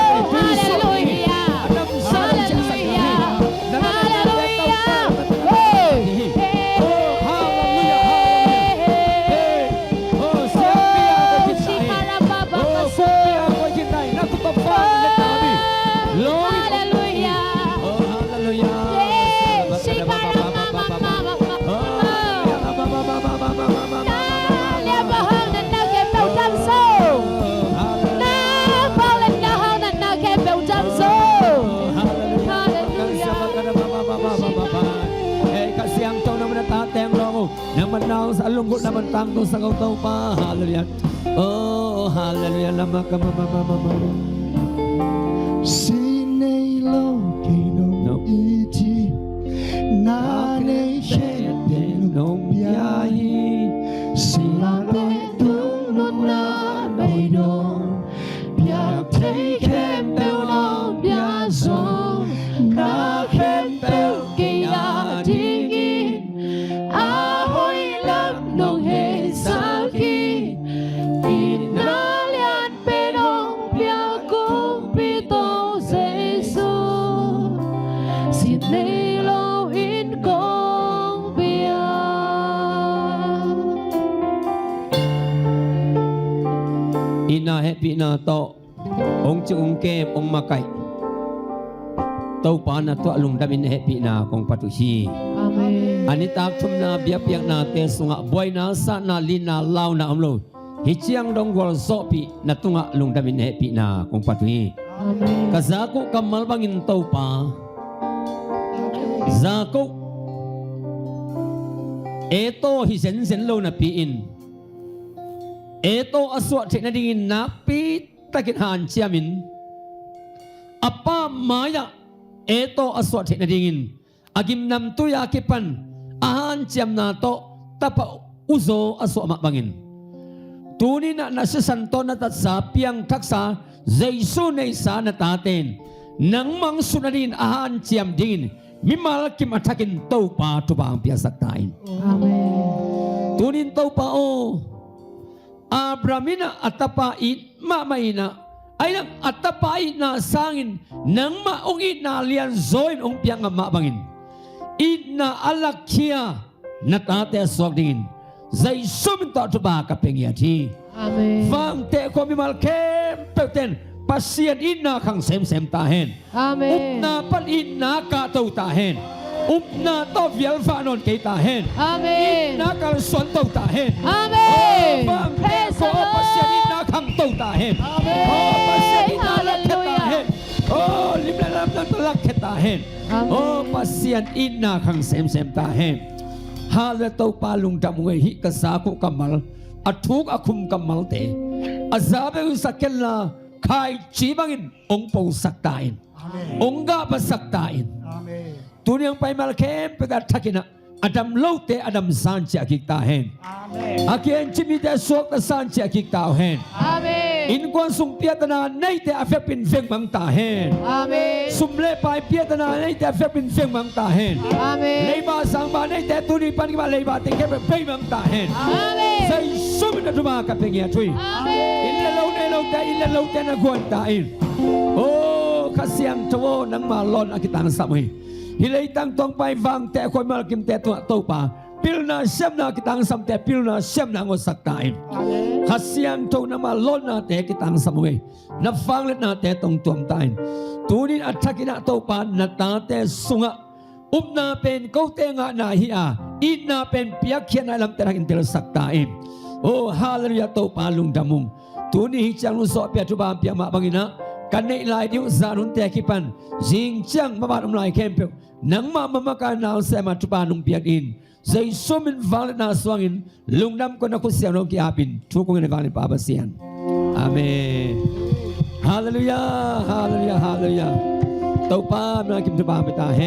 Naman sa lungkot naman tangko sa kautaw pa. Hallelujah. Oh, hallelujah. Lama ka mama. xin nay lâu kỳ nông ý chi na nay khen đền nông bia xin làm bề tung nôn na bề đồ bia thấy khen bèo nông bia gió na khen bèo kỳ à thi nghiên à hoi lắm nông hề sa khi ít na lian bè nông bia cũng bị tô dễ ปีนาโตองค์จุงเกมองค์มาไก่เต้าปานาตัวลุงดามินเฮปีนากงปัตุชี อาเมน อันนี้ตากชุมนาเบียเปียกนาเตสุงะบอยนาสานาลีนาลาวนาอมโลฮิเชียงดงกอลโซปีนาตุงะลุงดามินเฮปีนากงปัตุชี อาเมน กะซากุกัมมัลบังอินเต้าปาซากุเอโตฮิเซนเซนโลนาปีอินเอโตอสวะเทนดินนาปีตะกินหานเชียมินอัปปามายะเอโตอสวะเทนดินอากิมนำตุยาคิปันอาหารเชียมนาโตตะปะอุโซอสวะมักบังอินตูนี้นะนัสสันโตนัตสาเปียงทักษาเจสุในสานตาเตนนังมังสุนดินอาหารเชียมดินมิมาลกิมอัฐกินเต้าปาทุบางเปียสักตาย อาเมน ตูนินเต้าปาโออาบรามินะอัตตปาอินมาไม่นะไอ้นังอัตตปาอินะสร้างอินนังมาองอินาเลียนโซอินองเปียงมาบังอินอินะอัลลักเคียนัตอาเตสวกดินใจสุมินต่อทุบากับเป็นยาที อาเมน ฟังเตะความมิมาลเข้มเต็นปัสเซียนอินนาขังเซมตาเห็น อาเม อุป น นาปันอินนากาเตาตาเห็นอุปนาโตเวียลฟานนเกตาเห็น อาเมน นากาลสวนเตาตาเห็น อาเมน ฟัง เพ เตะ ส โอ้ปัสเซียนอินนาขังเตาตาเห็นโอ้ปัสเซียนอินนาลักเขตาเห็นโอ้ลิมลำนันลักเขตาเห็นโอ้ปัสเซียนอินนาขังเซมตาเห็นฮาเลเตาปาลุงดำเวหิกษาคุกัมมัลอัทุกอคุมกัมมัลเตอาซาเบอุสักเกลาใครจีบังอินองค์ปูสักตาอินองค์กาบสักตาอินตัวนี้ยังไปมาเข้มไปกัดทักินะอดัมโลเตอดัมซานเชียกิกตาเห็นอาเกียนจิมิเตสวกตซานเชียกิกตาเห็น อาเมน อินกวนสุงเปียตนาในแต่อเฟปินเฟงมังตาเห็น อาเมน สุมเลปายเปียตนาในแต่อเฟปินเฟงมังตาเห็น อาเมน เลยบาสังบาในแต่ตุนีปันกิบาเลยบาเตงแค่เป็นเฟงมังตาเห็น อาเมน ใส่สุมินตุมากับเป็นเงียทุย อาเมน อินละเราในเราแต่อินละเราแต่นักวนตาอินโอ้ข้าเสียงทวนังมาลอนอากิตังสัมหิฮิเลยตั้งตรงไปฟังแต่คนมากิมแต่ตัวโตป่าพิลนาเชมนากิตังสัมแต่พิลนาเชมนางอสักตาอินข้าเสียงทวนังมาลอนนาแต่กิตังสัมหินับฟังเล็ดนาแต่ตรงตัวตาอินตูนินอัฐกินะโตป่านาตาแต่สุงะอุปนาเป็นเกาเตงะนาฮิอาอินนาเป็นเปียกเขียนในลำแต่ละอินเตลสักตาอินโอ้ฮาเลลูยาโตป่าลุงดามุงตูนี่ฮิจังลุสอบเปียทุบามเปียมาบังอินะกันในลายดิวซานุนเตกิปันจิงจังมาบาดลายเข้มเปียนังมาการนาวเสมาทุบานุงเปียอินใจสุมินวาลนาสวงอินลุงดำคนนักเสียงนกิอาบินทุกคนในวาลิปาบเสียนอาเมนฮาเลลูยาฮาเลลูยาฮาเลลูยาโตป่ามากิมทุบามเปตาเฮ